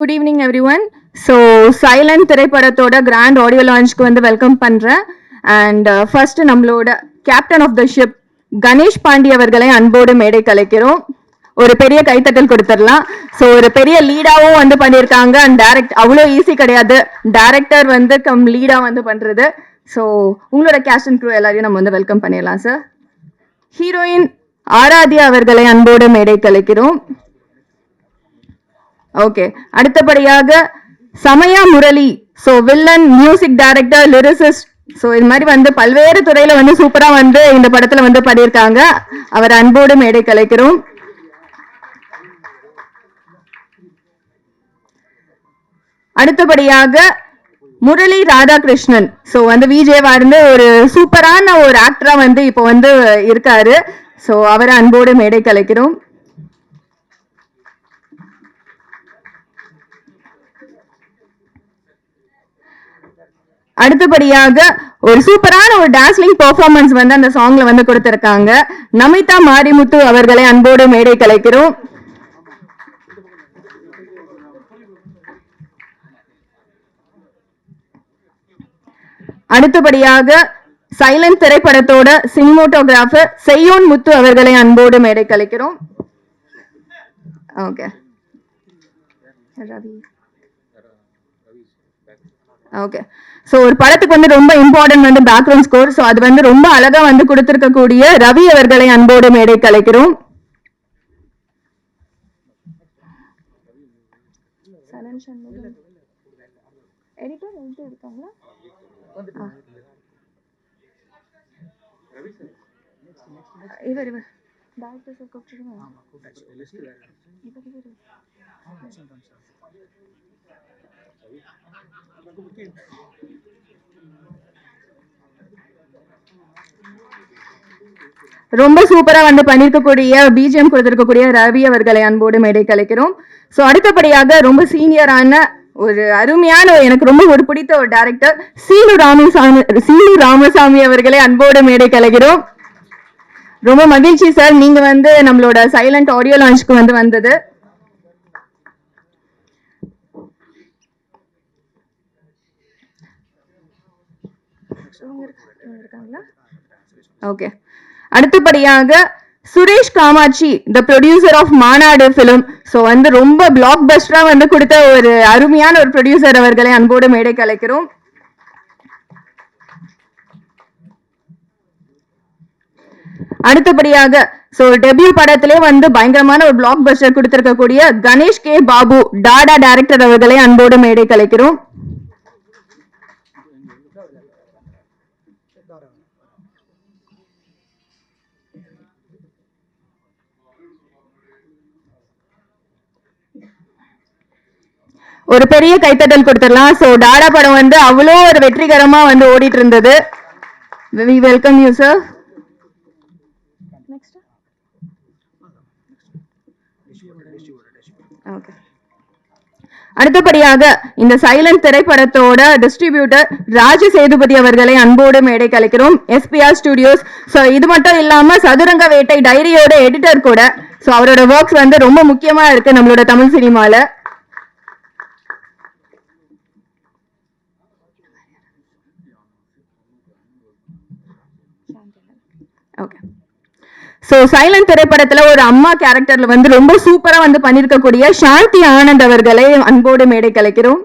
Good evening everyone. So Silent திரைப்படத்தோட grand audio லான்ச்க்கு வந்து வெல்கம் பண்றேன். அண்ட் ஃபர்ஸ்ட் நம்மளோட captain of the ship Ganesh Pandi அவர்களை அன்போடு மேடை கலைக்கிறோம். ஒரு பெரிய கைத்தட்டல் கொடுத்துடலாம். ஸோ ஒரு பெரிய லீடாவும் வந்து பண்ணியிருக்காங்க. அண்ட் அவ்வளோ ஈஸி கிடையாது டைரக்டர் வந்து லீடா வந்து பண்றது. ஸோ உங்களோட கேஸ்ட் அண்ட் க்ரூ எல்லாரையும் நம்ம வந்து வெல்கம் பண்ணிடலாம் சார். ஹீரோயின் ஆராத்யா அவர்களை அன்போடு மேடை கலைக்கிறோம். ஓகே, அடுத்தபடியாக Samaya Murali, so villain, music director, lyricist, so இது மாதிரி வந்து பல்வேறு துறையில வந்து சூப்பரா வந்து இந்த படத்துல வந்து பண்ணியிருக்காங்க. அவர் அன்போடு மேடை கலைக்கிறோம். அடுத்தபடியாக முரளி ராதாகிருஷ்ணன், ஸோ வந்து விஜேவா இருந்து ஒரு சூப்பரான ஒரு ஆக்டரா வந்து இப்போ வந்து இருக்காரு. ஸோ அவரை அன்போடு மேடை கலைக்கிறோம். அடுத்தபடியாக ஒரு சூப்பரான ஒரு டான்ஸ்லிங் பெர்ஃபார்மன்ஸ் வந்து அந்த சாங்ல வந்து கொடுத்திருக்காங்க. நமிதா மாரிமுத்து அவர்களை அன்போடு மேடை கலைக்கிறோம். அடுத்தபடியாக சைலண்ட் திரைப்படத்தோட சினிமோட்டோகிராஃபர் செய்யோன் முத்து அவர்களை அன்போடு மேடை கலைக்கிறோம். Okay, okay. ஸோ ஒரு படத்துக்கு வந்து ரொம்ப இம்பார்ட்டன்ட் வந்து பேக்ரவுண்ட் ஸ்கோர். ஸோ அது வந்து ரொம்ப அழகா வந்து கொடுத்திருக்கக்கூடிய ரவி அவர்களை அன்போடு மேடை கலைக்கிறோம். ரொம்ப சூப்பரா வந்து பண்ணிருக்கக்கூடிய பிஜிஎம் கொடுத்திருக்கக்கூடிய ரவி அவர்களை அன்போடு மேடை கலைக்கிறோம். ஸோ அடுத்தபடியாக ரொம்ப சீனியரான ஒரு அருமையான எனக்கு ரொம்ப ஒரு பிடித்த ஒரு டைரக்டர் சீனு ராமசாமி அவர்களை அன்போடு மேடை கலைக்கிறோம். ரொம்ப மகிழ்ச்சி சார், நீங்க வந்து நம்மளோட சைலண்ட் ஆடியோ லான்ச்க்கு வந்து வந்தது. ஓகே, அடுத்தபடியாக Suresh Kamatchi, the producer of Maanaadu film. So வந்து ரொம்ப பிளாக் பஸ்டரா வந்து கொடுத்த ஒரு அருமையான ஒரு ப்ரொடியூசர் அவர்களை அன்போடு மேடை கலைக்கிறோம். அடுத்தபடியாக ஸோ டெபியூ படத்திலே வந்து பயங்கரமான ஒரு பிளாக் பஸ்டர் கொடுத்திருக்கக்கூடிய கணேஷ் கே பாபு, டாடா டைரக்டர் அவர்களை அன்போடு மேடை கலைக்கிறோம். ஒரு பெரிய கைத்தட்டல் கொடுத்துடலாம். ஸோ டாடா படம் வந்து அவ்வளோ ஒரு வெற்றிகரமா வந்து ஓடிட்டு இருந்தது. We welcome you sir. Okay. அடுத்தபடியாக இந்த சைலண்ட் திரைப்படத்தோட டிஸ்ட்ரிபியூட்டர் ராஜ சேதுபதி அவர்களை அன்போடு மேடை கலைக்கிறோம். SPR studios. ஸோ இது மட்டும் இல்லாம சதுரங்க வேட்டை டைரியோட எடிட்டர் கூட. ஸோ அவரோட ஒர்க்ஸ் வந்து ரொம்ப முக்கியமா இருக்கு நம்மளோட தமிழ் சினிமால. ஓகே, ஸோ சைலண்ட் திரைப்படத்துல ஒரு அம்மா கேரக்டர்ல வந்து ரொம்ப சூப்பரா வந்து பண்ணிருக்கக்கூடிய சாந்தி ஆனந்த் அவர்களை அன்போடு மேடை கலைக்கிறோம்.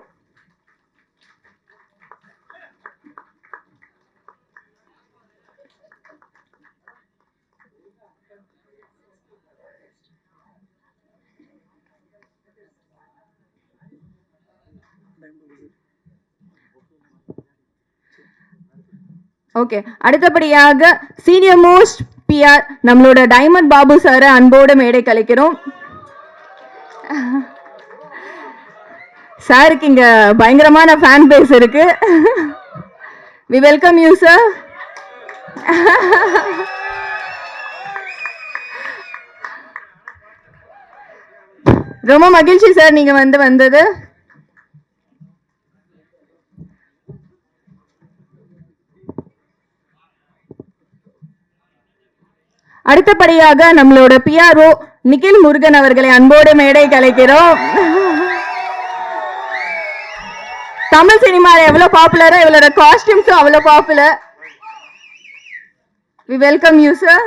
ஓகே, அடுத்தபடியாக சீனியர் மோஸ்ட் பிஆர் நம்மளோட டைமண்ட் பாபு சார் அன்போடு மேடை கலைக்கிறோம். சாருக்கு இங்க பயங்கரமான ஃபேன் பேஸ் இருக்கு. We welcome you sir. ரொம்ப மகிழ்ச்சி சார் நீங்க வந்து வந்தது. அடுத்தபடியாக நம்மளோட பிஆர்ஓ நிகில் முருகன் அவர்களை அன்போடு மேடை கலைக்கிறோம். தமிழ் சினிமால எவ்வளவு பாப்புலரோ இவளோட காஸ்டியூம்ஸும் அவ்வளவு popular. We welcome you, sir.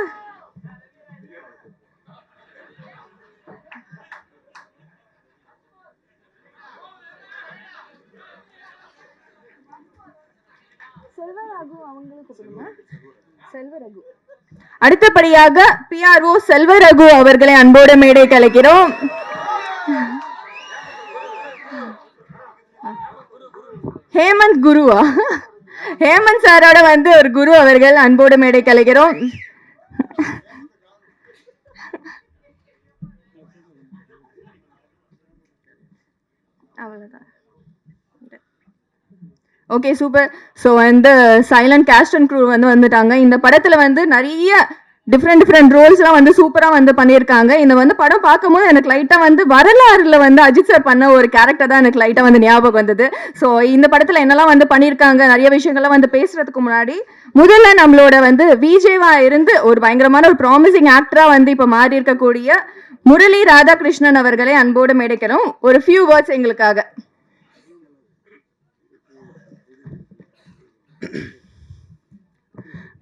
அடுத்தபடியாக PRO செல்வரகு அவர்களை அன்போடு மேடை கலைக்கிறோம். ஹேமந்த் குருவா, ஹேமந்த் சாரோட வந்து ஒரு குரு அவர்கள் அன்போடு மேடை கலைக்கிறோம். அவ்வளவுதான். Okay, super. ஸோ வந்து சைலண்ட் கேஸ்ட் அண்ட் க்ரூ வந்து வந்துட்டாங்க. இந்த படத்தில் வந்து நிறைய டிஃப்ரெண்ட் ரோல்ஸ்லாம் வந்து சூப்பராக வந்து பண்ணியிருக்காங்க. இந்த வந்து படம் பார்க்கும்போது எனக்கு லைட்டாக வந்து வரலாறுல வந்து அஜித் சார் பண்ண ஒரு கேரக்டர் தான் எனக்கு லைட்டாக வந்து ஞாபகம் வந்தது. ஸோ இந்த படத்தில் என்னெல்லாம் வந்து பண்ணியிருக்காங்க, நிறைய விஷயங்கள்லாம் வந்து பேசுறதுக்கு முன்னாடி முதல்ல நம்மளோட வந்து விஜேவா இருந்து ஒரு பயங்கரமான ஒரு ப்ராமிசிங் ஆக்டராக வந்து இப்போ மாறி இருக்கக்கூடிய முரளி ராதாகிருஷ்ணன் அவர்களை அன்போடு மேடைக்கிறோம். ஒரு ஃபியூ வேர்ட்ஸ் எங்களுக்காக.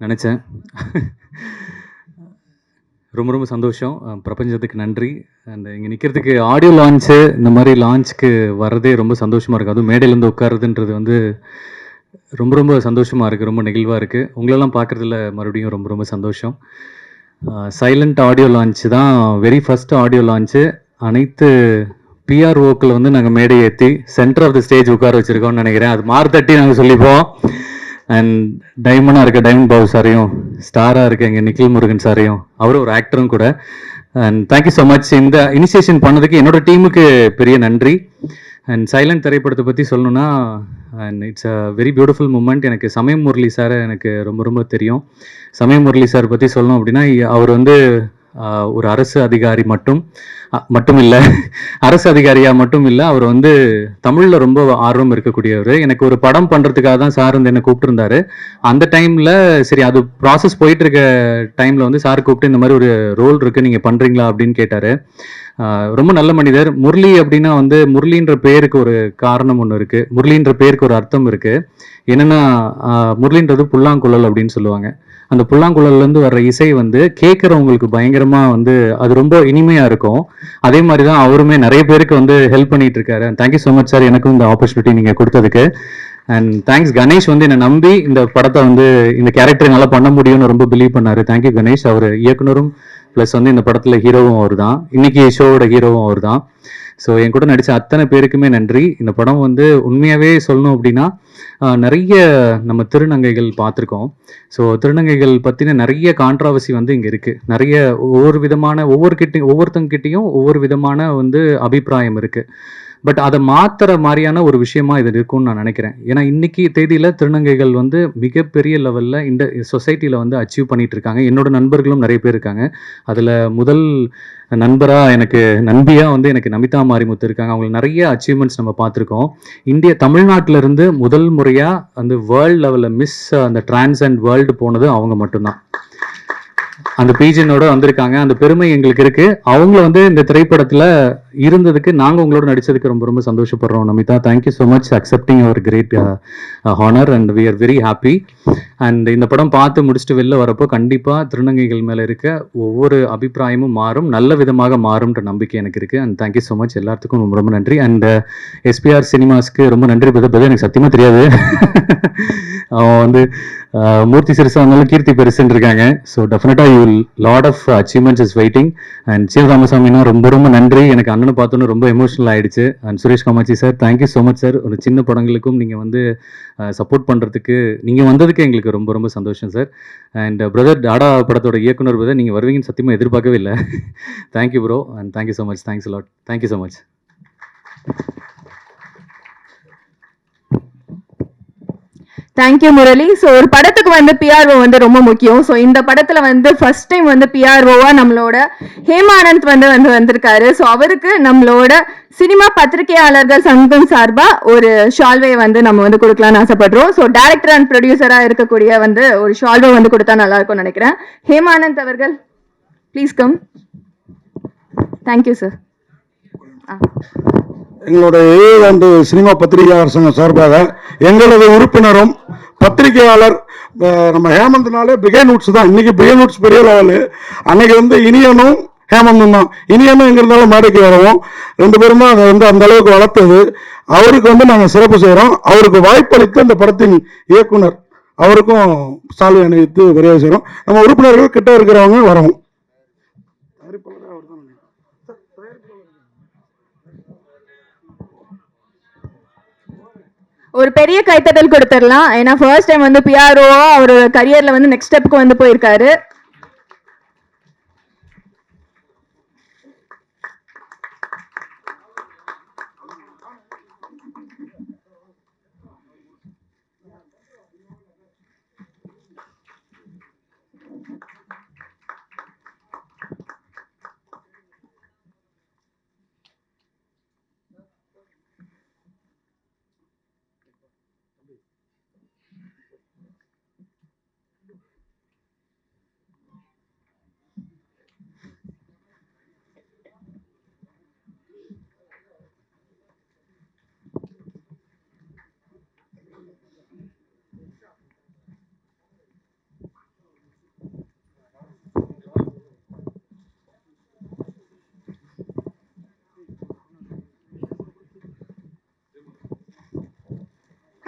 நினச்சேன். ரொம்ப ரொம்ப சந்தோஷம். பிரபஞ்சத்துக்கு நன்றி. அண்ட் இங்கே நிற்கிறதுக்கு ஆடியோ லான்ச்சு இந்த மாதிரி லான்ச்சுக்கு வர்றதே ரொம்ப சந்தோஷமாக இருக்குது. அதுவும் மேடையிலேருந்து உட்காருதுன்றது வந்து ரொம்ப ரொம்ப சந்தோஷமாக இருக்குது, ரொம்ப நெகிழ்வாக இருக்குது. உங்களெல்லாம் பார்க்குறதுல மறுபடியும் ரொம்ப ரொம்ப சந்தோஷம். சைலண்ட் ஆடியோ லான்ச்சு தான் வெரி ஃபஸ்ட் ஆடியோ லான்ச்சு. அனைத்து பிஆர்ஓக்கள் வந்து நாங்கள் மேடை ஏற்றி சென்டர் ஆஃப் த ஸ்டேஜ் உட்கார வச்சுருக்கோம்னு நினைக்கிறேன். அது மார்த்தட்டி நாங்கள் சொல்லிப்போம். அண்ட் டைமண்டாக இருக்க டைமண்ட் பாபு சாரையும், ஸ்டாராக இருக்க எங்கள் நிக்கில் முருகன் சாரையும், அவரும் ஒரு ஆக்டரும் கூட. And thank you so much. இந்த இனிஷியேஷன் பண்ணதுக்கு என்னோட டீமுக்கு பெரிய நன்றி. அண்ட் சைலண்ட் திரைப்படத்தை பற்றி சொல்லணுன்னா, and it's a very beautiful moment. எனக்கு சமயம் முரளி சாரை எனக்கு ரொம்ப ரொம்ப தெரியும். சமயம் முரளி சார் பற்றி சொல்லணும் அப்படின்னா, அவர் வந்து ஒரு அரசு அதிகாரி மட்டும் இல்லை, அரசு அதிகாரியாக மட்டும் இல்லை, அவர் வந்து தமிழில் ரொம்ப ஆர்வம் இருக்கக்கூடியவர். எனக்கு ஒரு படம் பண்ணுறதுக்காக தான் சார் வந்து என்னை கூப்பிட்டுருந்தாரு. அந்த டைமில் சரி, அது ப்ராசஸ் போயிட்டு இருக்க டைமில் வந்து சார் கூப்பிட்டு இந்த மாதிரி ஒரு ரோல் இருக்குது, நீங்கள் பண்ணுறீங்களா அப்படின்னு கேட்டார். ரொம்ப நல்ல மனிதர். முரளி அப்படின்னா வந்து முரளின்ற பேருக்கு ஒரு காரணம் ஒன்று இருக்குது, முரளின்ற பேருக்கு ஒரு அர்த்தம் இருக்குது. என்னென்னா, முரளின்றது புல்லாங்குழல் அப்படின்னு சொல்லுவாங்க. அந்த புல்லாங்குழல்லேருந்து வர்ற இசை வந்து கேட்குறவங்களுக்கு பயங்கரமாக வந்து அது ரொம்ப இனிமையாக இருக்கும். அதே மாதிரி தான் அவருமே நிறைய பேருக்கு வந்து ஹெல்ப் பண்ணிட்டு இருக்காரு. தேங்க்யூ ஸோ மச் சார், எனக்கும் இந்த ஆப்பர்ச்சுனிட்டி நீங்கள் கொடுத்ததுக்கு. அண்ட் தேங்க்ஸ் கணேஷ், வந்து என்னை நம்பி இந்த படத்தை வந்து இந்த கேரக்டர் நல்லா பண்ண முடியும்னு ரொம்ப பிலீவ் பண்ணார். தேங்க்யூ கணேஷ். அவர் இயக்குனரும் ப்ளஸ் வந்து இந்த படத்தில் ஹீரோவும் அவர் தான், இன்னைக்கு ஷோவோட ஹீரோவும் அவர் தான். ஸோ என் கூட நடித்த அத்தனை பேருக்குமே நன்றி. இந்த படம் வந்து உண்மையாகவே சொல்லணும் அப்படின்னா, நிறைய நம்ம திருநங்கைகள் பார்த்துருக்கோம். ஸோ திருநங்கைகள் பற்றின நிறைய கான்ட்ராவர்சி வந்து இங்கே இருக்குது. நிறைய ஒவ்வொரு விதமான ஒவ்வொருத்தங்கிட்டையும் ஒவ்வொரு விதமான வந்து அபிப்பிராயம் இருக்குது. பட் அதை மாற்றுற மாதிரியான ஒரு விஷயமா இது இருக்கும்னு நான் நினைக்கிறேன். ஏன்னா இன்னைக்கு தேதியில் திருநங்கைகள் வந்து மிகப்பெரிய லெவலில் இந்த சொசைட்டியில் வந்து அச்சீவ் பண்ணிட்டு இருக்காங்க. என்னோட நண்பர்களும் நிறைய பேர் இருக்காங்க. அதில் முதல் நண்பராக நண்பியாக வந்து எனக்கு நமிதா மாரிமுத்து இருக்காங்க. அவங்களுக்கு நிறைய அச்சீவ்மெண்ட்ஸ் நம்ம பார்த்துருக்கோம். தமிழ்நாட்டிலேருந்து முதல் முறையாக அந்த வேர்ல்டு லெவலில் மிஸ் அந்த டிரான்ஸ் அண்ட் வேர்ல்டு போனது அவங்க மட்டும்தான். அந்த பீஜனோட வந்திருக்காங்க. அந்த பெருமை எங்களுக்கு இருக்குது. அவங்கள வந்து இந்த திரைப்படத்தில் இருந்ததுக்கு, நாங்கள் உங்களோட நடித்ததுக்கு ரொம்ப ரொம்ப சந்தோஷப்படுறோம். Namitha, thank you so much accepting our great honour and we are very happy. And இந்த படம் பார்த்து முடிச்சுட்டு வெளில வரப்போ கண்டிப்பாக திருநங்கைகள் மேலே இருக்க ஒவ்வொரு அபிப்பிராயமும் மாறும், நல்ல விதமாக மாறும்ன்ற நம்பிக்கை எனக்கு இருக்குது. அண்ட் தேங்க்யூ ஸோ மச் எல்லாத்துக்கும் ரொம்ப ரொம்ப நன்றி. அண்ட் எஸ்பிஆர் சினிமாஸ்க்கு ரொம்ப நன்றி. பதவி எனக்கு சத்தியமாக தெரியாது. அவன் வந்து மூர்த்தி சிறுசா இருந்தாலும் கீர்த்தி பெருசுன்னு இருக்காங்க. ஸோ டெஃபினட்டாக you lot of achievements is waiting. And சீவ ராமசாமினா ரொம்ப ரொம்ப நன்றி. எனக்கு அண்ணனை பார்த்தோன்னு ரொம்ப எமோஷனல் ஆகிடுச்சு. And Suresh Kamatchi sir, thank you so much sir. ஒரு சின்ன படங்களுக்கும் நீங்கள் வந்து சப்போர்ட் பண்ணுறதுக்கு நீங்கள் வந்ததுக்கு எங்களுக்கு ரொம்ப ரொம்ப சந்தோஷம் சார். அண்ட் பிரதர் டாடா படத்தோட இயக்குனர் பிரதர், நீங்கள் வருவீங்கன்னு சத்தியமாக எதிர்பார்க்கவே இல்லை. Thank you bro and thank you so much. Thanks lot. Thank you so much. Thank you Murali. So ஒரு படத்துக்கு வந்து பிஆர்ஓ வந்து ரொம்ப முக்கியம். ஸோ இந்த படத்துல வந்து ஃபர்ஸ்ட் டைம் வந்து பிஆர்ஓவா நம்மளோட ஹேமானந்த் வந்து வந்திருக்காரு. ஸோ அவருக்கு நம்மளோட சினிமா பத்திரிகையாளர்கள் சங்கம் சார்பா ஒரு ஷால்வே வந்து நம்ம வந்து கொடுக்கலாம்னு ஆசைப்படுறோம். ஸோ டைரக்டர் அண்ட் ப்ரொடியூசரா இருக்கக்கூடிய வந்து ஒரு ஷால்வே வந்து கொடுத்தா நல்லா இருக்கும்னு நினைக்கிறேன். ஹேமானந்த் அவர்கள் ப்ளீஸ் கம். Thank you sir. எங்களுடைய 7 ஆண்டு சினிமா பத்திரிகையாளர் சங்கம் சார்பாக எங்களது உறுப்பினரும் பத்திரிகையாளர் நம்ம ஹேமந்த்னாலே பிகேநூட்ஸ் தான். இன்னைக்கு பிகேநூட்ஸ் பெரிய லெவலு. அன்னைக்கு வந்து இனியனும் ஹேமந்தும் தான். இனியனும் எங்க இருந்தாலும் மேடைக்கு வரவும் 2 பேரும் தான் அதை வந்து அந்த அளவுக்கு வளர்த்தது. அவருக்கு வந்து நாங்கள் சிறப்பு செய்கிறோம். அவருக்கு வாய்ப்பளித்த அந்த படத்தின் இயக்குனர் அவருக்கும் சால்வை அணிவித்து வரவேற்க செய்கிறோம். நம்ம உறுப்பினர்கள் கிட்ட இருக்கிறவங்க வரவும். ஒரு பெரிய கைத்தட்டல் கொடுத்துடலாம். ஏன்னா ஃபர்ஸ்ட் டைம் வந்து பிஆர்ஓ அவரோட கரியர்ல வந்து நெக்ஸ்ட் ஸ்டெப்புக்கு வந்து போயிருக்காரு.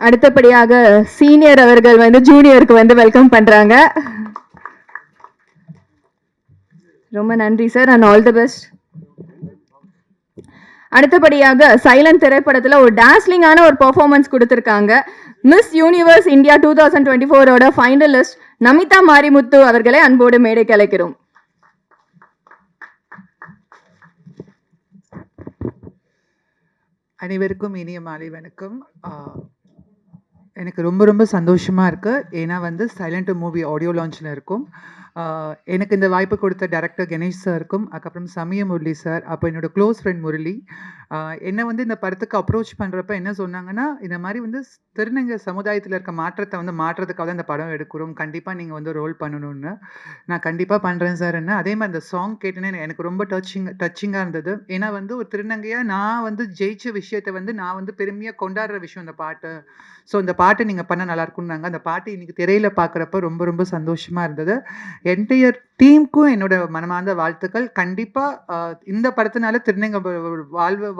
அடுத்தபடியாக சீனியர் அவர்கள் வந்து ஜூனியருக்கு வந்து வெல்கம் பண்றாங்க. ரொம்ப நன்றி sir and all the best. அடுத்தபடியாக சைலண்ட் திரைப்படத்துல ஒரு டாஸ்லிங்கான ஒரு பெர்ஃபார்மன்ஸ் கொடுத்திருக்காங்க. Miss Universe India 2024 finalist Namitha Marimuthu அவர்களை அன்போடு மேடைக்கு அழைக்கிறோம். அனைவருக்கும் இனிய மாலை வணக்கம். எனக்கு ரொம்ப ரொம்ப சந்தோஷமாக இருக்குது. ஏன்னா வந்து சைலண்ட் மூவி ஆடியோ லான்ச்சில் இருக்கும். எனக்கு இந்த வாய்ப்பு கொடுத்த டைரக்டர் கணேஷ் சாருக்கும், அதுக்கப்புறம் சமய முரளி சார், அப்போ என்னோடய க்ளோஸ் ஃப்ரெண்ட் முரளி என்னை வந்து இந்த படத்துக்கு அப்ரோச் பண்ணுறப்ப என்ன சொன்னாங்கன்னா, இந்த மாதிரி வந்து திருநங்கை சமுதாயத்தில் இருக்க மாற்றத்தை வந்து மாற்றுறதுக்காக தான் இந்த படம் எடுக்கிறோம், கண்டிப்பாக நீங்கள் வந்து ரோல் பண்ணணும்னு. நான் கண்டிப்பாக பண்ணுறேன் சார்ன்னு. அதே மாதிரி அந்த சாங் கேட்டேன்னே எனக்கு ரொம்ப டச்சிங்காக இருந்தது. ஏன்னா வந்து ஒரு திருநங்கையாக நான் வந்து ஜெயிச்ச விஷயத்தை வந்து நான் வந்து பெருமையாக கொண்டாடுற விஷயம் இந்த பாட்டு. ஸோ இந்த பாட்டு நீங்கள் பண்ண நல்லாயிருக்குன்னாங்க. அந்த பாட்டு இன்றைக்கி திரையில் பார்க்குறப்ப ரொம்ப ரொம்ப சந்தோஷமாக இருந்தது. என்டையர் டீமுக்கும் என்னோட மனமார்ந்த வாழ்த்துக்கள். கண்டிப்பாக இந்த படத்தினால திருநங்கை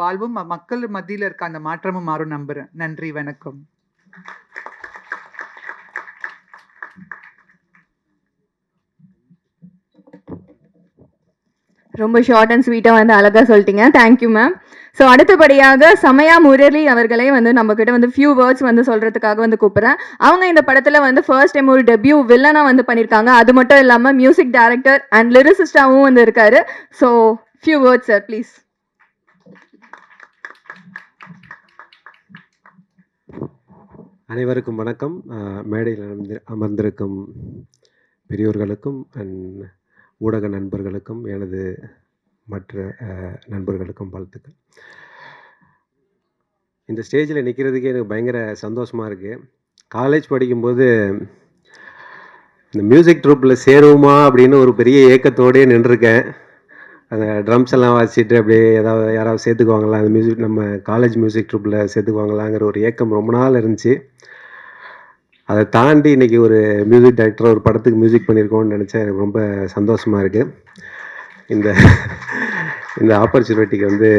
வாழ்வும் மக்கள் மத்தியில் இருக்க அந்த மாற்றமும் மாறும் நம்புகிறேன். நன்றி, வணக்கம். ரொம்ப ஷார்ட் அண்ட் ஸ்வீட்டாக வந்து அழகாக சொல்லிட்டீங்க. Thank you ma'am. ஸோ அடுத்தபடியாக சமயா முரளி அவர்களே வந்து நம்ம கிட்ட வந்து ஃபியூ வேர்ட்ஸ் வந்து சொல்கிறதுக்காக வந்து கூப்பிட்றேன். அவங்க இந்த படத்தில் வந்து ஃபர்ஸ்ட் டைம் ஒரு டெபியூ வில்லனாக வந்து பண்ணியிருக்காங்க. அது மட்டும் இல்லாமல் மியூசிக் டைரக்டர் அண்ட் லிரிசிஸ்டாகவும் வந்து இருக்காரு. So few words sir please. அனைவருக்கும் வணக்கம். மேடையில் அமர்ந்திருக்கும் பெரியோர்களுக்கும் அண்ட் ஊடக நண்பர்களுக்கும் எனது மற்ற நண்பர்களுக்கும் வாழ்த்துக்கள். இந்த ஸ்டேஜில் நிற்கிறதுக்கே எனக்கு பயங்கர சந்தோஷமாக இருக்குது. காலேஜ் படிக்கும்போது இந்த மியூசிக் ட்ரூப்பில் சேருவோமா அப்படின்னு ஒரு பெரிய ஏக்கத்தோடே நின்றுருக்கேன். அந்த ட்ரம்ஸ் எல்லாம் வாசிச்சுட்டு அப்படியே யாராவது சேர்த்துக்குவாங்களா, அந்த மியூசிக் நம்ம காலேஜ் மியூசிக் ட்ரூப்பில் சேர்த்துக்குவாங்களாங்கிற ஒரு ஏக்கம் ரொம்ப நாள் இருந்துச்சு. அதை தாண்டி இன்றைக்கி ஒரு மியூசிக் டைரக்டர் ஒரு படத்துக்கு மியூசிக் பண்ணியிருக்கோன்னு நினச்சா எனக்கு ரொம்ப சந்தோஷமாக இருக்குது. இந்த ஆப்பர்ச்சுனிட்டிக்கு வந்து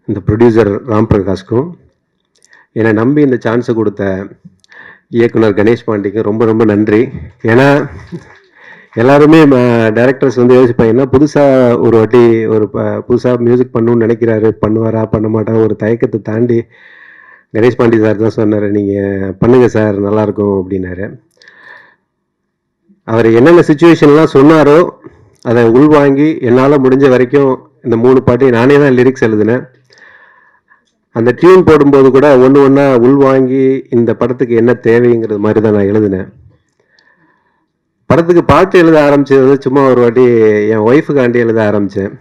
இந்த ப்ரொடியூசர் ராம் பிரகாஷ்க்கும் என்னை நம்பி இந்த சான்ஸை கொடுத்த இயக்குனர் கணேஷ் பாண்டிக்கும் ரொம்ப ரொம்ப நன்றி. ஏன்னா எல்லாருமே டைரக்டர்ஸ் வந்து யோசிப்பாங்கன்னா புதுசாக ஒரு வாட்டி ஒரு புதுசாக மியூசிக் பண்ணணும்னு நினைக்கிறாரு, பண்ணுவாரா பண்ண மாட்டா ஒரு தயக்கத்தை தாண்டி கணேஷ் பாண்டி சார் தான் சொன்னார், நீங்கள் பண்ணுங்கள் சார் நல்லாயிருக்கும் அப்படின்னாரு. அவர் என்னென்ன சுச்சுவேஷன்லாம் சொன்னாரோ அதை உள்வாங்கி என்னால் முடிஞ்ச வரைக்கும் இந்த 3 பாட்டையும் நானே தான் லிரிக்ஸ் எழுதினேன். அந்த டியூன் போடும்போது கூட ஒன்று ஒன்றா உள்வாங்கி இந்த படத்துக்கு என்ன தேவைங்கிறது மாதிரி தான் நான் எழுதினேன். படத்துக்கு பாட்டு எழுத ஆரம்பித்தது சும்மா ஒரு வாட்டி என் ஒய்ஃபுக்காண்டி எழுத ஆரம்பித்தேன்.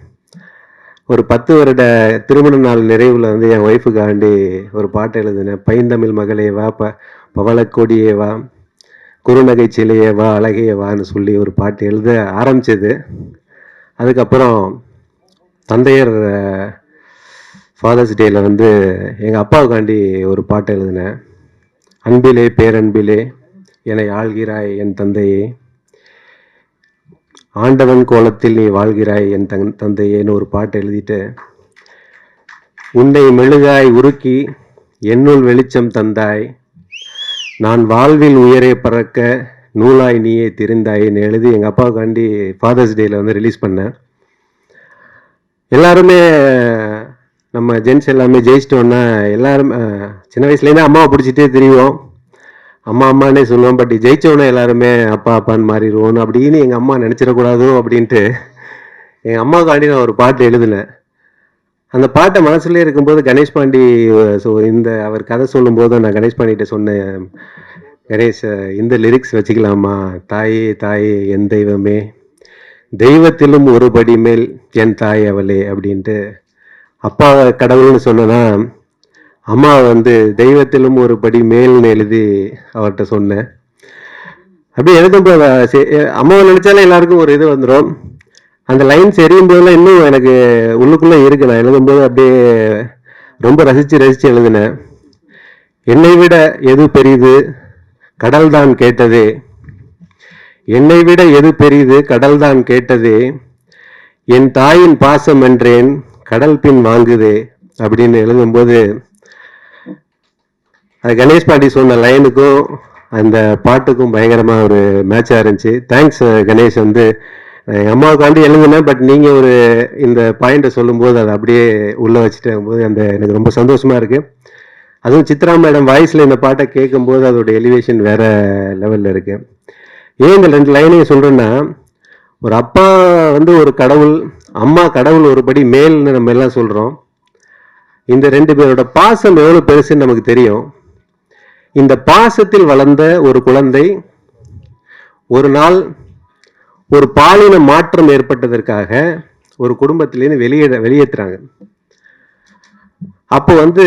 ஒரு 10 வருட திருமண நாள் நிறைவில் வந்து என் ஒய்ஃபுக்காண்டி ஒரு பாட்டு எழுதினேன். பைந்தமிழ் மகளேவா, பவளக்கொடியேவா, குறுநகை சிலையேவா, அழகேவான்னு சொல்லி ஒரு பாட்டு எழுத ஆரம்பித்தது. அதுக்கப்புறம் தந்தையர் ஃபாதர்ஸ் டேயில் வந்து எங்கள் அப்பாவுக்காண்டி ஒரு பாட்டு எழுதினேன். அன்பிலே பேரன்பிலே என்னை ஆள்கிறாய் என் தந்தையே, ஆண்டவன் கோலத்தில் நீ வாழ்கிறாய் என் தந்தையேன்னு ஒரு பாட்டு எழுதிட்டு, உன்னை மெழுகாய் உருக்கி என்னுள் வெளிச்சம் தந்தாய், நான் வாழ்வில் உயரே பறக்க நூலாய் நீயே திரிந்தாயின்னு எழுதி எங்கள் அப்பாவுக்காண்டி ஃபாதர்ஸ் டேயில் வந்து ரிலீஸ் பண்ணேன். எல்லாருமே நம்ம ஜென்ஸ் எல்லாமே ஜெயிச்சிட்டோன்னா எல்லாரும் சின்ன வயசுலேருந்தே அம்மாவை பிடிச்சிட்டே தெரியும், அம்மா அம்மானே சொல்லுவோம். பட் ஜெயிச்சவொன்னே எல்லாருமே அப்பா அப்பான்னு மாறிடுவோன்னு அப்படின்னு எங்கள் அம்மா நினச்சிடக்கூடாதோ அப்படின்ட்டு எங்கள் அம்மாவுக்காண்டி நான் ஒரு பாட்டு எழுதினேன். அந்த பாட்டை மனசுலேயே இருக்கும்போது கணேஷ் பாண்டி அவர் கதை சொல்லும்போது நான் கணேஷ் பாண்டிகிட்ட சொன்னேன், கணேஷ் இந்த லிரிக்ஸ் வச்சுக்கலாமா, தாயே தாயே என் தெய்வமே, தெய்வத்திலும் ஒரு படி மேல் என் தாய் அவளே அப்படின்ட்டு. அப்பா கடவுள்னு சொன்னா அம்மா வந்து தெய்வத்திலும் ஒரு படி மேல்னு எழுதி அவர்கிட்ட சொன்னேன். அப்படியே எழுதும்போது அம்மாவை நினைச்சாலே எல்லாருக்கும் ஒரு இது வந்துடும். அந்த லைன்ஸ் எரியும் போதெல்லாம் இன்னும் எனக்கு உள்ளுக்குள்ளே இருக்கு. நான் எழுதும்போது அப்படியே ரொம்ப ரசித்து எழுதினேன். என்னை விட எது பெரிது கடல் தான் கேட்டதே, என்னை விட எது பெரிது கடல் தான் கேட்டதே, என் தாயின் பாசம் என்றேன் கடல் பின் வாங்குதே அப்படின்னு எழுதும்போது அது கணேஷ் பாண்டி சொன்ன லைனுக்கும் அந்த பாட்டுக்கும் பயங்கரமாக ஒரு மேட்சாக இருந்துச்சு. தேங்க்ஸ் கணேஷ். வந்து எங்கள் அம்மாவுக்காண்டி எழுதுனேன், பட் நீங்கள் ஒரு இந்த பாயிண்ட்டை சொல்லும்போது அதை அப்படியே உள்ளே வச்சுட்டு போது அந்த எனக்கு ரொம்ப சந்தோஷமாக இருக்குது. அதுவும் சித்ரா மேடம் வாய்ஸில் இந்த பாட்டை கேட்கும்போது அதோட எலிவேஷன் வேறு லெவலில் இருக்குது. ஏன் இந்த 2 லைனையும் சொல்கிறேன்னா, ஒரு அப்பா வந்து ஒரு கடவுள், அம்மா கடவுள் ஒரு படி மேல்னு நம்ம எல்லாம் சொல்கிறோம். இந்த 2 பேரோட பாசம் எவ்வளோ பெருசுன்னு நமக்கு தெரியும். இந்த பாசத்தில் வளர்ந்த ஒரு குழந்தை ஒரு நாள் ஒரு பாலின மாற்றம் ஏற்பட்டதற்காக ஒரு குடும்பத்திலேருந்து வெளியேற்றுறாங்க. அப்போ வந்து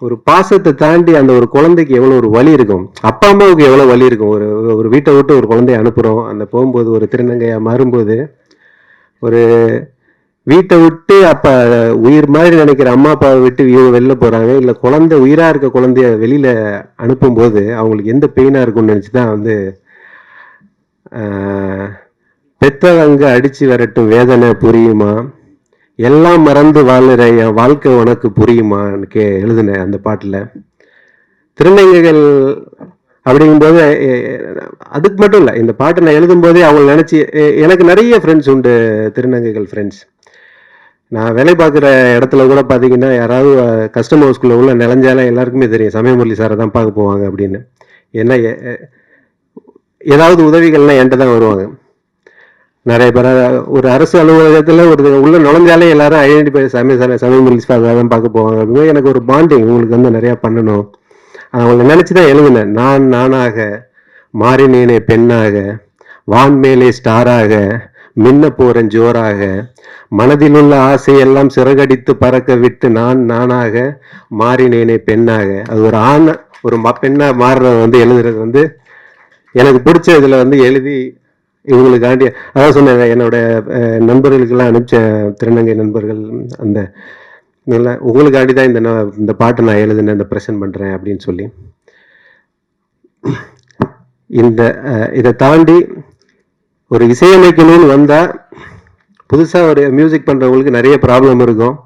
ஒரு பாசத்தை தாண்டி அந்த ஒரு குழந்தைக்கு எவ்வளோ ஒரு வலி இருக்கும், அப்பா அம்மாவுக்கு எவ்வளோ வலி இருக்கும். ஒரு வீட்டை விட்டு ஒரு குழந்தைய அனுப்புகிறோம், அந்த போகும்போது ஒரு திருநங்கையாக மாறும்போது ஒரு வீட்டை விட்டு அப்போ உயிர் மாதிரி நினைக்கிற அம்மா அப்பாவை விட்டு வெளில போகிறாங்க, இல்லை குழந்தை உயிராக இருக்க குழந்தைய வெளியில் அனுப்பும்போது அவங்களுக்கு எந்த பெயினாக இருக்கும்னு நினச்சி தான் வந்து பெத்தவங்க அடித்து விரட்டும் வேதனை புரியுமா, எல்லாம் மறந்து வாழுற என் வாழ்க்கை உனக்கு புரியுமான்னு எழுதினேன் அந்த பாட்டில். திருநங்கைகள் அப்படிங்கும்போது அதுக்கு மட்டும் இல்லை, இந்த பாட்டை நான் எழுதும்போதே அவங்க நினச்சி, எனக்கு நிறைய ஃப்ரெண்ட்ஸ் உண்டு திருநங்கைகள் ஃப்ரெண்ட்ஸ். நான் வேலை பார்க்குற இடத்துல கூட பார்த்தீங்கன்னா யாராவது கஸ்டமர் ஹவுஸ்குள்ளே உள்ள நிலஞ்சாலும் எல்லாருக்குமே தெரியும் சமயமுரளி சாரை தான் பார்க்க போவாங்க அப்படின்னு. ஏன்னா ஏதாவது உதவிகள்லாம் என்கிட்ட தான் வருவாங்க. நிறைய பேர் ஒரு அரசு அலுவலகத்தில் ஒரு உள்ள நுழைஞ்சாலே எல்லாரும் ஐடென்டிஃபை சமயமுரளி சாரை தான் பார்க்க போவாங்க அப்படின்னு. எனக்கு ஒரு பாண்டிங் உங்களுக்கு வந்து நிறையா பண்ணணும், அவங்களை நினச்சி தான் எழுதினேன். நான் நானாக மாறினேனே பெண்ணாக, வான்மேலே ஸ்டாராக மின்ன போறேன் ஜோராக, மனதில் உள்ள ஆசையெல்லாம் சிறகடித்து பறக்க விட்டு நான் நானாக மாறினேனே பெண்ணாக. அது ஒரு ஆண் ஒரு பெண்ணா மாறுறது வந்து எழுதுறது வந்து எனக்கு பிடிச்ச இதில் வந்து எழுதி இவங்களுக்காண்டி அதான் சொன்னேன். என்னோட நண்பர்களுக்கெல்லாம் அனுப்பிச்ச திருநங்கை நண்பர்கள் அந்த இதெல்லாம் உங்களுக்காண்டி தான் இந்த பாட்டை நான் எழுதுனேன், இந்த ப்ரெசென்ட் பண்ணுறேன் அப்படின்னு சொல்லி. இதை தாண்டி ஒரு இசையமைக்கணும்னு வந்தால் புதுசாக ஒரு மியூசிக் பண்ணுறவங்களுக்கு நிறைய ப்ராப்ளம் இருக்கும்.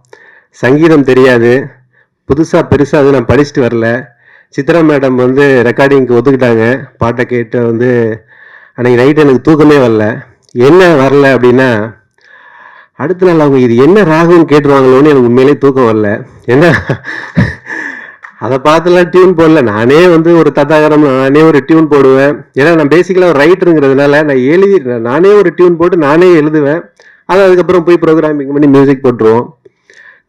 சங்கீதம் தெரியாது, புதுசாக பெருசாக அது நான் படிச்சுட்டு வரல. சித்ரா மேடம் வந்து ரெக்கார்டிங்க்கு ஒத்துக்கிட்டாங்க. பாட்டை கேட்டு வந்து அன்றைக்கி நைட்டு எனக்கு தூக்கமே வரல. என்ன வரல அப்படின்னா, அடுத்த நாள் அவங்க இது என்ன ராகம்னு கேட்டுருவாங்களோன்னு எனக்கு உண்மையிலே தூக்கம் வரல. ஏன்னா அதை பார்த்துலாம் டியூன் போடல, நானே வந்து ஒரு தத்தாகரம் நானே ஒரு டியூன் போடுவேன். ஏன்னா நான் பேசிக்கலாக ஒரு ரைட்டருங்கிறதுனால நான் நானே ஒரு டியூன் போட்டு நானே எழுதுவேன். அதை அதுக்கப்புறம் போய் ப்ரோக்ராமிங் பண்ணி மியூசிக் போட்டுருவோம்.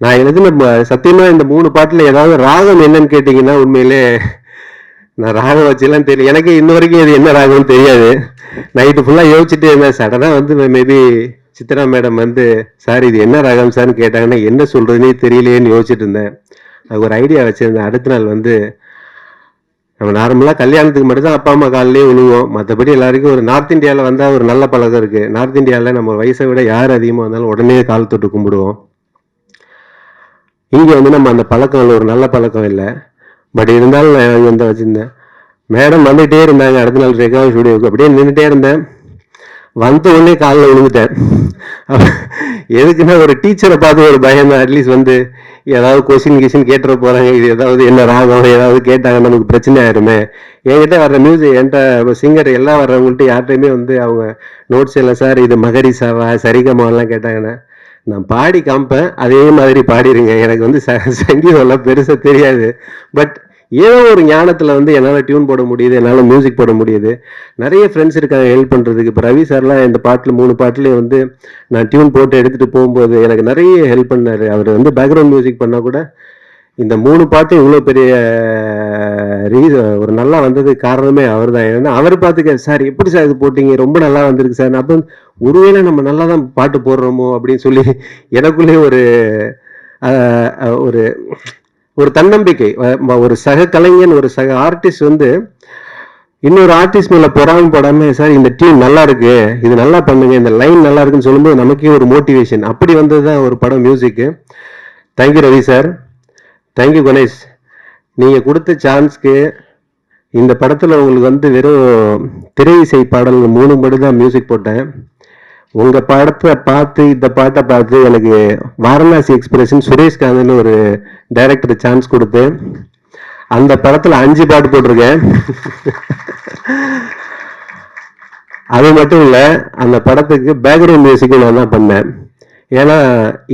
நான் எழுதுன சத்தியமாக இந்த 3 பாட்டில் ஏதாவது ராகம் என்னன்னு கேட்டிங்கன்னா உண்மையிலே நான் ராகம் வச்சுலாம் தெரியல. எனக்கு இன்ன வரைக்கும் இது என்ன ராகம்னு தெரியாது. நைட்டு ஃபுல்லாக யோசிச்சுட்டே இருந்தேன். சடனாக வந்து மேபி சித்ரா மேடம் வந்து சார் இது என்ன ராகம் சார்னு கேட்டாங்கன்னா என்ன சொல்கிறதுனே தெரியலையேன்னு யோசிச்சுட்டு இருந்தேன். அது ஒரு ஐடியா வச்சுருந்தேன். அடுத்த நாள் வந்து நம்ம நார்மலாக கல்யாணத்துக்கு மட்டும் தான் அப்பா அம்மா காலிலேயே விழுவோம். மற்றபடி எல்லாருக்கும் ஒரு நார்த் இந்தியாவில் வந்தால் ஒரு நல்ல பழக்கம் இருக்குது. நார்த் இந்தியாவில் நம்ம வயசை விட யார் அதிகமாக வந்தாலும் உடனே கால் தொட்டு கும்பிடுவோம். இங்கே வந்து நம்ம அந்த பழக்கம் இல்லை, ஒரு நல்ல பழக்கம் இல்லை. பட் இருந்தாலும் நான் வந்து வச்சுருந்தேன். மேடம் வந்துகிட்டே இருந்தாங்க அடுத்த நாள் ரெக்கார்ட் ஸ்டுடியோவுக்கு. அப்படியே நின்றுட்டே இருந்தேன். வந்த உடனே காலில் விழுந்துட்டேன். எதுக்குன்னா ஒரு டீச்சரை பார்த்து ஒரு பயம் தான். அட்லீஸ்ட் வந்து ஏதாவது கொஸ்டின் கேட்டுற போகிறாங்க, இது ஏதாவது என்ன ராகம் ஏதாவது கேட்டாங்க நமக்கு பிரச்சனை ஆயிருமே. என்கிட்ட வர்ற மியூசிக் என்கிட்ட சிங்கர் எல்லாம் வர்றவங்கள்ட்ட யார்கிட்டையுமே வந்து அவங்க நோட்ஸ் இல்லை சார் இது மகரிசாவா சரிகமாவெல்லாம் கேட்டாங்கன்னா நான் பாடி காமிப்பேன், அதே மாதிரி பாடிடுங்க. எனக்கு வந்து சங்கீதம்லாம் பெருசாக தெரியாது. பட் ஏதோ ஒரு ஞானத்தில் வந்து என்னால் டியூன் போட முடியுது, என்னால் மியூசிக் போட முடியுது. நிறைய ஃப்ரெண்ட்ஸ் இருக்காங்க ஹெல்ப் பண்ணுறதுக்கு. இப்போ ரவி சார்லாம் இந்த பாட்டில் 3 பாட்டிலையும் வந்து நான் டியூன் போட்டு எடுத்துகிட்டு போகும்போது எனக்கு நிறைய ஹெல்ப் பண்ணார். அவர் வந்து பேக்ரவுண்ட் மியூசிக் பண்ணால் கூட இந்த 3 பாட்டும் இவ்வளோ பெரிய ஒரு நல்லா வந்ததுக்கு காரணமே அவர் தான். ஏன்னா அவர் பார்த்துக்க சார் எப்படி சார் இது போட்டிங்க, ரொம்ப நல்லா வந்திருக்கு சார். அப்போ ஒருவேளை நம்ம நல்லா தான் பாட்டு போடுறோமோ அப்படின்னு சொல்லி எனக்குள்ளே ஒரு ஒரு தன்னம்பிக்கை. ஒரு சக கலைஞன் ஒரு சக ஆர்டிஸ்ட் வந்து இன்னொரு ஆர்டிஸ்ட் மேலே போடாமல் சார் இந்த டியூன் நல்லா இருக்கு, இது நல்லா பண்ணுங்க, இந்த லைன் நல்லா இருக்குன்னு சொல்லும்போது நமக்கே ஒரு மோட்டிவேஷன். அப்படி வந்தது தான் ஒரு படம் மியூசிக்கு. Thank you Ravi sir, thank you Ganesh. நீங்கள் கொடுத்த சான்ஸ்க்கு இந்த படத்தில் உங்களுக்கு வந்து வெறும் திரை இசை பாடல்கள் 3 மட்டும் தான் மியூசிக் போட்டேன். உங்கள் படத்தை பார்த்து இந்த பாட்டை பார்த்து எனக்கு வாரணாசி எக்ஸ்பிரஷன் சுரேஷ்காந்த்னு ஒரு டைரக்டர் சான்ஸ் கொடுத்து அந்த படத்தில் 5 பாட்டு போட்டிருக்கேன். அது மட்டும் இல்லை, அந்த படத்துக்கு பேக்ரவுண்ட் மியூசிக்கும் நான் தான் பண்ணேன். ஏன்னா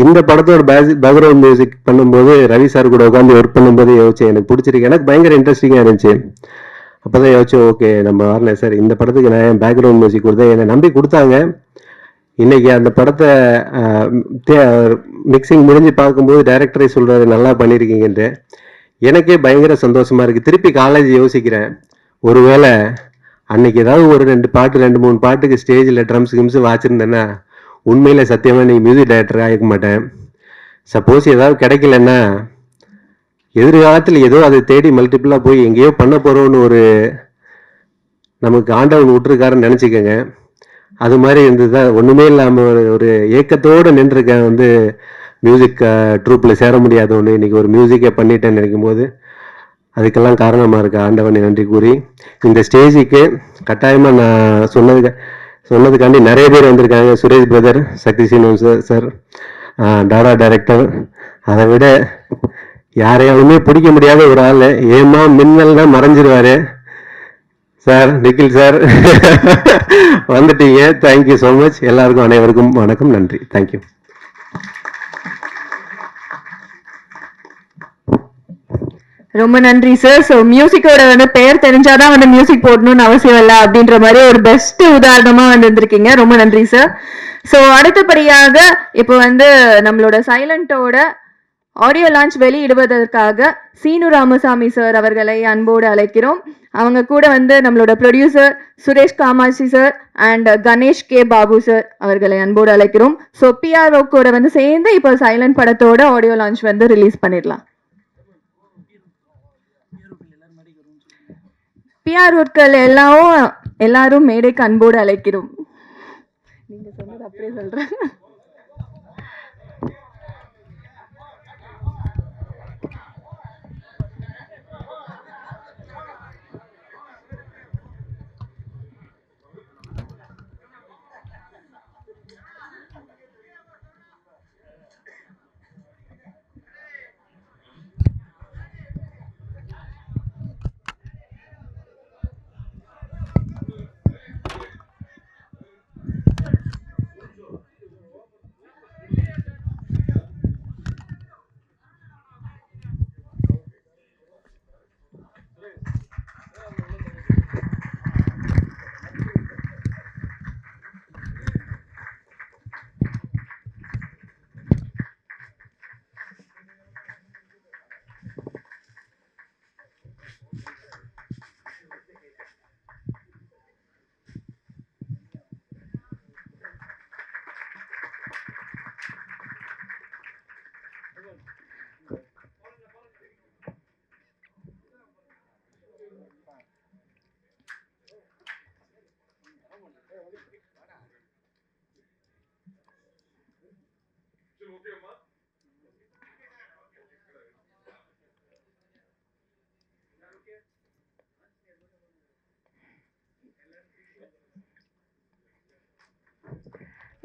இந்த படத்தோட பேக்ரவுண்ட் மியூசிக் பண்ணும்போது ரவி சார் கூட உட்காந்து ஒர்க் பண்ணும்போது யோசிச்சேன், எனக்கு பிடிச்சிருக்கு, எனக்கு பயங்கர இன்ட்ரெஸ்டிங்காக இருந்துச்சு. அப்போ தான் யோசிச்சேன், ஓகே நம்ம வரல சார் இந்த படத்துக்கு நான் பேக்ரவுண்ட் மியூசிக் கொடுத்தேன். என்னை நம்பி கொடுத்தாங்க. இன்னைக்கு அந்த படத்தை மிக்சிங் முடிஞ்சு பார்க்கும்போது டைரக்டரே சொல்கிறாரு நல்லா பண்ணியிருக்கீங்கன்ட்டு. எனக்கே பயங்கர சந்தோஷமாக இருக்குது. திருப்பி காலேஜ் யோசிக்கிறேன், ஒருவேளை அன்னைக்கு ஏதாவது ஒரு 2 பாட்டு 2-3 பாட்டுக்கு ஸ்டேஜில் ட்ரம்ஸ் கிம்ஸ் வாச்சிருந்தேன்னா உண்மையில் சத்தியமாக நீ மியூசிக் டைரக்டராக ஆகிக்க மாட்டேன். சப்போஸ் ஏதாவது கிடைக்கலன்னா எதிர்காலத்தில் ஏதோ அதை தேடி மல்டிப்புளாக போய் எங்கேயோ பண்ண போகிறோன்னு ஒரு நமக்கு ஆண்டவன் விட்டுருக்காருன்னு நினச்சிக்கோங்க. அது மாதிரி இருந்தது தான். ஒன்றுமே இல்லாமல் ஒரு ஏக்கத்தோடு நின்றுருக்கேன். வந்து மியூசிக் ட்ரூப்பில் சேர முடியாத ஒன்று இன்றைக்கி ஒரு மியூசிக்கை பண்ணிட்டேன்னு நினைக்கும் போது அதுக்கெல்லாம் காரணமாக இருக்கு ஆண்டவனை நன்றி கூறி. இந்த ஸ்டேஜுக்கு கட்டாயமாக நான் சொன்னதுக்காண்டி நிறைய பேர் வந்திருக்காங்க. சுரேஷ் பிரதர், சக்தி சீனிவாசன் சார், டாடா டைரக்டர், அதை விட யாரையாலுமே பிடிக்க முடியாத ஒரு ஆள், ஏமா மின்னல்னா மறைஞ்சிருவாரு சார், நிக்கில் சார் வந்துட்டீங்க. Thank you so much. எல்லாருக்கும் அனைவருக்கும் வணக்கம், நன்றி, தேங்க்யூ. ரொம்ப நன்றி சார். ஸோ மியூசிக்கோட வந்து பெயர் தெரிஞ்சாதான் வந்து மியூசிக் போடணும்னு அவசியம் இல்லை அப்படின்ற மாதிரி ஒரு பெஸ்ட் உதாரணமா வந்து இருந்திருக்கீங்க. ரொம்ப நன்றி சார். ஸோ அடுத்தபடியாக இப்போ வந்து நம்மளோட சைலண்டோட ஆடியோ லான்ச் வெளியிடுவதற்காக சீனு ராமசாமி சார் அவர்களை அன்போடு அழைக்கிறோம். அவங்க கூட வந்து நம்மளோட producer Suresh Kamatchi sir and Ganesh K Babu sir அவர்களை அன்போடு அழைக்கிறோம். ஸோ பிஆர்ஓ கூட வந்து சேர்ந்து இப்போ சைலண்ட் படத்தோட ஆடியோ லான்ச் வந்து ரிலீஸ் பண்ணிடலாம். பிஆர்ஓக்கள் எல்லாரும் மேடைக்கு அன்போடு அழைக்கிறோம். நீங்க சொன்னது அப்படியே சொல்றேன்.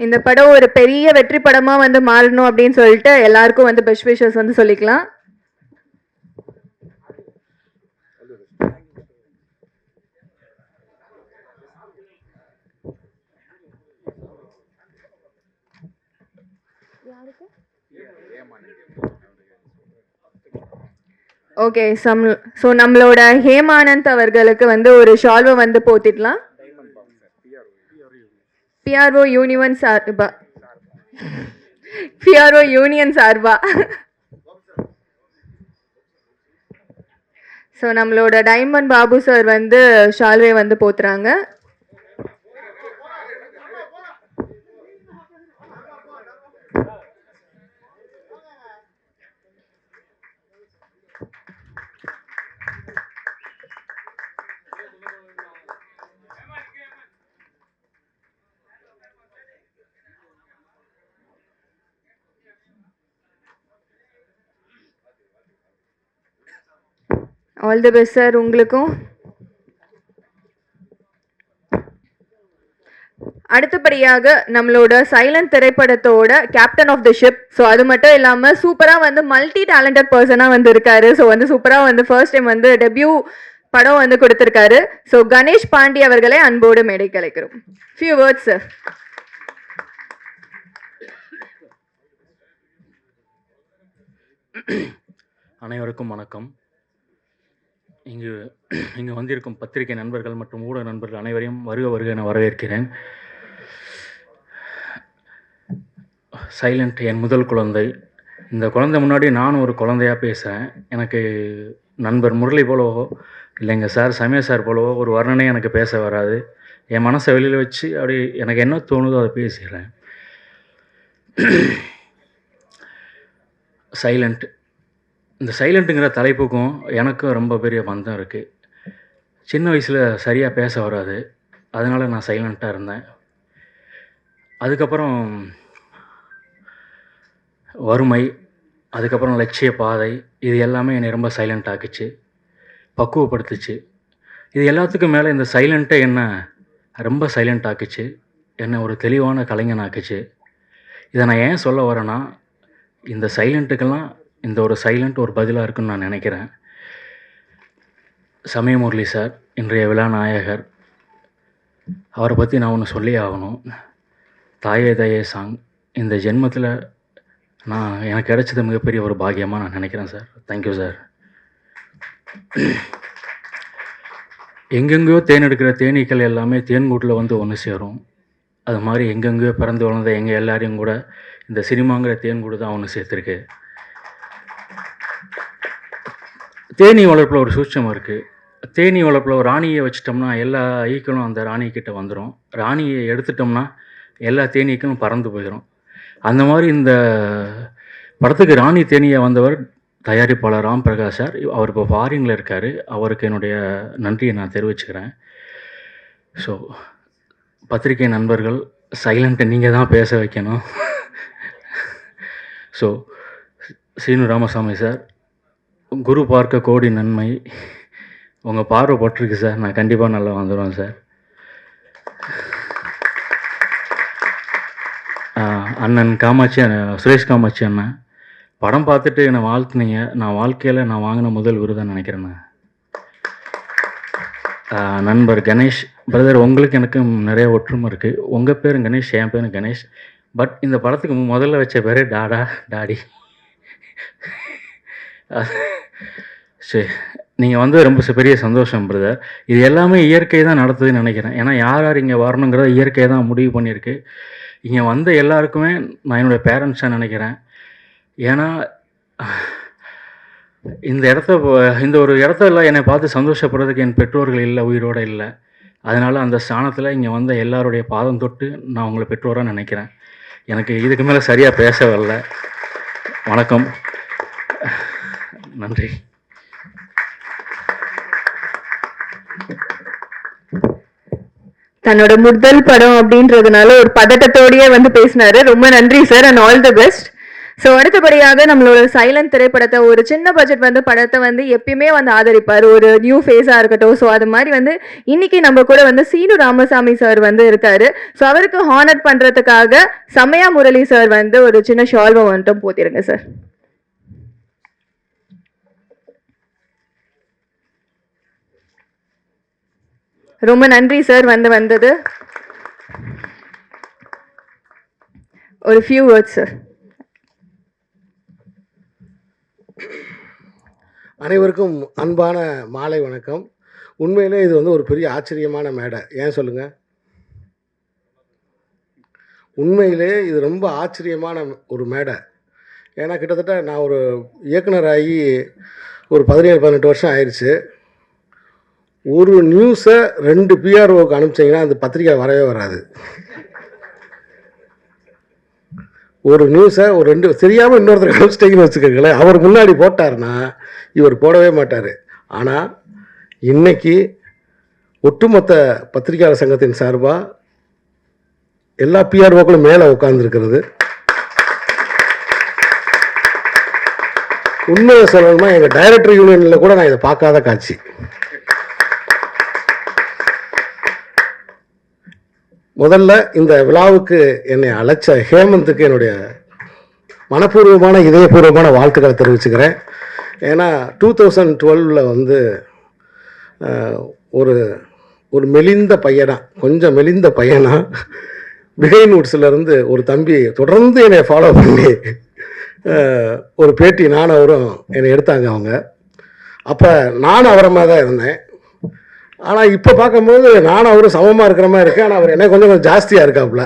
இந்த படம் ஒரு பெரிய வெற்றி படமா வந்து மாறணும் அப்படின்னு சொல்லிட்டு எல்லாருக்கும் வந்து பெஸ்ட் விஷஸ் வந்து சொல்லிக்கலாம். ஓகே, ஸோ நம்மளோட ஹேமானந்த் அவர்களுக்கு வந்து ஒரு ஷால்வை வந்து போத்திடலாம். பிஆர்ஓ யூனியன் சார்பா பிஆர்ஓ யூனியன் சார்பா ஸோ நம்மளோட டைமண்ட் பாபு சார் வந்து ஷால்வை வந்து போத்துறாங்க. ஆல் தி பெஸ்ட் சார் உங்களுக்கும். அடுத்தபடியாக நம்மளோட சைலண்ட் திரைப்படத்தோட captain of the ship. So அது மட்டும் இல்லாமல் சூப்பராக வந்து மல்டி டேலண்டட் பர்சனாக வந்து இருக்காரு. ஸோ வந்து சூப்பராக வந்து ஃபர்ஸ்ட் டைம் வந்து டெபியூ படம் வந்து கொடுத்துருக்காரு. ஸோ கணேஷ் பாண்டி அவர்களை அன்போடு மேடை கலைக்கிறோம். Few words sir. அனைவருக்கும் வணக்கம். இங்கு வந்திருக்கும் பத்திரிகை நண்பர்கள் மற்றும் ஊடக நண்பர்கள் அனைவரையும் வருக என வரவேற்கிறேன். சைலண்ட் என் முதல் குழந்தை. இந்த குழந்தை முன்னாடி நானும் ஒரு குழந்தையாக பேசுகிறேன். எனக்கு நண்பர் முரளி போலவோ இல்லைங்க சார் சமய சார் போலவோ ஒரு வர்ணனை எனக்கு பேச வராது. என் மனசை வெளியில் வச்சு அப்படி எனக்கு என்ன தோணுதோ அதை பேசிடுறேன். சைலண்ட், இந்த சைலண்ட்டுங்கிற தலைப்புக்கும் எனக்கும் ரொம்ப பெரிய பந்தம் இருக்குது. சின்ன வயசில் சரியாக பேச வராது, அதனால் நான் சைலண்ட்டாக இருந்தேன். அதுக்கப்புறம் வறுமை, அதுக்கப்புறம் லட்சிய பாதை, இது எல்லாமே என்னை ரொம்ப சைலண்ட் ஆக்குச்சு, பக்குவப்படுத்துச்சு. இது எல்லாத்துக்கும் மேலே இந்த சைலண்ட்டை என்ன ரொம்ப சைலண்ட் ஆக்குச்சு, என்னை ஒரு தெளிவான கலைஞன் ஆக்குச்சு. இதை நான் ஏன் சொல்ல வரேன்னா, இந்த சைலண்ட்டுக்கெல்லாம் இந்த ஒரு சைலண்ட் ஒரு பதிலாக இருக்குன்னு நான் நினைக்கிறேன். சமயமுரளி சார் இன்றைய விழா நாயகர், அவரை பற்றி நான் ஒன்று சொல்லி ஆகணும். தாயே தாயே சாங் இந்த ஜென்மத்தில் எனக்கு கிடைச்சது மிகப்பெரிய ஒரு பாக்கியமாக நான் நினைக்கிறேன் சார். Thank you sir. எங்கெங்கேயோ தேன் எடுக்கிற தேனீக்கள் எல்லாமே தேன்கூட்டில் வந்து ஒன்று சேரும். அது மாதிரி எங்கெங்கேயோ பிறந்து வளர்ந்த எங்கள் எல்லாரையும் கூட இந்த சினிமாங்கிற தேன்கூடு தான் ஒன்று சேர்த்துருக்கு. தேனீ வளர்ப்பில் ஒரு சூட்சம் இருக்குது. தேனீ வளர்ப்பில் ஒரு ராணியை வச்சிட்டோம்னா எல்லா ஈக்களும் அந்த ராணிக்கிட்ட வந்துடும். ராணியை எடுத்துட்டோம்னா எல்லா தேனீக்களும் பறந்து போயிடும். அந்த மாதிரி இந்த படத்துக்கு ராணி தேனியை வந்தவர் தயாரிப்பாளர் ராம் பிரகாஷ் சார். அவர் இப்போ ஃபாரினில் இருக்கார். அவருக்கு என்னுடைய நன்றியை நான் தெரிவிச்சுக்கிறேன். ஸோ பத்திரிகை நண்பர்கள், சைலண்ட்டை நீங்கள் தான் பேச வைக்கணும். ஸோ சீனு ராமசாமி சார், குரு பார்க்க கோடி நன்மை, உங்கள் பார்வை பட்டிருக்கு சார். நான் கண்டிப்பாக நல்லா வந்துடுவேன் சார். அண்ணன் காமாட்சி, சுரேஷ் காமாட்சி அண்ணன், படம் பார்த்துட்டு என்னை வாழ்த்துனீங்க. நான் வாழ்க்கையில் நான் வாங்கின முதல் விருதுன்னு நினைக்கிறேண்ணே. நண்பர் கணேஷ் பிரதர், உங்களுக்கு எனக்கும் நிறைய ஒற்றுமை இருக்குது. உங்கள் பேரும் கணேஷ், என் பேரும் கணேஷ். பட் இந்த படத்துக்கு முதல்ல வச்ச பேர் டாடா டாடி. சரி, நீங்கள் வந்து ரொம்ப பெரிய சந்தோஷம் பிரதர். இது எல்லாமே இயற்கை தான் நடத்துதுன்னு நினைக்கிறேன். ஏன்னா யார் யார் இங்கே வரணுங்கிறத இயற்கை தான் முடிவு பண்ணியிருக்கு. இங்கே வந்த எல்லாருக்குமே நான் என்னுடைய பேரண்ட்ஸாக நினைக்கிறேன். ஏன்னா இந்த ஒரு இடத்துல என்னை பார்த்து சந்தோஷப்படுறதுக்கு என் பெற்றோர்கள் இல்லை, உயிரோடு இல்லை. அதனால் அந்த ஸ்தானத்தில் இங்கே வந்த எல்லாருடைய பாதம் தொட்டு நான் உங்களை பெற்றோராக நினைக்கிறேன். எனக்கு இதுக்கு மேலே சரியாக பேச வரல. வணக்கம், நன்றி. தன்னோட முதல் படம் அப்படின்றதுனால ஒரு பதட்டத்தோடயே வந்து பேசினாரு. ரொம்ப நன்றி sir and all the best. So அடுத்தபடியாக நம்மளோட சைலண்ட் திரைப்படத்தை ஒரு சின்ன பட்ஜெட் வந்து படத்தை வந்து எப்பயுமே வந்து ஆதரிப்பார், ஒரு நியூ ஃபேஸாக இருக்கட்டும். ஸோ அது மாதிரி வந்து இன்னைக்கு நம்ம கூட வந்து சீனு ராமசாமி சார் வந்து இருக்காரு. ஸோ அவருக்கு ஹானர் பண்ணுறதுக்காக சமயா முரளி சார் வந்து ஒரு சின்ன ஷால்வை வந்துட்டு போத்திருங்க சார். ரொம்ப நன்றி சார் வந்தது. ஒரு ஃபியூ வேர்ட்ஸ் சார். அனைவருக்கும் அன்பான மாலை வணக்கம். உண்மையிலே இது வந்து ஒரு பெரிய ஆச்சரியமான மேடை. ஏன் சொல்லுங்கள்? உண்மையிலே இது ரொம்ப ஆச்சரியமான ஒரு மேடை. ஏன்னா கிட்டத்தட்ட நான் ஒரு இயக்குனராகி ஒரு 17-18 வருஷம் ஆயிடுச்சு. ஒரு நியூஸை 2 பிஆர்ஓக்கு அனுப்பிச்சிங்கன்னா அந்த பத்திரிக்கை வரவே வராது. ஒரு நியூஸை ஒரு 2 தெரியாமல் இன்னொருத்தர் அனுப்பிச்சிட்டிங்கன்னு வச்சுக்கோங்களேன், அவர் முன்னாடி போட்டார்னா இவர் போடவே மாட்டார். ஆனால் இன்னைக்கு ஒட்டுமொத்த பத்திரிகையாளர் சங்கத்தின் சார்பாக எல்லா பிஆர்ஓக்களும் மேலே உட்கார்ந்துருக்கிறது. உண்மையை சொல்லணும்னா எங்கள் டைரக்டர் யூனியனில் கூட நான் இதை பார்க்காத காட்சி. முதல்ல இந்த விழாவுக்கு என்னை அழைச்ச ஹேமந்துக்கு என்னுடைய மனப்பூர்வமான இதயபூர்வமான வாழ்த்துக்களை தெரிவிச்சுக்கிறேன். ஏன்னா 2012 வந்து ஒரு ஒரு மெலிந்த பையனா, கொஞ்சம் மெலிந்த பையனா பிஹைண்ட் வுட்ஸ்லேருந்து ஒரு தம்பி தொடர்ந்து என்னை ஃபாலோ பண்ணி ஒரு பேட்டி நானும் அவரும் என்னை எடுத்தாங்க அவங்க. அப்போ நானும் அவரை மாதிரி தான் இருந்தேன். ஆனால் இப்போ பார்க்கும்போது நானும் அவரும் சமமாக இருக்கிற மாதிரி இருக்கேன். ஆனால் அவர் என்ன கொஞ்சம் ஜாஸ்தியாக இருக்காப்புல.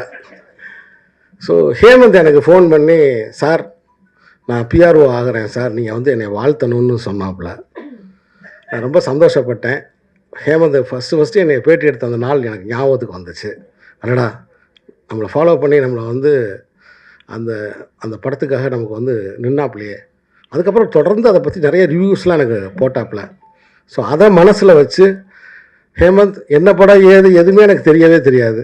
ஸோ ஹேமந்த் எனக்கு ஃபோன் பண்ணி, சார் நான் பிஆர்ஓ ஆகிறேன் சார், நீங்கள் வந்து என்னை வாழ்த்தணும்னு சொன்னாப்புல. நான் ரொம்ப சந்தோஷப்பட்டேன். ஹேமந்த் ஃபஸ்ட்டு என்னை பேட்டி எடுத்த அந்த நாள் எனக்கு ஞாபகத்துக்கு வந்துச்சு. அடடா, நம்மளை ஃபாலோ பண்ணி நம்மளை வந்து அந்த அந்த படத்துக்காக நமக்கு வந்து நின்னாப்புலையே. அதுக்கப்புறம் தொடர்ந்து அதை பற்றி நிறைய ரிவ்யூஸ்லாம் எனக்கு போட்டாப்புல. ஸோ அதை மனசில் வச்சு, ஹேமந்த் என்ன படம் ஏது எதுவுமே எனக்கு தெரியவே தெரியாது,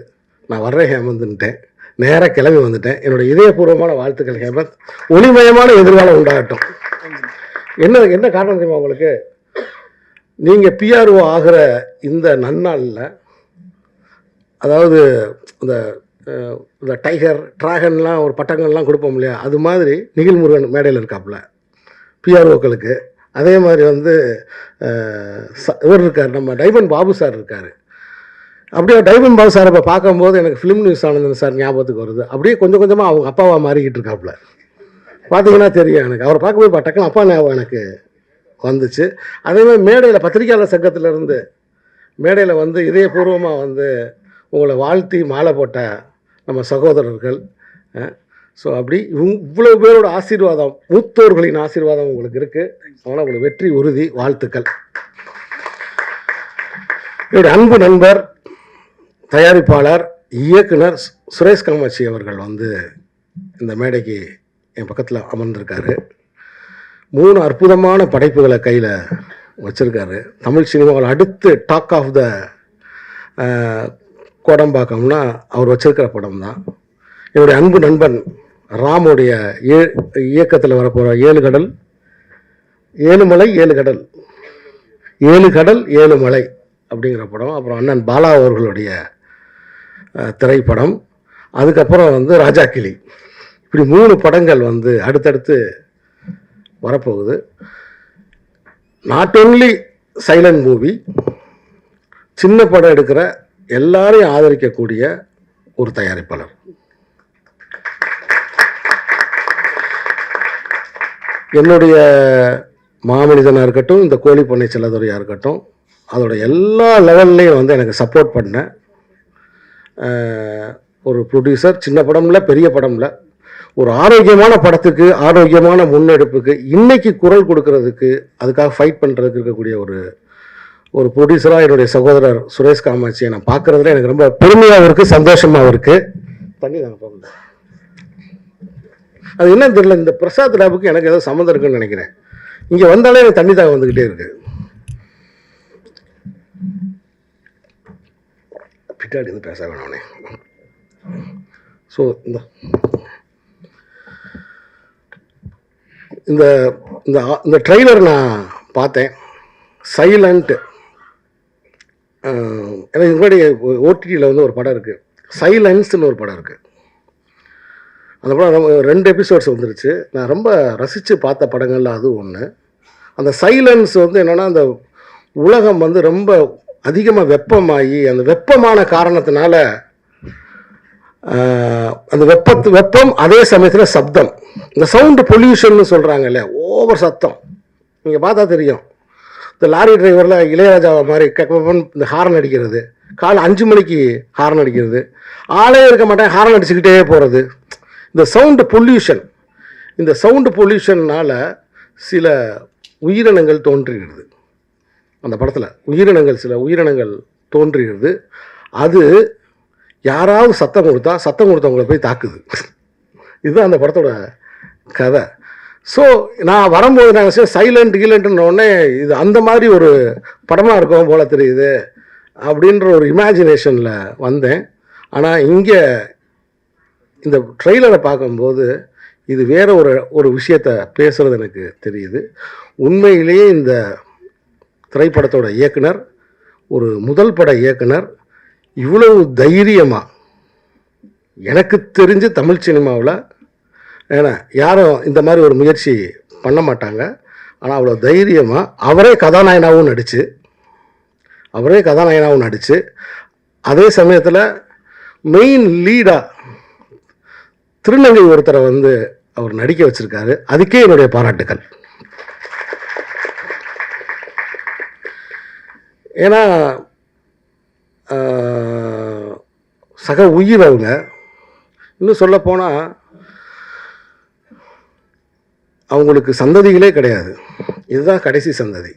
நான் வர்றேன் ஹேமந்த்ன்ட்டேன். நேராக கிளம்பி வந்துட்டேன். என்னுடைய இதயபூர்வமான வாழ்த்துக்கள் ஹேமந்த். ஒளிமயமான எதிர்காலம் உண்டாகட்டும். என்ன காரணம் தெரியுமா உங்களுக்கு? நீங்கள் பிஆர்ஓ ஆகிற இந்த நன்னாளில், அதாவது இந்த டைகர் ட்ராகன்லாம் ஒரு பட்டங்கள்லாம் கொடுப்போம் இல்லையா, அது மாதிரி நிகில் முருகன் மேடையில் இருக்காப்புல பிஆர்ஓக்களுக்கு. அதே மாதிரி வந்து இவர் இருக்கார், நம்ம டைமண்ட் பாபு சார் இருக்கார். அப்படியே டைமண்ட் பாபு சார் இப்போ பார்க்கும்போது எனக்கு ஃபிலிம் நியூஸ் ஆனந்தன் சார் ஞாபகத்துக்கு வருது. அப்படியே கொஞ்சம் கொஞ்சமாக அவங்க அப்பாவாக மாறிக்கிட்டு இருக்காப்புல. பார்த்தீங்கன்னா தெரியும் எனக்கு. அவரை பார்க்கும்போது டக்குன்னு அப்பா ஞாபகம் எனக்கு வந்துச்சு. அதே மாதிரி மேடையில் பத்திரிகையாளர் சங்கத்திலேருந்து மேடையில் வந்து இதயபூர்வமாக வந்து உங்களை வாழ்த்தி மாலை போட்ட நம்ம சகோதரர்கள். ஸோ அப்படி இவ்வளோ பேரோட ஆசீர்வாதம், மூத்தோர்களின் ஆசீர்வாதம் உங்களுக்கு இருக்குது. அதனால் உங்களுக்கு வெற்றி உறுதி. வாழ்த்துக்கள். என்னுடைய அன்பு நண்பர், தயாரிப்பாளர், இயக்குனர் சுரேஷ் காமாட்சி அவர்கள் வந்து இந்த மேடைக்கு என் பக்கத்தில் அமர்ந்திருக்காரு. 3 அற்புதமான படைப்புகளை கையில் வச்சுருக்காரு. தமிழ் சினிமாவில் அடுத்து டாக் ஆஃப் த கோடம்பாக்கம்னா அவர் வச்சிருக்கிற படம் தான். என்னுடைய அன்பு நண்பன் ராமுடைய இயக்கத்தில் வரப்போகிற 7 கடல் 7 மலை 7 கடல் 7 கடல் 7 மலை அப்படிங்கிற படம். அப்புறம் அண்ணன் பாலா அவர்களுடைய திரைப்படம். அதுக்கப்புறம் வந்து ராஜா கிளி. இப்படி 3 படங்கள் வந்து அடுத்தடுத்து வரப்போகுது. நாட் ஓன்லி சைலண்ட் மூவி, சின்ன படம் எடுக்கிற எல்லாரையும் ஆதரிக்கக்கூடிய ஒரு தயாரிப்பாளர். என்னுடைய மாமனிதனாக இருக்கட்டும், இந்த கோழி பண்ணை செல்லதுறையாக இருக்கட்டும், அதோட எல்லா லெவல்லையும் வந்து எனக்கு சப்போர்ட் பண்ண ஒரு ப்ரொடியூசர். சின்ன படம்ல, பெரிய படம்ல, ஒரு ஆரோக்கியமான படத்துக்கு, ஆரோக்கியமான முன்னெடுப்புக்கு, இன்னைக்கு குரல் கொடுக்கறதுக்கு, அதுக்காக ஃபைட் பண்ணுறதுக்கு இருக்கக்கூடிய ஒரு ப்ரொடியூசராக என்னுடைய சகோதரர் சுரேஷ் காமாட்சியை நான் பார்க்குறதுல எனக்கு ரொம்ப பெருமையாகவும் இருக்குது, சந்தோஷமாகவும் இருக்குது. தண்ணி தாங்க போகணும். அது என்னன்னு தெரியல, இந்த பிரசாத் லேபுக்கு எனக்கு ஏதோ சம்மந்தம் இருக்குன்னு நினைக்கிறேன். இங்கே வந்தாலே எனக்கு தண்ணி தாகம் வந்துக்கிட்டே இருக்கு. பின்னாடி இருந்து பேச வேணானே. ஸோ இந்த இந்த இந்த இந்த ட்ரெய்லர் நான் பார்த்தேன். சைலண்ட், எனக்கு முன்னாடி ஓடிடியில் வந்து ஒரு படம் இருக்குது, சைலன்ஸ்னு ஒரு படம் இருக்குது. அந்த படம் 2 எபிசோட்ஸ் வந்துருச்சு. நான் ரொம்ப ரசித்து பார்த்த படங்கள்ல அது ஒன்று. அந்த சைலன்ஸ் வந்து என்னென்னா, அந்த உலகம் வந்து ரொம்ப அதிகமாக வெப்பமாகி, அந்த வெப்பமான காரணத்தினால அந்த வெப்பம் அதே சமயத்தில் சப்தம், இந்த சவுண்டு பொல்யூஷன் சொல்கிறாங்க இல்லையா, ஓவர் சத்தம். நீங்கள் பார்த்தா தெரியும், இந்த லாரி டிரைவரில் இளையராஜாவை மாதிரி இந்த ஹார்ன் அடிக்கிறது, காலை 5 மணிக்கு ஹார்ன் அடிக்கிறது, ஆளே இருக்க மாட்டேன் ஹார்ன் அடிச்சுக்கிட்டே போகிறது. இந்த சவுண்டு பொல்யூஷன், இந்த சவுண்டு பொல்யூஷன்னால் சில உயிரினங்கள் தோன்றுகிறது. அந்த படத்தில் சில உயிரினங்கள் தோன்றுகிறது. அது யாராவது சத்தம் கொடுத்தவங்களை போய் தாக்குது. இதுதான் அந்த படத்தோட கதை. ஸோ நான் வரும்போது நான் சைலண்ட் உடனே இது அந்த மாதிரி ஒரு படமாக இருக்கும் போல தெரியுது அப்படின்ற ஒரு இமேஜினேஷனில் வந்தேன். ஆனால் இங்கே இந்த ட்ரெய்லரை பார்க்கும்போது இது வேற ஒரு விஷயத்தை பேசுகிறது எனக்கு தெரியுது. உண்மையிலேயே இந்த திரைப்படத்தோட இயக்குனர், ஒரு முதல் பட இயக்குனர், இவ்வளவு தைரியமாக, எனக்கு தெரிஞ்சு தமிழ் சினிமாவில் ஏன்னா யாரும் இந்த மாதிரி ஒரு முயற்சி பண்ண மாட்டாங்க. ஆனால் அவ்வளோ தைரியமாக அவரே கதாநாயகனாகவும் நடித்து அதே சமயத்தில் மெயின் லீடாக திருநங்கை ஒருத்தரை வந்து அவர் நடிக்க வச்சிருக்காரு. அதுக்கே என்னுடைய பாராட்டுக்கள். ஏன்னா சக உயிர் அவங்க. இன்னும் சொல்லப்போனால் அவங்களுக்கு சந்ததிகளே கிடையாது. இதுதான் கடைசி சந்ததி,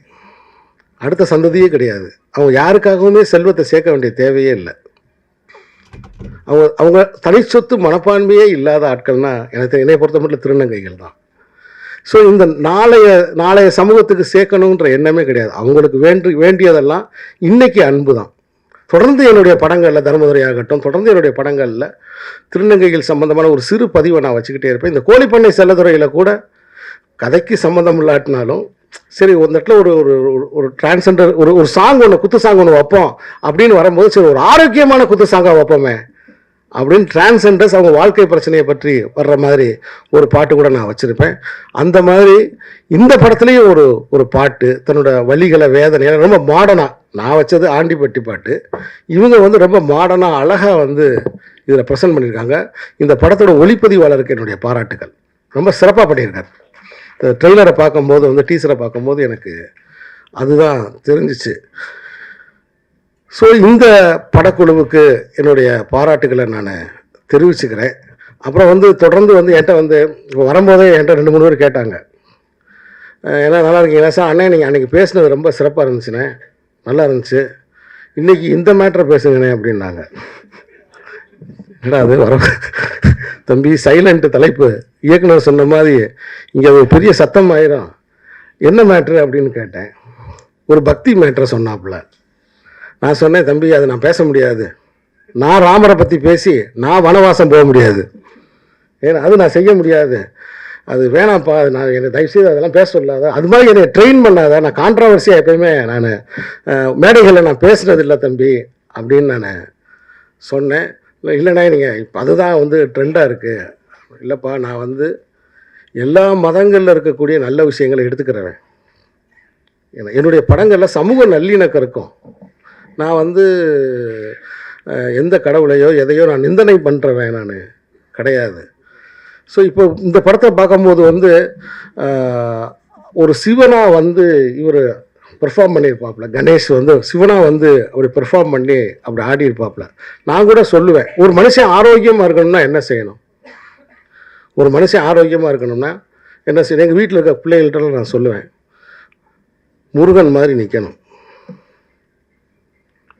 அடுத்த சந்ததியே கிடையாது. அவங்க யாருக்காகவுமே செல்வத்தை சேர்க்க வேண்டிய தேவையே இல்லை. அவங்க தனி சொத்து மனப்பான்மையே இல்லாத ஆட்கள்னா என்னை பொறுத்த மட்டும் திருநங்கைகள் தான். ஸோ இந்த நாளைய சமூகத்துக்கு சேர்க்கணுன்ற எண்ணமே கிடையாது. அவங்களுக்கு வேண்டியதெல்லாம் இன்னைக்கு அன்பு தான். தொடர்ந்து என்னுடைய படங்களில், தர்மதுரை ஆகட்டும், தொடர்ந்து என்னுடைய படங்களில் திருநங்கைகள் சம்பந்தமான ஒரு சிறு பதிவை நான் வச்சுக்கிட்டே இருப்பேன். இந்த கோழிப்பண்ணை செல்லதுறையில் கூட கதைக்கு சம்மந்தம் இல்லாட்டினாலும் சரி, ஒரு இடத்துல ஒரு டிரான்ஸ்ஜெண்டர் ஒரு சாங் ஒன்று, குத்து சாங் ஒன்று வைப்போம் அப்படின்னு வரும்போது, சரி ஒரு ஆரோக்கியமான குத்து சாங்காக வைப்போமே அப்படின்னு டிரான்ஸ்ஜெண்டர்ஸ் அவங்க வாழ்க்கை பிரச்சனையை பற்றி வர்ற மாதிரி ஒரு பாட்டு கூட நான் வச்சுருப்பேன். அந்த மாதிரி இந்த படத்துலேயும் ஒரு பாட்டு தன்னோட வலிகளை, வேதனையை ரொம்ப மாடர்னாக, நான் வச்சது ஆண்டிப்பட்டி பாட்டு, இவங்க வந்து ரொம்ப மாடர்னாக அழகாக வந்து இதில் ப்ரெசென்ட் பண்ணியிருக்காங்க. இந்த படத்தோட ஒளிப்பதிவாளருக்கு என்னுடைய பாராட்டுகள். ரொம்ப சிறப்பாக பண்ணியிருக்காரு. ட்ரெய்லரை பார்க்கும்போது வந்து, டீசரை பார்க்கும்போது எனக்கு அதுதான் தெரிஞ்சிச்சு. ஸோ இந்த படக்குழுவுக்கு என்னுடைய பாராட்டுகளை நான் தெரிவிச்சுக்கிறேன். அப்புறம் வந்து தொடர்ந்து வந்து என்கிட்ட வந்து இப்போ வரும்போதே என்கிட்ட 2-3 பேர் கேட்டாங்க, ஏன்னா நல்லா இருக்கீங்களா சார், அண்ணே நீங்கள் அன்றைக்கி பேசுனது ரொம்ப சிறப்பாக இருந்துச்சுண்ணே, நல்லா இருந்துச்சு, இன்றைக்கி இந்த மேட்ரை பேசுங்கண்ணே அப்படின்னாங்க. என்னடா அது தம்பி, சைலண்ட் தலைப்பு, இயக்குனர் சொன்ன மாதிரி இங்கே ஒரு பெரிய சத்தம் ஆயிரும், என்ன மேட்ரு அப்படின்னு கேட்டேன். ஒரு பக்தி மேட்ரை சொன்னாப்புல. நான் சொன்னேன், தம்பி அதை நான் பேச முடியாது, நான் ராமரை பற்றி பேசி நான் வனவாசம் போக முடியாது, ஏன்னா அது நான் செய்ய முடியாது, அது வேணாம்ப்பா, நான் என்னை தயவுசெய்து அதெல்லாம் பேச சொல்லாத, அது மாதிரி என்னை ட்ரெயின் பண்ணாத, நான் கான்ட்ராவர்சியாக எப்பயுமே நான் மேடைகளில் நான் பேசுனதில்லை தம்பி அப்படின்னு நான் சொன்னேன். இல்லைண்ணா நீங்கள் இப்போ அதுதான் வந்து ட்ரெண்டாக இருக்குது. இல்லைப்பா, நான் வந்து எல்லா மதங்களில் இருக்கக்கூடிய நல்ல விஷயங்களை எடுத்துக்கிறேன். என்னுடைய படங்களில் சமூக நல்லிணக்கம் இருக்கும். நான் வந்து எந்த கடவுளையோ எதையோ நான் நிந்தனை பண்ணுறவன் நான் கிடையாது. ஸோ இப்போ இந்த படத்தை பார்க்கும்போது வந்து ஒரு சிவனாக வந்து இவர் பெர்ஃபார்ம் பண்ணியிருப்பாப்புல, கணேஷ் வந்து சிவனாக வந்து அப்படி பெர்ஃபார்ம் பண்ணி அப்படி ஆடி இருப்பாப்புல. நான் கூட சொல்லுவேன், ஒரு மனுஷன் ஆரோக்கியமாக இருக்கணும்னா என்ன செய்யணும், ஒரு மனுஷன் ஆரோக்கியமாக இருக்கணும்னா என்ன செய்யணும். எங்கள் வீட்டில் இருக்க பிள்ளைகள்கிட்ட நான் சொல்லுவேன், முருகன் மாதிரி நிற்கணும்,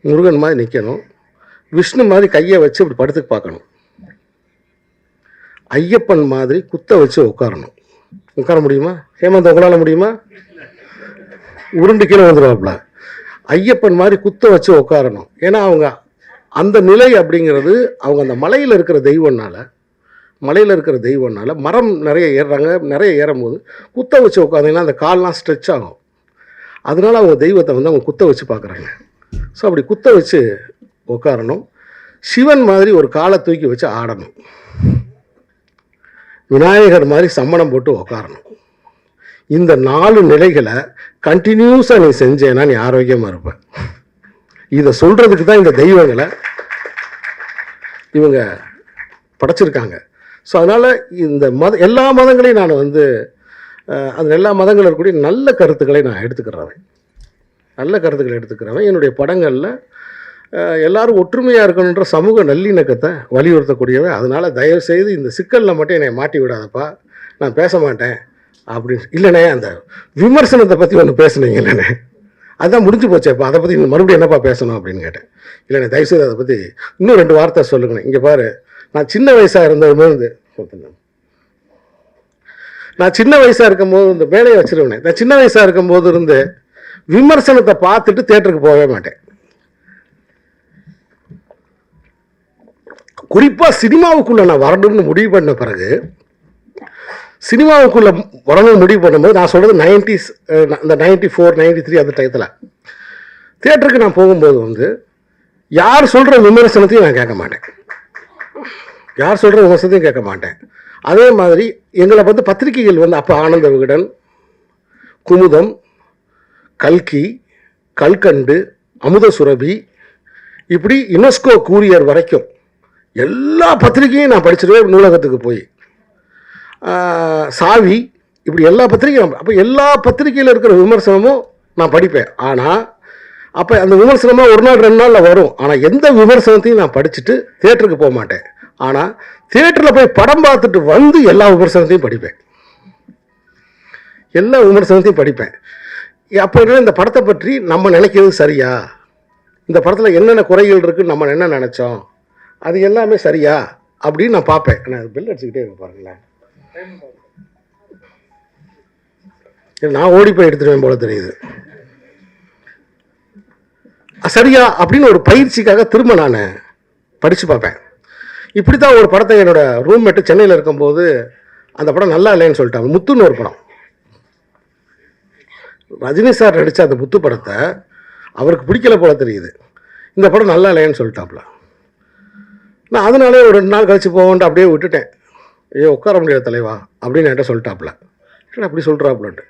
முருகன் மாதிரி நிற்கணும், விஷ்ணு மாதிரி கையை வச்சு இப்படி படுத்துக்கு பார்க்கணும், ஐயப்பன் மாதிரி குத்த வச்சு உட்காரணும். உட்கார முடியுமா ஹேமந்த், உங்களால் முடியுமா? உருண்டு கீழே வந்துடுவாப்புல. ஐயப்பன் மாதிரி குத்த வச்சு உட்காரணும். ஏன்னா அவங்க அந்த நிலை அப்படிங்கிறது அவங்க அந்த மலையில் இருக்கிற தெய்வம்னால மலையில் இருக்கிற தெய்வம்னால மரம் நிறைய ஏறுறாங்க, நிறைய ஏறும்போது குத்த வச்சு உட்காந்திங்கன்னா அந்த கால்லாம் ஸ்ட்ரெச் ஆகும். அதனால அவங்க தெய்வத்தை வந்து அவங்க குத்த வச்சு பார்க்குறாங்க. ஸோ அப்படி குத்த வச்சு உட்காரணும். சிவன் மாதிரி ஒரு காலை தூக்கி வச்சு ஆடணும். விநாயகர் மாதிரி சம்மணம் போட்டு உட்காரணும். இந்த 4 நிலைகளை கண்டினியூஸாக நீ செஞ்சேன்னா நீ ஆரோக்கியமாக இருப்ப. இதை சொல்கிறதுக்கு தான் இந்த தெய்வங்களை இவங்க படைச்சிருக்காங்க. ஸோ அதனால் இந்த எல்லா மதங்களையும் நான் வந்து அந்த எல்லா மதங்கள் இருக்கக்கூடிய நல்ல கருத்துக்களை நான் எடுத்துக்கிறவன். என்னுடைய படங்களில் எல்லாரும் ஒற்றுமையாக இருக்கணுன்ற சமூக நல்லிணக்கத்தை வலியுறுத்தக்கூடியவன். அதனால் தயவுசெய்து இந்த சிக்கலில் மட்டும் என்னை மாட்டி விடாதப்பா, நான் பேச மாட்டேன் அப்படின்னு. இல்லைண்ணே, அந்த விமர்சனத்தை பற்றி ஒன்று பேசுனீங்க இல்லைண்ணே, அதுதான் முடிஞ்சு போச்சேப்பா, அதை பற்றி மறுபடியும் என்னப்பா பேசணும் அப்படின்னு கேட்டேன். இல்லைண்ணே, தயவுசெய்து அதை பற்றி இன்னும் 2 வார்த்தை சொல்லுங்கண்ணே. இங்கே பாரு, நான் சின்ன வயசாக இருக்கும்போது இந்த வேலையை வச்சிருவேன். நான் சின்ன வயசாக இருக்கும்போது இருந்து விமர்சனத்தை பார்த்துட்டு தியேட்டருக்கு போகவே மாட்டேன். குறிப்பாக சினிமாவுக்குள்ளே நான் வரணும்னு முடிவு பண்ண பிறகு, சினிமாவுக்குள்ளே வரணும்னு முடிவு பண்ணும்போது, நான் சொல்கிறது 90s, இந்த 94, 93 அந்த டயத்தில் தியேட்டருக்கு நான் போகும்போது வந்து யார் சொல்கிற விமர்சனத்தையும் நான் கேட்க மாட்டேன். அதே மாதிரி எங்களை வந்து பத்திரிகைகள் வந்து அப்போ ஆனந்த விகடன், குமுதம், கல்கி, கல்கண்டு, அமுத சுரபி, இப்படி யுனெஸ்கோ கூரியர் வரைக்கும் எல்லா பத்திரிகையும் நான் படிச்சிருவேன். நூலகத்துக்கு போய் சாவி, இப்படி எல்லா பத்திரிகையும், அப்போ எல்லா பத்திரிகையில் இருக்கிற விமர்சனமும் நான் படிப்பேன். ஆனால் அப்போ அந்த விமர்சனமாக 1 நாள் 2 நாளில் வரும். ஆனால் எந்த விமர்சனத்தையும் நான் படிச்சுட்டு தியேட்டருக்கு போக மாட்டேன். ஆனால் தியேட்டரில் போய் படம் பார்த்துட்டு வந்து எல்லா விமர்சனத்தையும் படிப்பேன். அப்போ என்ன, இந்த படத்தை பற்றி நம்ம நினைக்கிறது சரியா, இந்த படத்தில் என்னென்ன குறைகள் இருக்குன்னு நம்ம என்ன நினச்சோம், அது எல்லாமே சரியா அப்படின்னு நான் பார்ப்பேன். நான் பெல் அடிச்சுக்கிட்டே இருக்க பாருங்களேன், நான் ஓடி போய் எடுத்துடுவேன் போல தெரியுது. சரியா அப்படின்னு ஒரு பயிற்சிக்காக திரும்ப நான் படித்து பார்ப்பேன். இப்படி தான் ஒரு படத்தை என்னோட ரூம்மேட்டு சென்னையில் இருக்கும்போது அந்த படம் நல்லா இல்லைன்னு சொல்லிட்டாங்க. முத்துன்னு ஒரு படம், ரஜினி சார் நடித்த அந்த முத்து படத்தை அவருக்கு பிடிக்கல போல தெரியுது. இந்த படம் நல்லா இல்லைன்னு சொல்லிட்டாப்புல. நான் அதனாலே ஒரு 2 நாள் கழிச்சு போவோன்ட்டு அப்படியே விட்டுட்டேன். உட்கார முடியாது தலைவா அப்படின்னு என்கிட்ட சொல்லிட்டாப்புல. அப்படி சொல்கிறாப்புலன்ட்டு.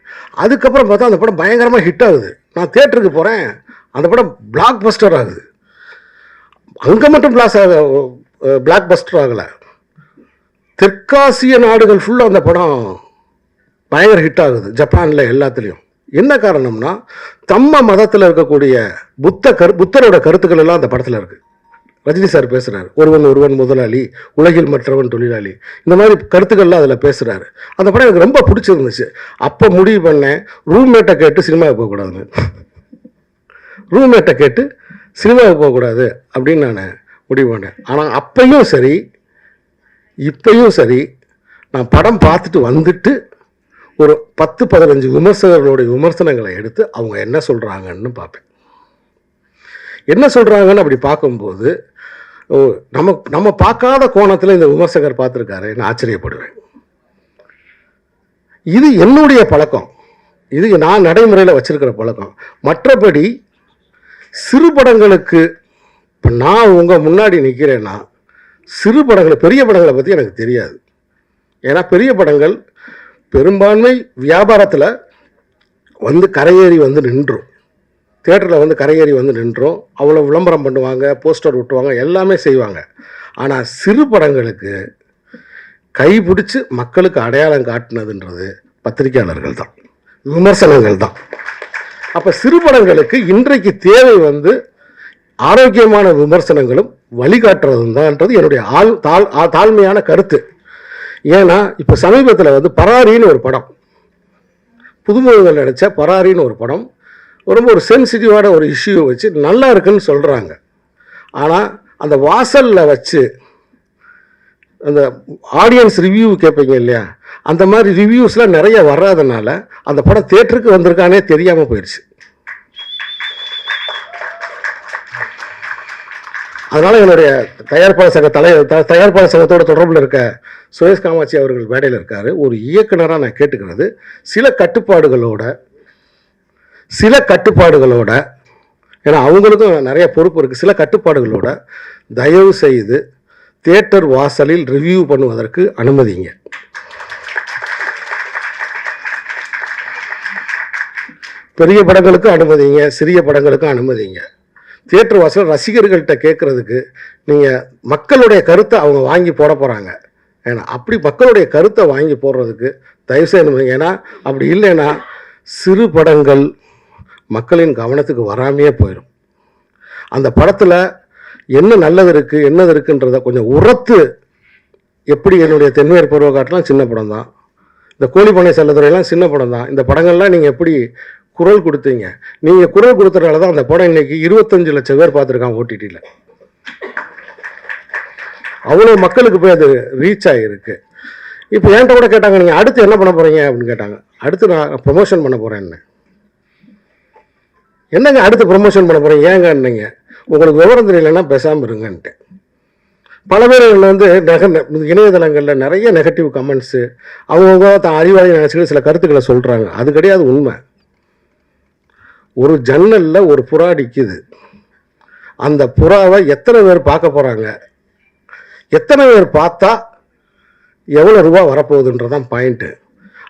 அதுக்கப்புறம் பார்த்தா அந்த படம் பயங்கரமாக ஹிட் ஆகுது. நான் தியேட்டருக்கு போகிறேன், அந்த படம் பிளாக் பஸ்டர் ஆகுது. அங்கே மட்டும் பிளாக் பஸ்டர் ஆகலை, தெற்காசிய நாடுகள் ஃபுல்லாக அந்த படம் பயங்கர ஹிட் ஆகுது, ஜப்பானில் எல்லாத்துலேயும். என்ன காரணம்னா, தம்ம மதத்தில் இருக்கக்கூடிய புத்தரோட கருத்துக்கள் எல்லாம் அந்த படத்தில் இருக்குது. ரஜினி சார் பேசுகிறார், ஒருவன் முதலாளி, உலகில் மற்றவன் தொழிலாளி, இந்த மாதிரி கருத்துக்கள்லாம் அதில் பேசுகிறாரு. அந்த படம் எனக்கு ரொம்ப பிடிச்சிருந்துச்சு. அப்போ முடிவு பண்ணேன், ரூம்மேட்டை கேட்டு சினிமாவுக்கு போகக்கூடாது அப்படின்னு நான் முடிவு பண்ணேன். ஆனால் அப்பையும் சரி இப்பையும் சரி, நான் படம் பார்த்துட்டு வந்துட்டு ஒரு 10-15 விமர்சகர்களுடைய விமர்சனங்களை எடுத்து அவங்க என்ன சொல்கிறாங்கன்னு பார்ப்பேன். என்ன சொல்கிறாங்கன்னு அப்படி பார்க்கும்போது நம்ம பார்க்காத கோணத்தில் இந்த விமர்சகர் பார்த்துருக்காருன்னு ஆச்சரியப்படுவேன். இது என்னுடைய பழக்கம், இது நான் நடைமுறையில் வச்சிருக்கிற பழக்கம். மற்றபடி சிறு படங்களுக்கு இப்போ நான் உங்கள் முன்னாடி நிற்கிறேன்னா, சிறு படங்கள், பெரிய படங்களை பற்றி எனக்கு தெரியாது. ஏன்னா பெரிய படங்கள் பெரும்பான்மை வியாபாரத்தில் வந்து கரையேறி வந்து நின்றும், தியேட்டரில் வந்து கரையேறி வந்து நின்றோம். அவ்வளோ விளம்பரம் பண்ணுவாங்க, போஸ்டர் விட்டுவாங்க, எல்லாமே செய்வாங்க. ஆனால் சிறு படங்களுக்கு கைப்பிடிச்சு மக்களுக்கு அடையாளம் காட்டினதுன்றது பத்திரிகையாளர்கள் தான், விமர்சனங்கள் தான். அப்போ சிறு படங்களுக்கு இன்றைக்கு தேவை வந்து ஆரோக்கியமான விமர்சனங்களும் வழிகாட்டுறதும் தான்ன்றது என்னுடைய தாழ்மையான கருத்து. ஏன்னா இப்போ சமீபத்தில் வந்து பராரின்னு ஒரு படம், புதுமுகங்கள் நடித்த பராரின்னு ஒரு படம், ரொம்ப ஒரு சென்சிட்டிவான ஒரு இஷ்யூவை வச்சு நல்லா இருக்குன்னு சொல்கிறாங்க. ஆனால் அந்த வாசலில் வச்சு அந்த ஆடியன்ஸ் ரிவ்யூ கேட்பீங்க இல்லையா, அந்த மாதிரி ரிவ்யூஸ்லாம் நிறைய வராதனால அந்த படம் தியேட்டருக்கு வந்திருக்கானே தெரியாமல் போயிடுச்சு. அதனால் என்னுடைய தயாரிப்பாளர் சங்க தயாரிப்பாளர் சங்கத்தோட தொடர்பில் இருக்க சுரேஷ் காமாட்சி அவர்கள் மேடையில் இருக்கார். ஒரு இயக்குனராக நான் கேட்டுக்கிறது, சில கட்டுப்பாடுகளோட ஏன்னா அவங்களுக்கும் நிறைய பொறுப்பு இருக்குது, சில கட்டுப்பாடுகளோட தயவு செய்து தியேட்டர் வாசலில் ரிவ்யூ பண்ணுவதற்கு அனுமதிங்க. பெரிய படங்களுக்கு அனுமதிங்க, சிறிய படங்களுக்கு அனுமதிங்க. தியேட்டர் வாசல் ரசிகர்கள்ட்ட கேட்குறதுக்கு நீங்கள் மக்களுடைய கருத்தை அவங்க வாங்கி போட போகிறாங்க. ஏன்னா அப்படி மக்களுடைய கருத்தை வாங்கி போடுறதுக்கு தயவுசெய்து அனுமதிங்க. ஏன்னா அப்படி இல்லைன்னா சிறு படங்கள் மக்களின் கவனத்துக்கு வராமையே போயிடும். அந்த படத்தில் என்ன நல்லது இருக்குது என்னது இருக்குன்றத கொஞ்சம் உரத்து, எப்படி என்னுடைய தென்மையர் பருவக்காட்டெலாம் சின்ன படம் தான், இந்த கோழிப்பண்ணை செல்லத்துறையெல்லாம் சின்ன படம் தான், இந்த படங்கள்லாம் நீங்கள் எப்படி குரல் கொடுத்தீங்க, நீங்கள் குரல் கொடுத்தனால தான் அந்த படம் இன்னைக்கு 25 லட்சம் பேர் பார்த்துருக்காங்க ஓடிடியில். அவ்வளோ மக்களுக்கு போய் அது ரீச் ஆகிருக்கு. இப்போ என்கிட்ட கூட கேட்டாங்க, நீங்கள் அடுத்து என்ன பண்ண போகிறீங்க அப்படின்னு கேட்டாங்க. அடுத்து நான் ப்ரொமோஷன் பண்ண போகிறேன்னு. என்னங்க அடுத்து ப்ரொமோஷன் பண்ண போகிறீங்க ஏங்கன்னீங்க. உங்களுக்கு விவரம் தெரியலைன்னா பேசாமல் இருங்கன்ட்டு. பல பேர் வந்து இணையதளங்களில் நிறைய நெகட்டிவ் கமெண்ட்ஸு, அவங்கவுங்க தான் அறிவாளி நினச்சிக்கிட்டு சில கருத்துக்களை சொல்கிறாங்க. அது கிடையாது உண்மை. ஒரு ஜன்னலில் ஒரு புறா அடிக்குது, அந்த புறாவை எத்தனை பேர் பார்க்க போகிறாங்க, எத்தனை பேர் பார்த்தா எவ்வளோ ரூபா வரப்போகுதுன்றதான் பாயிண்ட்டு.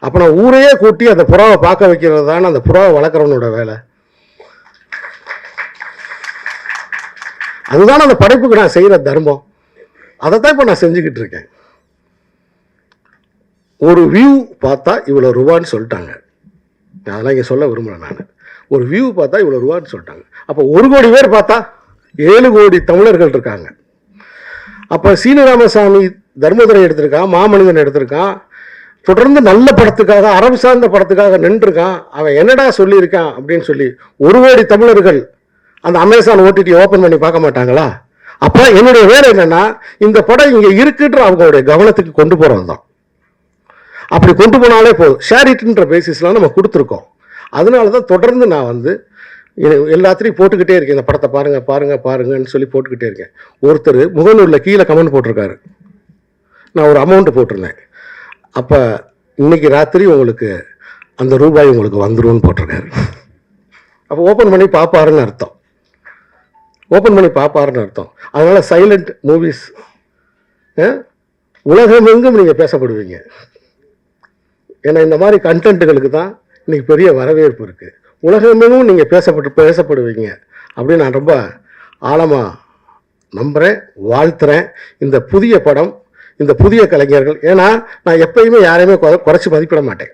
அப்போ நான் ஊரையே கூட்டி அந்த புறாவை பார்க்க வைக்கிறது தானே அந்த புறாவை வளர்க்குறவனோட வேலை. அதுதான் அந்த படைப்புக்கு நான் செய்கிற தர்மம். அதை தான் இப்போ நான் செஞ்சுக்கிட்டு இருக்கேன். ஒரு வியூ பார்த்தா இவ்வளோ ரூபான்னு சொல்லிட்டாங்க. அதெல்லாம் இங்கே சொல்ல விரும்புகிறேன் நான். ஒரு வியூ பார்த்தா இவ்வளோ ரூபான்னு சொல்லிட்டாங்க. அப்போ 1 கோடி பேர் பார்த்தா 7 கோடி தமிழர்கள் இருக்காங்க. அப்போ சீனு ராமசாமி தர்மதுரை எடுத்திருக்கான், மாமனிதன் எடுத்திருக்கான், தொடர்ந்து நல்ல படத்துக்காக அறம் சார்ந்த படத்துக்காக நின்றுருக்கான். அவன் என்னடா சொல்லியிருக்கான் அப்படின்னு சொல்லி 1 கோடி தமிழர்கள் அந்த அமேசான் ஓடிடி ஓப்பன் பண்ணி பார்க்க மாட்டாங்களா? அப்போ என்னுடைய வேலை என்னன்னா, இந்த படம் இங்கே இருக்குன்ற அவங்களுடைய கவனத்துக்கு கொண்டு போகிறது தான். அப்படி கொண்டு போனாலே போதும். ஷேரிட்டின்ற பேசிஸ்லாம் நம்ம கொடுத்துருக்கோம். அதனால தான் தொடர்ந்து நான் வந்து எல்லாத்திலையும் போட்டுக்கிட்டே இருக்கேன். இந்த படத்தை பாருங்கன்னு சொல்லி போட்டுக்கிட்டே இருக்கேன். ஒருத்தர் முகநூரில் கீழே கமெண்ட் போட்டிருக்காரு, நான் ஒரு அமௌண்ட்டு போட்டிருந்தேன். அப்போ இன்னைக்கு ராத்திரி உங்களுக்கு அந்த ரூபாய் உங்களுக்கு வந்துரும்னு போட்டிருக்காரு. அப்போ ஓப்பன் பண்ணி பார்ப்பாருன்னு அர்த்தம். அதனால் சைலண்ட் மூவிஸ் உலகமெங்கும் நீங்கள் பேசப்படுவீங்க. ஏன்னா இந்த மாதிரி கண்டென்ட்டுகளுக்கு தான் இன்னைக்கு பெரிய வரவேற்பு இருக்குது. உலகமெங்கும் நீங்கள் பேசப்படுவீங்க அப்படின்னு நான் ரொம்ப ஆழமாக நம்புகிறேன், வாழ்த்துறேன். இந்த புதிய படம், இந்த புதிய கலைஞர்கள், ஏன்னா நான் எப்பயுமே யாரையுமே குறைச்சி மதிப்பிட மாட்டேன்.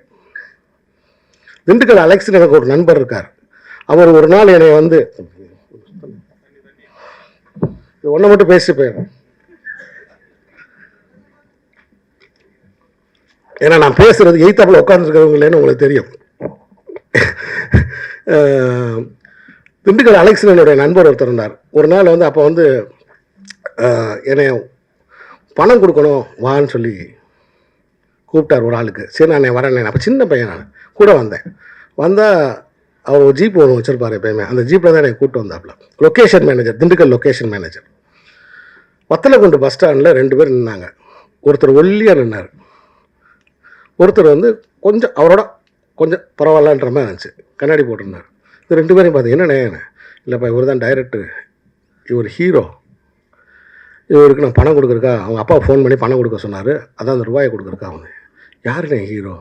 திண்டுக்கல் அலெக்ஸ்னு எனக்கு ஒரு நண்பர் இருக்கார். அவர் ஒரு நாள் என்னை வந்து ஒன்றை மட்டும் பேசிட்டு போயிடுறேன். ஏன்னா நான் பேசுறது எய்த்தாப்பில் உட்காந்துருக்கிறவங்களேன்னு உங்களுக்கு தெரியும். திண்டுக்கல் அலெக்ஸ்னு என்னுடைய நண்பர் ஒருத்தர் இருந்தார். ஒரு நாள் வந்து அப்போ வந்து என்னை பணம் கொடுக்கணும் வான்னு சொல்லி கூப்பிட்டார் ஒரு ஆளுக்கு. சரி நான் வரேன். அப்போ சின்ன பையன், நான் கூட வந்தால் அவர் ஒரு ஜீப் ஒன்று வச்சுருப்பார் எப்பயுமே. அந்த ஜீப்பில் தான் எனக்கு கூப்பிட்டு வந்தாப்புல. Location manager, Dindigul location manager. Vathalagundu bus ஸ்டாண்டில் 2 பேர் நின்னாங்க. ஒருத்தர் ஒல்லியாக நின்னார், ஒருத்தர் வந்து கொஞ்சம் அவரோட கொஞ்சம் பரவாயில்லன்ற மாதிரி இருந்துச்சு, கண்ணாடி போட்டிருந்தார். இந்த 2 பேரையும் பார்த்து என்னண்ணே, இல்லைப்பா இவர் தான் டைரக்டர், இவர் ஹீரோ, இவருக்கு நான் பணம் கொடுக்குறக்கா அவங்க அப்பா ஃபோன் பண்ணி பணம் கொடுக்க சொன்னார், அதான் அந்த ரூபாயை கொடுக்குறக்கா. அவங்க யாருண்ணே ஹீரோ?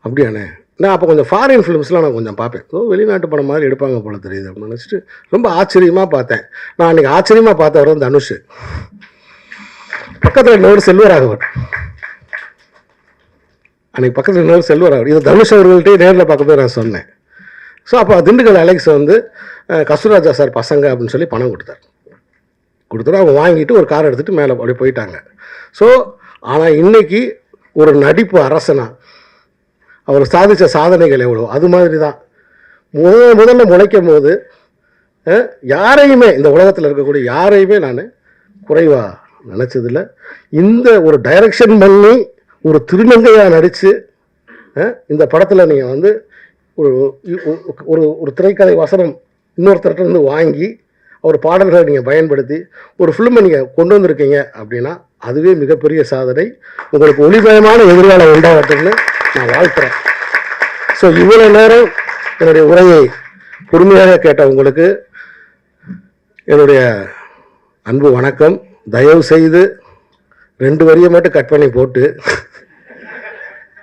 அப்படியாண்ணே. நான் அப்போ கொஞ்சம் ஃபாரின் ஃபிலிம்ஸ்லாம் நான் கொஞ்சம் பார்ப்பேன். வெளிநாட்டு படம் மாதிரி எடுப்பாங்க போல தெரியுது அப்படின்னு நினச்சிட்டு ரொம்ப ஆச்சரியமாக பார்த்தேன். நான் அன்றைக்கி ஆச்சரியமாக பார்த்தவர் வந்து தனுஷ். பக்கத்தில் இன்னொரு செல்வராகவர், அன்றைக்கி பக்கத்தில் இன்னொரு செல்வராகவர். இது தனுஷ் அவர்கள்ட்டே நேரில் பார்க்க போய் நான் சொன்னேன். ஸோ அப்போ திண்டுக்கல் அலெக்ஸ் வந்து கஸ்தூராஜா சார் பசங்க அப்படின்னு சொல்லி பணம் கொடுத்தாரு. அவங்க வாங்கிட்டு ஒரு கார் எடுத்துகிட்டு மேலே அப்படி போயிட்டாங்க. ஸோ ஆனால் இன்றைக்கி ஒரு நடிப்பு அரசனா அவர் சாதித்த சாதனைகள் எவ்வளோ, அது மாதிரி தான் முதல்ல முளைக்கும் போது யாரையுமே இந்த உலகத்தில் இருக்கக்கூடிய யாரையுமே நான் குறைவாக நினச்சதில்லை. இந்த ஒரு டைரக்ஷன் பண்ணி ஒரு திருநங்கையாக நடித்து இந்த படத்தில் நீங்கள் வந்து ஒரு ஒரு திரைக்கதை வசனம் இன்னொருத்தர்கிட்ட வாங்கி அவர் பாடல்களை நீங்கள் பயன்படுத்தி ஒரு ஃபிலிமை நீங்கள் கொண்டு வந்திருக்கீங்க அப்படின்னா அதுவே மிகப்பெரிய சாதனை. உங்களுக்கு ஒளிமயமான எதிர்காலம் உண்டாகட்டும்னு நான் வாழ்த்துறேன். ஸோ இவ்வளோ நேரம் என்னுடைய உரையை பொறுமையாக கேட்ட உங்களுக்கு என்னுடைய அன்பு வணக்கம். தயவு செய்து 2 வரியை மட்டும் கட் பண்ணி போட்டு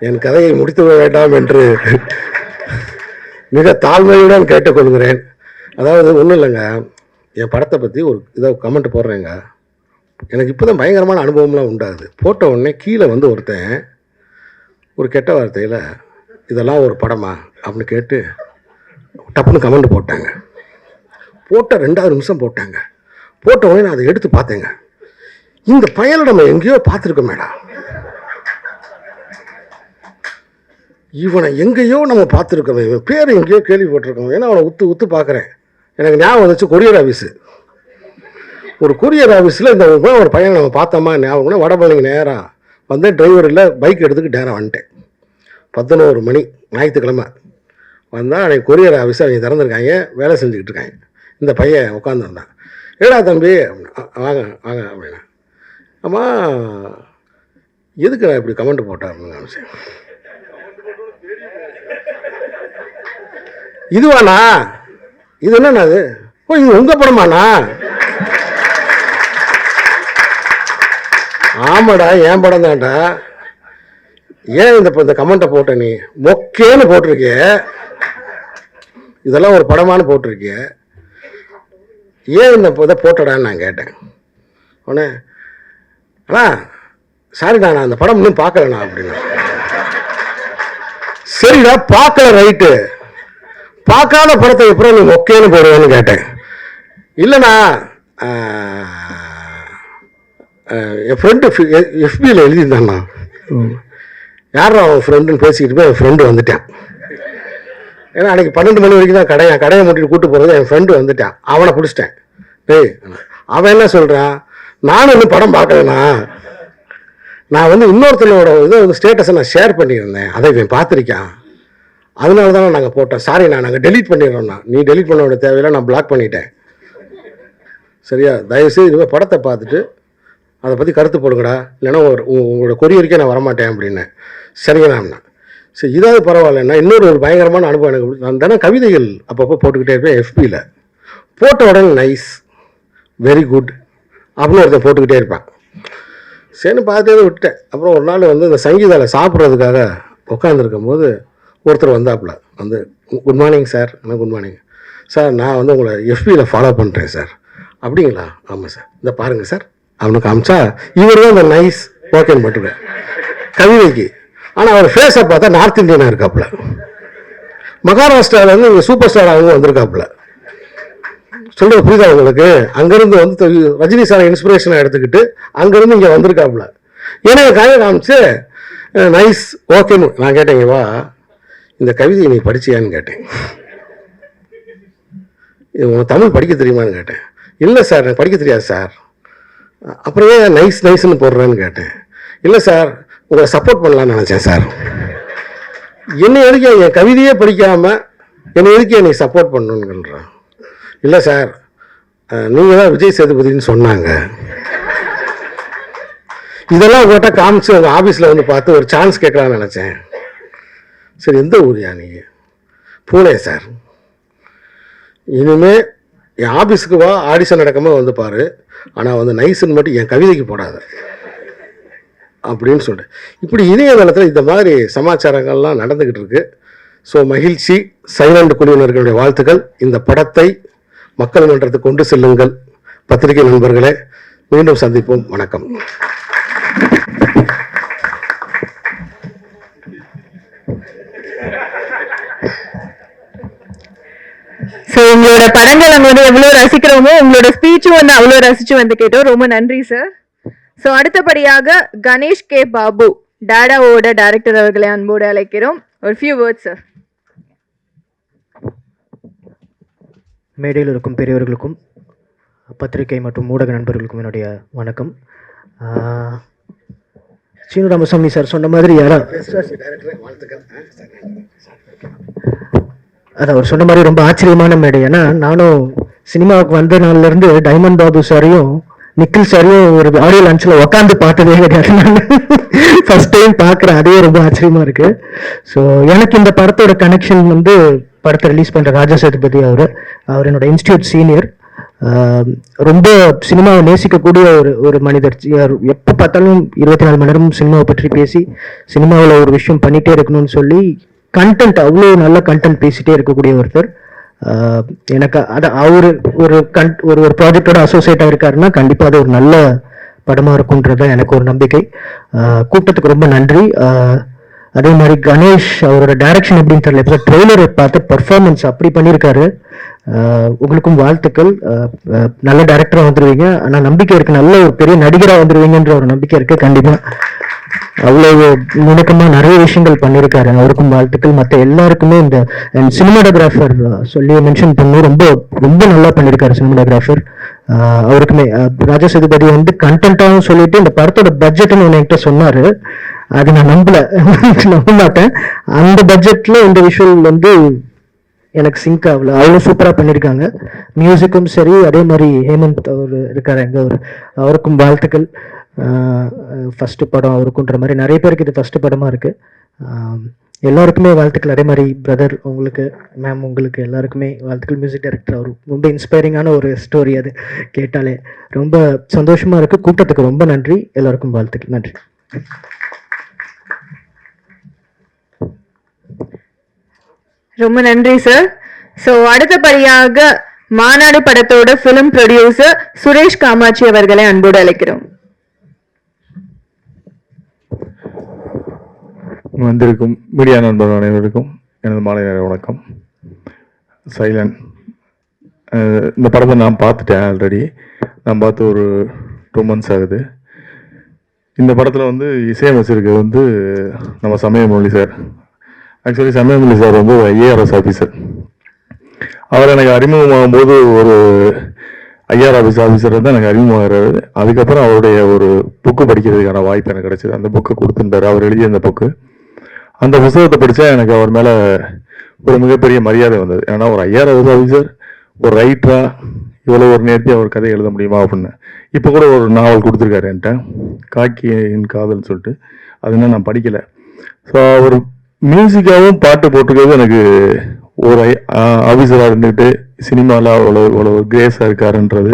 என் கதையை முடித்து விட வேண்டாம் என்று மிக தாழ்மையுடன் கேட்டுக்கொள்கிறேன். அதாவது ஒன்றும் இல்லைங்க, என் படத்தை பற்றி ஒரு இதை கமெண்ட் போடுறேங்க. எனக்கு இப்போ தான் பயங்கரமான அனுபவம்லாம் உண்டாகுது. போட்ட உடனே கீழே வந்து ஒருத்தன் ஒரு கெட்ட வார்த்தையில் இதெல்லாம் ஒரு படமா அப்படின்னு கேட்டு டப்புன்னு கமெண்ட் போட்டாங்க. போட்ட 2வது நிமிஷம் போட்டாங்க. போட்ட உடனே நான் அதை எடுத்து பார்த்தேங்க. இந்த பயலை நம்ம எங்கேயோ பார்த்துருக்கோம் மேடம், இவனை எங்கேயோ நம்ம பார்த்துருக்கோம், இவன் பேர் எங்கேயோ கேள்விப்பட்டிருக்கோம். ஏன்னா அவனை உத்து பார்க்குறேன். எனக்கு ஞாபகம் வந்துச்சு கொரியர் ஆஃபீஸு. ஒரு கொரியர் ஆஃபீஸில் இந்த ஒரு பையனை நம்ம பார்த்தோமா ஞாபகம்னா வடபழனிக்கு நேராக வந்தேன். டிரைவர் இல்லை, பைக் எடுத்துக்கிட்டு நேராக வந்துட்டேன். 11 மணி ஞாயிற்றுக்கிழமை வந்தால் அன்றைக்கி கொரியர் ஆஃபீஸை அவங்க திறந்துருக்காங்க, வேலை செஞ்சுக்கிட்டு இருக்காங்க. இந்த பையன் உட்காந்துருந்தான். ஏடா தம்பி வாங்க வாங்க அப்படின்னா, அம்மா எதுக்கு நான் இப்படி கமெண்ட் போட்டேன் அப்படின்னு நினச்சேன். இதுவாண்ணா, இது என்னண்ணா அது? ஓ இது உங்கள் படமாண்ணா? ஆமாடா என் படம் தான்டா. ஏன் இந்த கமெண்ட்டை போட்ட நீ மொக்கேன்னு போட்டிருக்கிய, இதெல்லாம் ஒரு படமானு போட்டிருக்கிய, ஏன் இந்த இதை போட்டடான்னு நான் கேட்டேன். உடனே அண்ணா சாரிண்ணா நான் அந்த படம் இன்னும் பார்க்கலண்ணா அப்படின்னா. சரிடா பார்க்கல ரைட்டு, பார்க்காத படத்தை எப்பறம் நீ மொக்கேன்னு போடுவேன்னு கேட்டேன். இல்லைண்ணா என் ஃப்ரெண்டு எஃபியில் எழுதியிருந்தாண்ணா. யாரும் அவன் ஃப்ரெண்டுன்னு பேசிக்கிட்டு போய் என் ஃப்ரெண்டு வந்துட்டான். ஏன்னா அன்றைக்கி 12 மணி வரைக்கும் தான் கடையை மூட்டிட்டு கூப்பிட்டு போகிறது. என் ஃப்ரெண்டு வந்துட்டான், அவனை பிடிச்சிட்டேன். டேய் அவன் என்ன சொல்கிறான், நானும் இன்னும் படம் பார்க்கலண்ணா, நான் வந்து இன்னொருத்தனோட இதை வந்து ஸ்டேட்டஸை நான் ஷேர் பண்ணியிருந்தேன், அதை இவன் பார்த்துருக்கான், அதனால தானே நாங்கள் போட்டோம். சாரிண்ணா நாங்கள் டெலீட் பண்ணிடுறோண்ணா. நீ டெலீட் பண்ண வேண்டிய தேவையில்லை, நான் பிளாக் பண்ணிட்டேன். சரியா, தயவுசெய்து இதுவே படத்தை பார்த்துட்டு அதை பற்றி கருத்து போடுங்கடா, இல்லைன்னா உங்களோட கொரியருக்கே நான் வரமாட்டேன் அப்படின்னு. சரிங்கண்ணா. சரி இதாவது பரவாயில்லண்ணா. இன்னொரு பயங்கரமான அனுபவம் எனக்கு. நான் தானே கவிதைகள் அப்பப்போ போட்டுக்கிட்டே இருப்பேன் எஃபியில். போட்ட உடனே நைஸ் வெரி குட் அப்படின்னு ஒருத்தன் போட்டுக்கிட்டே இருப்பான். சரின்னு பார்த்துட்டு விட்டேன். அப்புறம் ஒரு நாள் வந்து இந்த சங்கீதாவில் சாப்பிட்றதுக்காக உட்காந்துருக்கும் போது ஒருத்தர் வந்தாப்புல வந்து, குட் மார்னிங் சார். என்ன குட் மார்னிங் சார், நான் வந்து உங்களை எஃபியில் ஃபாலோ பண்ணுறேன் சார். அப்படிங்களா? ஆமாம் சார், இந்த பாருங்கள் சார் அவனுக்கு காமிச்சா இவர் தான் இந்த நைஸ் ஓகேன்னு போட்டுருக்கேன் கவிதைக்கு. ஆனால் அவர் ஃபேஸை பார்த்தா நார்த் இந்தியனாக இருக்காப்புல. மகாராஷ்டிராவிலேருந்து இங்கே சூப்பர் ஸ்டார் அவங்க வந்திருக்காப்புல. சொல்கிறது புரியுதா உங்களுக்கு? அங்கேருந்து வந்து ரஜினி சாரை இன்ஸ்பிரேஷனை எடுத்துக்கிட்டு அங்கேருந்து இங்கே வந்திருக்காப்புல. எனக்கு கவிதை காமிச்சு நைஸ் ஓகேன்னு. நான் கேட்டேங்க வா இந்த கவிதையை நீ படிச்சியான்னு கேட்டேன். உனக்கு தமிழ் படிக்க தெரியுமான்னு கேட்டேன். இல்லை சார் எனக்கு படிக்க தெரியாது சார். அப்புறம் ஏன் நைஸ் நைஸ்ன்னு போடுறேன்னு கேட்டேன். இல்லை சார் உங்களை சப்போர்ட் பண்ணலான்னு நினச்சேன் சார். என்னை எதுக்கு என் கவிதையே படிக்காமல் என்னை எதுக்கு என்னை சப்போர்ட் பண்ணணுங்கிறான். இல்லை சார் நீங்கள் தான் விஜய் சேதுபதினு சொன்னாங்க. இதெல்லாம் உங்கள்கிட்ட காமிச்சு உங்கள் ஆஃபீஸில் வந்து பார்த்து ஒரு சான்ஸ் கேட்கலான்னு நினச்சேன். சரி எந்த ஊரியா நீங்கள்? பூனே சார். இனிமேல் என் ஆஃபீஸுக்கு வா, ஆடிஷன் நடக்காமல் வந்து பாரு, ஆனால் வந்து நைஸுன்னு மட்டும் என் கவிதைக்கு போடாத அப்படின்னு சொல்லிட்டு. இப்படி இணையதளத்தில் இந்த மாதிரி சமாச்சாரங்கள்லாம் நடந்துக்கிட்டு இருக்கு. ஸோ மகிழ்ச்சி. சைலண்ட் குழுவினர்களுடைய வாழ்த்துக்கள். இந்த படத்தை மக்கள் மன்றத்துக்கு கொண்டு செல்லுங்கள் பத்திரிகை நண்பர்களே. மீண்டும் சந்திப்போம். வணக்கம். ஸோ உங்களோட படங்கள் அங்கே வந்து எவ்வளோ ரசிக்கிறோமோ உங்களோட ஸ்பீச்சும் வந்து அவ்வளோ ரசிச்சு வந்து கேட்டோம். ரொம்ப நன்றி சார். ஸோ அடுத்தபடியாக கணேஷ் கே பாபு டாடாவோட டைரக்டர் அவர்களை அன்போடு அழைக்கிறோம். ஒரு ஃபியூ வேர்ட்ஸ் சார். மேடையில் இருக்கும் பெரியவர்களுக்கும் பத்திரிகை மற்றும் ஊடக நண்பர்களுக்கும் என்னுடைய வணக்கம். சீனு ராமசாமி சார் சொன்ன மாதிரி அது அவர் சொன்ன மாதிரி ரொம்ப ஆச்சரியமான மேடை. ஏன்னா நானும் சினிமாவுக்கு வந்த நாள்லேருந்து டைமண்ட் பாபு சாரையும் நிக்கில் சாரையும் ஒரு ஆடியோ லான்ச்சில் உட்காந்து பார்த்ததே கிடையாது. நான் ஃபர்ஸ்ட் டைம் பார்க்குறேன், அதே ரொம்ப ஆச்சரியமாக இருக்குது. ஸோ எனக்கு இந்த படத்தோட கனெக்ஷன் வந்து படத்தை ரிலீஸ் பண்ணுற ராஜா சேதுபதி அவர் என்னோட இன்ஸ்டியூட் சீனியர். ரொம்ப சினிமாவை நேசிக்கக்கூடிய ஒரு மனிதர். எப்போ பார்த்தாலும் 24 மணி நேரம் சினிமாவை பற்றி பேசி சினிமாவில் ஒரு விஷயம் பண்ணிகிட்டே இருக்கணும்னு சொல்லி கண்டென்ட், அவ்வளோ நல்ல கண்டென்ட் பேசிகிட்டே இருக்கக்கூடிய ஒருத்தர். எனக்கு அது அவர் ஒரு ப்ராஜெக்டோட அசோசியேட் ஆகிருக்காருன்னா கண்டிப்பாக அது ஒரு நல்ல படமாக இருக்கும்ன்றது எனக்கு ஒரு நம்பிக்கை. கூட்டத்துக்கு ரொம்ப நன்றி. அதே மாதிரி கணேஷ் அவரோட டைரக்ஷன் எப்படின்னு தெரியல, இப்போ ட்ரெய்லரை பார்த்து பர்ஃபார்மன்ஸ் அப்படி பண்ணியிருக்காரு. உங்களுக்கும் வாழ்த்துக்கள். நல்ல டைரக்டராக வந்துடுவீங்க, ஆனால் நம்பிக்கை இருக்குது, நல்ல ஒரு பெரிய நடிகராக வந்துடுவீங்கன்ற ஒரு நம்பிக்கை இருக்குது. கண்டிப்பாக அவ்வளோ நுணுக்கமாக நிறைய விஷயங்கள் பண்ணியிருக்காரு, அவருக்கும் வாழ்த்துக்கள். மற்ற எல்லாருக்குமே இந்த சினிமாட்டோகிராஃபர் சொல்லி மென்ஷன் பண்ணி ரொம்ப ரொம்ப நல்லா பண்ணியிருக்காரு சினிமாட்டோகிராஃபர். அவருக்குமே ராஜா சேதுபதி வந்து கண்டென்ட்டாகவும் சொல்லிட்டு இந்த படத்தோட பட்ஜெட்னு என்கிட்ட சொன்னார். அது நான் நம்ப மாட்டேன். அந்த பட்ஜெட்ல இந்த விஷுவல் வந்து எனக்கு சிங்க் ஆகல, அவ்வளோ சூப்பராக பண்ணியிருக்காங்க. மியூசிக்கும் சரி, அதே மாதிரி ஹேமந்த் அவர் இருக்காரு எங்க அவருக்கும் வாழ்த்துக்கள். ஃபஸ்ட்டு படம் அவருக்குன்ற மாதிரி நிறைய பேருக்கு இது ஃபஸ்ட்டு படமாக இருக்குது. எல்லாருக்குமே வாழ்த்துக்கள். அதே மாதிரி பிரதர் உங்களுக்கு, மேம் உங்களுக்கு எல்லாருக்குமே வாழ்த்துக்கள். மியூசிக் டைரக்டர் அவர் ரொம்ப இன்ஸ்பைரிங்கான ஒரு ஸ்டோரி, அது கேட்டாலே ரொம்ப சந்தோஷமாக இருக்குது. கூட்டத்துக்கு ரொம்ப நன்றி, எல்லாருக்கும் வாழ்த்துக்கள். நன்றி. ரொம்ப நன்றி சார். ஸோ அடுத்தபடியாக மாநாடு படத்தோட ஃபிலிம் ப்ரொடியூசர் சுரேஷ் காமாட்சி அவர்களை அன்போடு அழைக்கிறோம். வந்திருக்கும் மீடியா நண்பர்கள் அனைவருக்கும் எனது மாலை நேர வணக்கம். சைலண்ட் இந்த படத்தை நான் பார்த்துட்டேன் ஆல்ரெடி. நான் பார்த்து ஒரு 2 months ஆகுது. இந்த படத்தில் வந்து இசையமைச்சிருக்கிறது வந்து நம்ம சமயமொழி சார். ஆக்சுவலி சமயமொழி சார் வந்து ஒரு IARS ஆஃபீஸர். அவர் எனக்கு அறிமுகமாகும் போது ஒரு IARS ஆஃபீஸர் தான் எனக்கு அறிமுகமாகிறாரு. அதுக்கப்புறம் அவருடைய ஒரு புக்கு படிக்கிறதுக்கான வாய்ப்பு எனக்கு கிடைச்சிது. அந்த புக்கை கொடுத்துட்டார், அவர் எழுதிய அந்த புக்கு. அந்த புத்தகத்தை படித்தா எனக்கு அவர் மேலே ஒரு மிகப்பெரிய மரியாதை வந்தது. ஏன்னா ஒரு IARS ஆஃபீஸர், ஒரு ரைட்டராக இவ்வளோ ஒரு நேர்த்தியாக ஒரு கதை எழுத முடியுமா அப்படின்னு. இப்போ கூட ஒரு நாவல் கொடுத்துருக்காரு என்கிட்ட, காக்கியின் காதல்னு சொல்லிட்டு. அதுனா நான் படிக்கலை. ஸோ அவர் மியூசிக்காகவும் பாட்டு போட்டிருக்கிறது எனக்கு ஒரு ஆஃபீஸராக இருந்துக்கிட்டு சினிமாவில் அவ்வளோ கிரேஸாக இருக்காருன்றது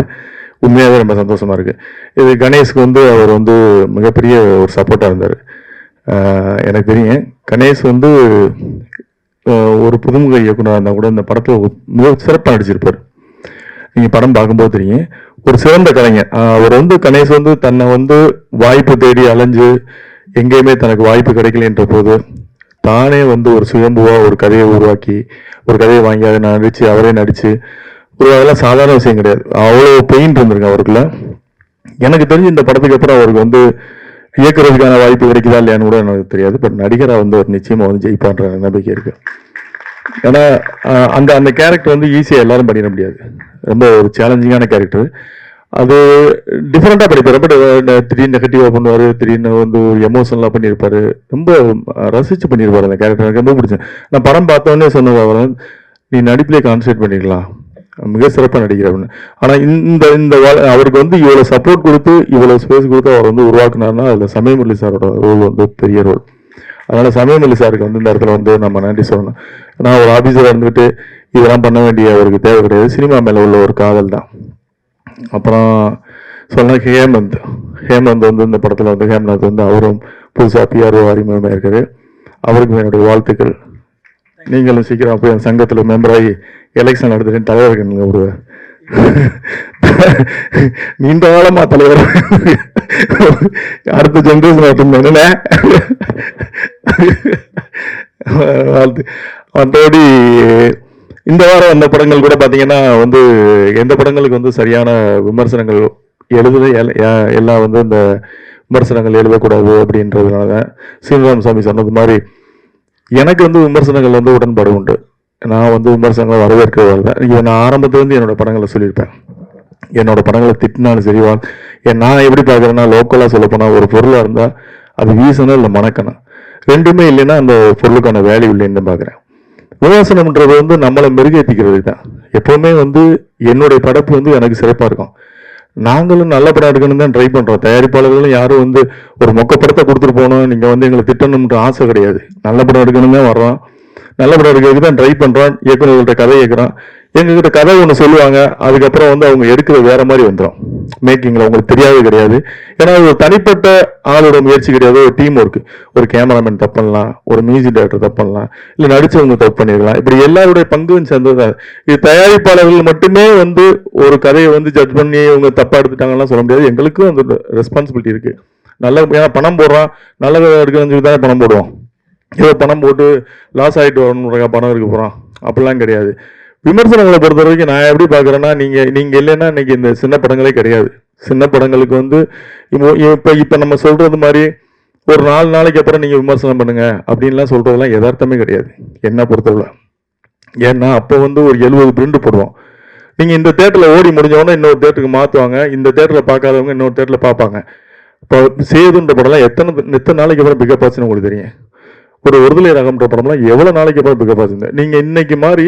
உண்மையாகவே ரொம்ப சந்தோஷமாக இருக்குது. இது கணேஷ்க்கு வந்து அவர் வந்து மிகப்பெரிய ஒரு சப்போர்ட்டாக இருந்தார். எனக்கு தெரியும் கணேஷ் வந்து ஒரு புதுமுக இயக்குனராக இருந்தால் கூட இந்த படத்தில் மிக சிறப்பாக நடிச்சிருப்பார். நீங்கள் படம் பார்க்கும்போது தெரியும், ஒரு சிறந்த கலைஞர் அவர் வந்து. கணேஷ் வந்து தன்னை வந்து வாய்ப்பு தேடி அலைஞ்சு எங்கேயுமே தனக்கு வாய்ப்பு கிடைக்கலன்ற போது தானே வந்து ஒரு சுயம்புவாக ஒரு கதையை உருவாக்கி ஒரு கதையை வாங்கி அதை நடித்து அவரே நடித்து அதெல்லாம் சாதாரண விஷயம் கிடையாது. அவ்வளோ பெயின் இருந்திருக்கு அவருக்குள்ள. எனக்கு தெரிஞ்சு இந்த படத்துக்கு அப்புறம் அவருக்கு வந்து இயக்குறதுக்கான வாய்ப்பு கிடைக்குதா இல்லையான்னு கூட எனக்கு தெரியாது. பட் நடிகராக வந்து ஒரு நிச்சயமாக வந்து ஜெயிப்பான்ற நம்பிக்கை இருக்கு. ஏன்னா அந்த கேரக்டர் வந்து ஈஸியாக எல்லாரும் பண்ணிட முடியாது. ரொம்ப ஒரு சேலஞ்சிங்கான கேரக்டர். அது டிஃப்ரெண்ட்டாக படிப்பார். ரொம்ப திடீர்னு நெகட்டிவாக பண்ணுவார், திடீர்னு வந்து ஒரு எமோஷனலாக பண்ணியிருப்பார். ரொம்ப ரசித்து பண்ணியிருப்பார் அந்த கேரக்டர். எனக்கு ரொம்ப பிடிச்சேன். நான் படம் பார்த்தோன்னே சொன்னது அவர், நீ நடிப்பிலே கான்சன்ட்ரேட் பண்ணிக்கலாம், மிக சிறப்பாக நடிக்கிற அப்படின்னு. ஆனால் இந்த அவருக்கு வந்து இவ்வளோ சப்போர்ட் கொடுத்து இவ்வளோ ஸ்பேஸ் கொடுத்து அவர் வந்து உருவாக்குனார்னா அதில் சமயமுரளி சாரோட ரோல் வந்து பெரிய ரோல். அதனால் சமயமுரளி சாருக்கு வந்து இந்த இடத்துல வந்து நம்ம நன்றி சொல்லணும். நான் ஒரு ஆஃபீஸராக இருந்துக்கிட்டு இதெல்லாம் பண்ண வேண்டிய அவருக்கு தேவை கிடையாது. சினிமா மேலே உள்ள ஒரு காதல் தான். அப்புறம் சொன்ன ஹேமந்த் வந்து இந்த படத்தில் வந்து ஹேம்நாத் வந்து அவரும் புதுசாக PRO அறிமுகமாக இருக்காரு. அவருக்கும் என்னுடைய வாழ்த்துக்கள். நீங்களும் சீக்கிரம் போய் அந்த சங்கத்தில் மெம்பராகி எலெக்ஷன் நடத்துட்டு தலைவர் ஒரு நீண்ட காலமா தலைவர் அடுத்த ஜென்ரேஷன் என்ன வாழ்த்து. மற்றபடி இந்த வாரம் வந்த படங்கள் கூட பார்த்தீங்கன்னா வந்து எந்த படங்களுக்கு வந்து சரியான விமர்சனங்கள் எல்லாம் வந்து இந்த விமர்சனங்கள் எழுதக்கூடாது அப்படின்றதுனால தான் சீனிவாசசாமி சொன்னது மாதிரி எனக்கு வந்து விமர்சனங்கள் வந்து உடன்பாடு உண்டு. நான் வந்து விமர்சனங்களை வரவேற்கிறது தான். இதை நான் ஆரம்பத்துலேருந்து என்னோட படங்களை சொல்லியிருப்பேன். என்னோட படங்களை திட்டினாலும் சரி, நான் எப்படி பார்க்குறேன்னா லோக்கலாக சொல்லப்போனால் ஒரு பொருளாக இருந்தால் அது வீசணும் இல்லை மணக்கணும், ரெண்டுமே இல்லைன்னா அந்த பொருளுக்கான வேல்யூ இல்லைன்னு பார்க்குறேன். விமர்சனம்ன்றது வந்து நம்மளை மெருகேற்றிக்கிறது தான். எப்போவுமே வந்து என்னுடைய படைப்பு வந்து எனக்கு சிறப்பாக இருக்கும். நாங்களும் நல்ல படம் எடுக்கணும்னு தான் ட்ரை பண்ணுறோம். தயாரிப்பாளர்களும் யாரும் வந்து ஒரு மொக்க படத்தை கொடுத்துட்டு போகணும், நீங்கள் வந்து எங்களை திட்டணுன்ற ஆசை கிடையாது. நல்ல படம் எடுக்கணும் தான் வர்றோம், நல்ல படம் எடுக்கிறதுக்கு தான் ட்ரை பண்ணுறோம். இயக்குநர்கள்ட்ட கதை கேட்குறோம், எங்ககிட்ட கதை ஒன்று சொல்லுவாங்க, அதுக்கப்புறம் வந்து அவங்க எடுக்கிறது வேற மாதிரி வந்துடும். மேக்கிங்கில் உங்களுக்கு தெரியாது கிடையாது. ஏன்னா ஒரு தனிப்பட்ட ஆளோட முயற்சி கிடையாது, ஒரு டீம் ஒர்க்கு. ஒரு கேமராமேன் தப்பு பண்ணலாம், ஒரு மியூசிக் டைரக்டர் தப்பு பண்ணலாம், இல்லை நடிச்சவங்க தப்பு பண்ணிடலாம். இப்படி எல்லாருடைய பங்கும் சேர்ந்தது. இது தயாரிப்பாளர்கள் மட்டுமே வந்து ஒரு கதையை வந்து ஜட்ஜ் பண்ணி இவங்க தப்பாக எடுத்துட்டாங்கலாம் சொல்ல முடியாது. எங்களுக்கும் அந்த ரெஸ்பான்சிபிலிட்டி இருக்குது. நல்ல ஏன்னா பணம் போடுறோம், நல்ல கதை எடுக்கணும்னு சொல்லி தானே பணம் போடுவோம். ஏதோ பணம் போட்டு லாஸ் ஆகிட்டு வரணுன்ற பணம் இருக்க போகிறோம் அப்படிலாம் கிடையாது. விமர்சனங்களை பொறுத்த வரைக்கும் நான் எப்படி பார்க்குறேன்னா, நீங்கள் இல்லைன்னா இன்னைக்கு இந்த சின்ன படங்களே கிடையாது. சின்ன படங்களுக்கு வந்து இப்போ நம்ம சொல்கிறது மாதிரி ஒரு 4 நாளைக்கு அப்புறம் நீங்கள் விமர்சனம் பண்ணுங்க அப்படின்லாம் சொல்கிறதெல்லாம் யதார்த்தமே கிடையாது என்னை பொறுத்தவரை. ஏன்னா அப்போ வந்து ஒரு 70 பிரிண்ட் போடுவோம். நீங்கள் இந்த தேட்டரில் ஓடி முடிஞ்சவொடனே இன்னொரு தேட்டருக்கு மாற்றுவாங்க, இந்த தேட்டரில் பார்க்காதவங்க இன்னொரு தேட்டரில் பார்ப்பாங்க. இப்போ சேதுன்ற படம்லாம் எத்தனை நாளைக்கு அப்புறம் பிக்கப் ஆச்சுன்னு உங்களுக்கு தெரியும். ஒரு ஒருதலை ரகம்ன்ற படம்லாம் எவ்வளோ நாளைக்கு அப்புறம் பிக்கப் ஆச்சுங்க. நீங்கள் இன்னைக்கு மாதிரி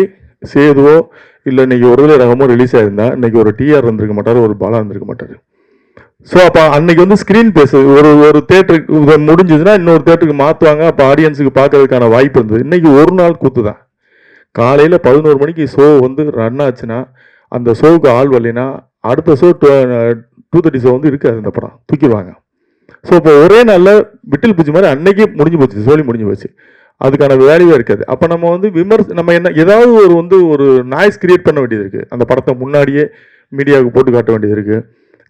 சேதுவோ இல்லை இன்னைக்கு ஒருதலை ரகமோ ரிலீஸ் ஆயிருந்தா இன்னைக்கு ஒரு டிஆர் இருந்திருக்க மாட்டார், ஒரு பாலா இருந்திருக்க மாட்டார். ஸோ அப்போ அன்னைக்கு வந்து ஸ்க்ரீன் பேஸ் ஒரு தேட்டருக்கு முடிஞ்சதுன்னா இன்னொரு தேட்டருக்கு மாற்றுவாங்க, அப்போ ஆடியன்ஸுக்கு பார்க்கறதுக்கான வாய்ப்பு இருந்தது. இன்னைக்கு ஒரு நாள் கூத்து தான். காலையில் 11 மணிக்கு ஷோ வந்து ரன் ஆச்சுன்னா அந்த ஷோவுக்கு ஆள் வரலைன்னா அடுத்த ஷோ 2:30 ஷோ வந்து இருக்காது, இந்த படம் தூக்கிடுவாங்க. ஸோ இப்போ ஒரே நாளில் விட்டில் பூச்சி மாதிரி அன்னைக்கு முடிஞ்சு போச்சு, சோழி முடிஞ்சு போச்சு. அதுக்கான வேல்யூவே இருக்காது. அப்போ நம்ம வந்து நம்ம என்ன ஏதாவது ஒரு நாய்ஸ் கிரியேட் பண்ண வேண்டியது இருக்குது. அந்த படத்தை முன்னாடியே மீடியாவுக்கு போட்டு காட்ட வேண்டியது இருக்குது.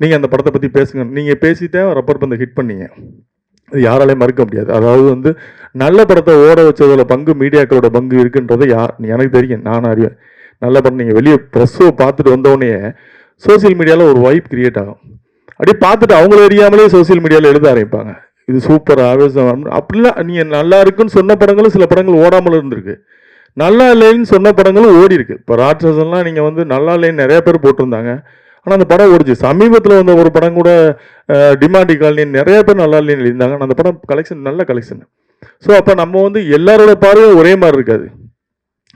நீங்கள் அந்த படத்தை பற்றி பேசுங்க, நீங்கள் பேசிட்டே ரப்பர் பந்தை ஹிட் பண்ணீங்க, அது யாராலையும் மறுக்க முடியாது. அதாவது வந்து நல்ல படத்தை ஓட வச்சதோட பங்கு மீடியாக்களோட பங்கு இருக்குன்றதை எனக்கு தெரியும், நான் அறிவேன். நல்ல படம் நீங்கள் வெளியே ப்ரெஸ்ஸோ பார்த்துட்டு வந்தோடனே சோசியல் மீடியாவில் ஒரு வைப் கிரியேட் ஆகும். அப்படியே பார்த்துட்டு அவங்கள அறியாமலே சோசியல் மீடியாவில் எழுத ஆரம்பிப்பாங்க, இது சூப்பர் ஆவேசம் அப்படிலாம். நீங்கள் நல்லா இருக்குன்னு சொன்ன படங்களும் சில படங்கள் ஓடாமல் இருந்திருக்கு, நல்லா இல்லைன்னு சொன்ன படங்களும் ஓடி இருக்கு. இப்போ ராட்சசன்லாம் நீங்கள் வந்து நல்லா இல்லைன்னு நிறைய பேர் போட்டிருந்தாங்க, ஆனால் அந்த படம் ஓடிச்சு. சமீபத்தில் வந்த ஒரு படம் கூட டிமாண்டி காலனின்னு நிறைய பேர் நல்லா இல்லைன்னு எழுதியிருந்தாங்க, ஆனால் அந்த படம் கலெக்ஷன் நல்ல கலெக்ஷன். ஸோ அப்போ நம்ம வந்து எல்லாரோட பார்வையும் ஒரே மாதிரி இருக்காது,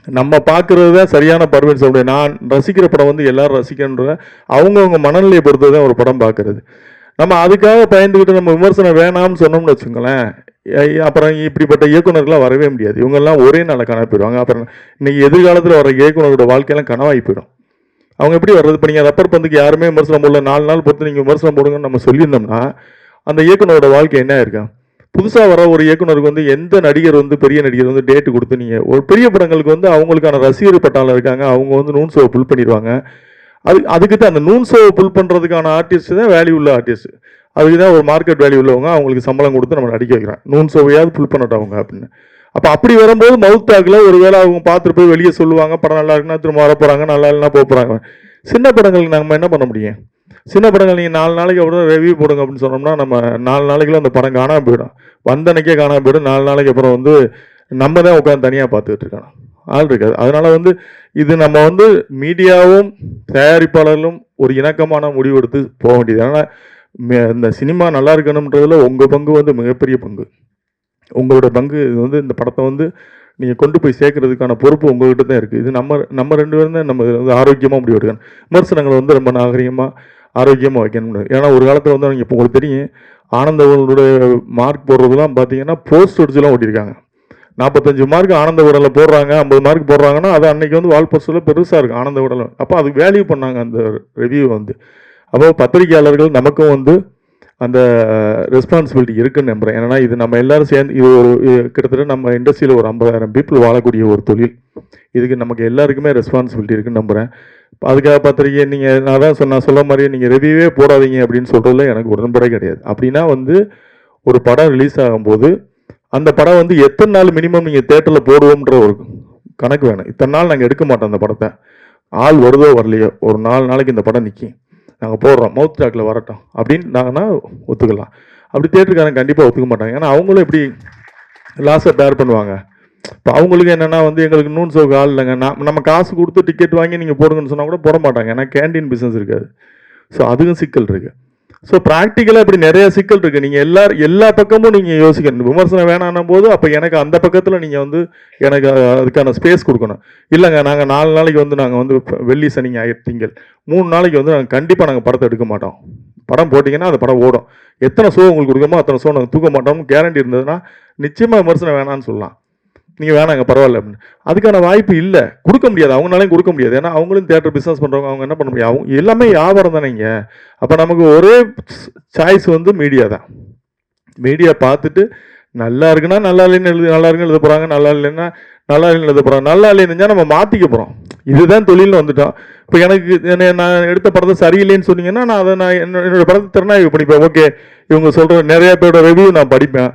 நம்ம பார்க்குறது தான் சரியான பார்வைன்னு சொல்ல முடியாது. நான் ரசிக்கிற படம் வந்து எல்லாரும் ரசிக்கணுன்ற அவங்கவுங்க மனநிலையை பொறுத்து தான் ஒரு படம் பார்க்கறது. நம்ம அதுக்காக பயந்துக்கிட்டு நம்ம விமர்சனம் வேணாம்னு சொன்னோம்னு வச்சுக்கோங்களேன், அப்புறம் இப்படிப்பட்ட இயக்குநர்கள்லாம் வரவே முடியாது. இவங்கெல்லாம் ஒரே நாளில் கனவு போயிடுவாங்க. அப்புறம் இன்னைக்கு எதிர்காலத்தில் வர இயக்குநரோட வாழ்க்கையெல்லாம் கனவாகி போயிடும். அவங்க எப்படி வர்றது? இப்போ நீங்கள் ரப்பர் பந்துக்கு யாருமே விமர்சனம் போடல, 4 நாள் பொறுத்து நீங்கள் விமர்சனம் போடுங்கன்னு நம்ம சொல்லியிருந்தோம்னா அந்த இயக்குனரோட வாழ்க்கை என்ன இருக்கா? புதுசாக வர ஒரு இயக்குனருக்கு வந்து எந்த நடிகர் வந்து பெரிய நடிகர் வந்து டேட்டு கொடுத்து நீங்கள் ஒரு பெரிய படங்களுக்கு வந்து அவங்களுக்கான ரசிகர் பட்டாளம் இருக்காங்க, அவங்க வந்து நூன் ஷோவை புல் பண்ணிடுவாங்க. அதுக்கு தான் அந்த நூன் ஷோவை புல் பண்ணுறதுக்கான ஆர்டிஸ்ட் தான் வேல்யூ உள்ள ஆர்டிஸ்ட். அதுக்கு தான் ஒரு மார்க்கெட் வேல்யூ உள்ளவங்க, அவங்களுக்கு சம்பளம் கொடுத்து நம்ம நடிக்க வைக்கிறோம், நூன் ஷோவையாவது புல் பண்ணட்டும் அவங்க அப்படின்னு. அப்போ அப்படி வரும்போது மவுத் டாக்கில் ஒரு வேளை அவங்க பார்த்துட்டு போய் வெளியே சொல்லுவாங்க, படம் நல்லா இருக்குன்னா திரும்ப வர போகிறாங்க, நல்லா இல்லைன்னா போக போகிறாங்க. சின்ன படங்களுக்கு நம்ம என்ன பண்ண முடியும்? சின்ன படங்கள் நீங்கள் 4 நாளைக்கு அப்புறம் ரிவ்யூ போடுங்க அப்படின்னு சொன்னோம்னா நம்ம 4 நாளைக்குள்ள அந்த படம் காணாமல் போயிடும், வந்தனைக்கே காணாமல் போயிடும். 4 நாளைக்கு அப்புறம் வந்து நம்ம தான் உட்காந்து தனியாக பார்த்துக்கிட்டு இருக்கணும், ஆள் இருக்காது. அதனால் வந்து இது நம்ம வந்து மீடியாவும் தயாரிப்பாளர்களும் ஒரு இணக்கமான முடிவு எடுத்து போக வேண்டியது. ஆனால் இந்த சினிமா நல்லா இருக்கணுன்றதுல உங்கள் பங்கு வந்து மிகப்பெரிய பங்கு. உங்களோட பங்கு இது வந்து இந்த படத்தை வந்து நீங்கள் கொண்டு போய் சேர்க்கறதுக்கான பொறுப்பு உங்கள்கிட்ட தான் இருக்குது. இது நம்ம 2 பேரும் தான் நம்ம வந்து ஆரோக்கியமாக முடிவு எடுக்கணும். விமர்சனங்களை வந்து ரொம்ப நாகரிகமாக ஆரோக்கியமாக வைக்கணும். ஏன்னா ஒரு காலத்தில் வந்து அவங்க இப்போ உங்களுக்கு தெரியும், ஆனந்தவர்களோட மார்க் போடுறதுலாம் பார்த்தீங்கன்னா போஸ்ட் அடிச்சுலாம் ஓட்டியிருக்காங்க. 45 மார்க் ஆனந்த உடலில் போடுறாங்க, 50 மார்க் போடுறாங்கன்னா அது அன்னைக்கு வந்து வால் போஸ்டில் பெருசாக இருக்கும் ஆனந்த உடல். அப்போ அதுக்கு வேல்யூ பண்ணாங்க அந்த ரிவ்யூ வந்து. அப்போ பத்திரிகையாளர்கள் நமக்கும் வந்து அந்த ரெஸ்பான்சிபிலிட்டி இருக்குன்னு நம்புகிறேன். ஏன்னா இது நம்ம எல்லாரும் சேர்ந்து இது ஒரு கிட்டத்தட்ட நம்ம இண்டஸ்ட்ரியில் ஒரு 50,000 பீப்புள் வாழக்கூடிய ஒரு தொழில். இதுக்கு நமக்கு எல்லாருக்குமே ரெஸ்பான்சிபிலிட்டி இருக்குன்னு நம்புகிறேன். அதுக்காக பத்திரிக்கை நீங்கள் நான் தான் சொல்ல மாதிரி நீங்கள் ரிவ்யூவே போடாதீங்க அப்படின்னு சொல்கிறதுல எனக்கு உடன்படே கிடையாது. அப்படின்னா வந்து ஒரு படம் ரிலீஸ் ஆகும்போது அந்த படம் வந்து எத்தனை நாள் மினிமம் நீங்கள் தேட்டரில் போடுவோம்ன்ற ஒரு கணக்கு வேணும். இத்தனை நாள் நாங்கள் எடுக்க மாட்டோம் அந்த படத்தை, ஆள் வருதோ வரலையோ ஒரு 4 நாளைக்கு இந்த படம் நிற்கும், நாங்கள் போடுறோம், மவுத் டாக்கில் வரட்டும் அப்படின்னு நாங்கன்னா ஒத்துக்கலாம். அப்படி தேட்டருக்காரங்க கண்டிப்பாக ஒத்துக்க மாட்டாங்க. ஏன்னா அவங்களும் எப்படி லாஸை பேர் பண்ணுவாங்க. இப்போ அவங்களுக்கு என்னென்னா வந்து எங்களுக்கு நூன் ஷோக்கு ஆள் இல்லைங்க, நம்ம காசு கொடுத்து டிக்கெட் வாங்கி நீங்கள் போடுங்கன்னு சொன்னால் கூட போட மாட்டாங்க, ஏன்னா கேண்டீன் பிஸ்னஸ் இருக்காது. ஸோ அதுக்கும் சிக்கல் இருக்குது. ஸோ ப்ராக்டிக்கலாக இப்படி நிறைய சிக்கல் இருக்குது. நீங்கள் எல்லா பக்கமும் நீங்கள் யோசிக்கணும். விமர்சனம் வேணான்னும் போது அப்போ எனக்கு அந்த பக்கத்தில் நீங்கள் வந்து எனக்கு அதுக்கான ஸ்பேஸ் கொடுக்கணும். இல்லைங்க நாங்கள் 4 நாளைக்கு வந்து நாங்கள் வந்து வெள்ளி சனி ஞாயிறு திங்கள் 3 நாளைக்கு வந்து நாங்கள் கண்டிப்பாக நாங்கள் படத்தை எடுக்க மாட்டோம். படம் போட்டிங்கன்னா அந்த படம் ஓடும். எத்தனை ஷோ உங்களுக்கு கொடுக்கமோ அத்தனை ஷோ நாங்கள் தூக்க மாட்டோம்னு கேரண்டி இருந்ததுன்னா நிச்சயமாக விமர்சனம் வேணான்னு சொல்லலாம். நீங்கள் வேணாங்க பரவாயில்ல அப்படின்னு. அதுக்கான வாய்ப்பு இல்லை, கொடுக்க முடியாது, அவங்களாலையும் கொடுக்க முடியாது. ஏன்னா அவங்களும் தியேட்டர் பிஸ்னஸ் பண்ணுறவங்க, அவங்க என்ன பண்ண முடியும், அவங்க எல்லாமே வியாபாரம் தானேங்க. அப்போ நமக்கு ஒரே சாய்ஸ் வந்து மீடியா தான். மீடியா பார்த்துட்டு நல்லா இருக்குன்னா நல்லா இல்லைன்னு நல்லா இருக்குன்னு எழுத போகிறாங்க, நல்லா இல்லைன்னா நல்லா இல்லைன்னு எழுத போகிறாங்க. நல்லா இல்லைன்னு நம்ம மாற்றிக்க போகிறோம். இதுதான் தொழில்னு வந்துட்டோம். இப்போ எனக்கு நான் எடுத்த படத்தை சரியில்லைன்னு சொன்னீங்கன்னா நான் அதை என்னோட படத்தை திறனாய்வு படிப்பேன். ஓகே இவங்க சொல்கிற நிறைய பேரோட ரிவ்யூ நான் படிப்பேன்,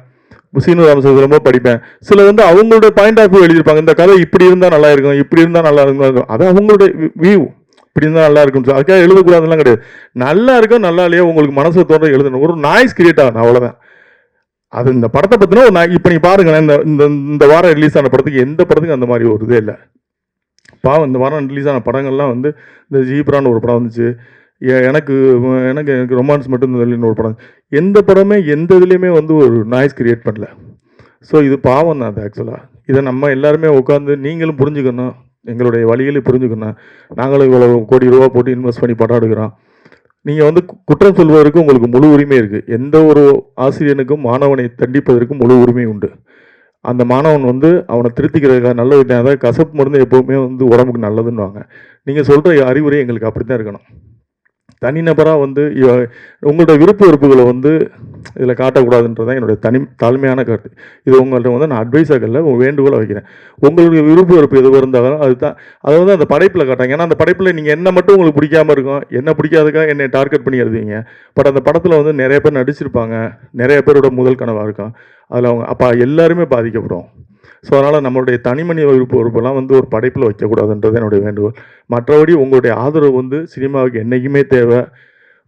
சீனு ராமசாமி ரொம்ப படிப்பேன். சில வந்து அவங்களோட பாயிண்ட் ஆஃப் வியூ எழுதியிருப்பாங்க. இந்த கதை இப்படி இருந்தால் நல்லா இருக்கும், இப்படி இருந்தால் நல்லா இருக்கும், அது அவங்களோட வியூ. இப்படி இருந்தால் நல்லா இருக்கும், அதுக்காக எழுதக்கூடாதுலாம் கிடையாது. நல்லா இருக்கும் நல்லா இல்லையோ உங்களுக்கு மனசு தோன்ற எழுதணும். ஒரு நாய்ஸ் கிரியேட் ஆகணும், அவ்வளோதான். அது இந்த படத்தை பற்றினா ஒரு இப்போ நீங்கள் பாருங்களேன், இந்த வாரம் ரிலீஸ் ஆன படத்துக்கு எந்த படத்துக்கும் அந்த மாதிரி ஒரு இதே இல்லை. பாவம் இந்த வாரம் ரிலீஸ் ஆன படங்கள்லாம் வந்து இந்த ஜீப்ரான்னு ஒரு படம் வந்துச்சு, எனக்கு எனக்கு எனக்கு ரொமான்ஸ் மட்டும் இந்த ஒரு படம், எந்த படமே எந்த இதுலேயுமே வந்து ஒரு நாய்ஸ் கிரியேட் பண்ணல. ஸோ இது பாவம் தான். அது ஆக்சுவலாக இதை நம்ம எல்லாருமே உட்காந்து நீங்களும் புரிஞ்சுக்கணும், எங்களுடைய வழிகளையும் புரிஞ்சுக்கணும். நாங்களும் இவ்வளோ கோடி ரூபா போட்டு இன்வெஸ்ட் பண்ணி படம் எடுக்கிறோம். நீங்கள் வந்து குற்றம் சொல்வதற்கு உங்களுக்கு முழு உரிமை இருக்குது. எந்த ஒரு ஆசிரியனுக்கும் மாணவனை தண்டிப்பதற்கு முழு உரிமை உண்டு. அந்த மாணவன் வந்து அவனை திருத்திக்கிறதுக்காக நல்ல விதம். அதாவது கசப்பு மருந்து எப்போவுமே வந்து உடம்புக்கு நல்லதுன்னுவாங்க. நீங்கள் சொல்கிற அறிவுரை எங்களுக்கு அப்படி தான் இருக்கணும். தனிநபராக வந்து உங்களோட விருப்ப வெறுப்புகளை வந்து இதில் காட்டக்கூடாதுன்றதான் என்னுடைய தாழ்மையான கருத்து. இது உங்கள்கிட்ட வந்து நான் அட்வைஸாக இல்லை, வேண்டுகோளை வைக்கிறேன். உங்களுடைய விருப்ப வெறுப்பு எது இருந்தாலும் அதுதான் அதை வந்து அந்த படைப்பில் காட்டாங்க. ஏன்னா அந்த படைப்பில் நீங்கள் என்ன மட்டும் உங்களுக்கு பிடிக்காமல் இருக்கும், என்ன பிடிக்காதுக்காக என்னை டார்கெட் பண்ணி எழுதுவீங்க. பட் அந்த படத்தில் வந்து நிறைய பேர் நடிச்சிருப்பாங்க, நிறைய பேரோட முதல் கனவாக இருக்கும். அதில் அவங்க அப்போ எல்லாருமே பாதிக்கப்படும். ஸோ அதனால் நம்மளுடைய தனிமனித விருப்ப வெறுப்பெல்லாம் வந்து ஒரு படைப்பில் வைக்கக்கூடாதுன்றது என்னுடைய வேண்டுகோள். மற்றபடி உங்களுடைய ஆதரவு வந்து சினிமாவுக்கு என்றைக்குமே தேவை.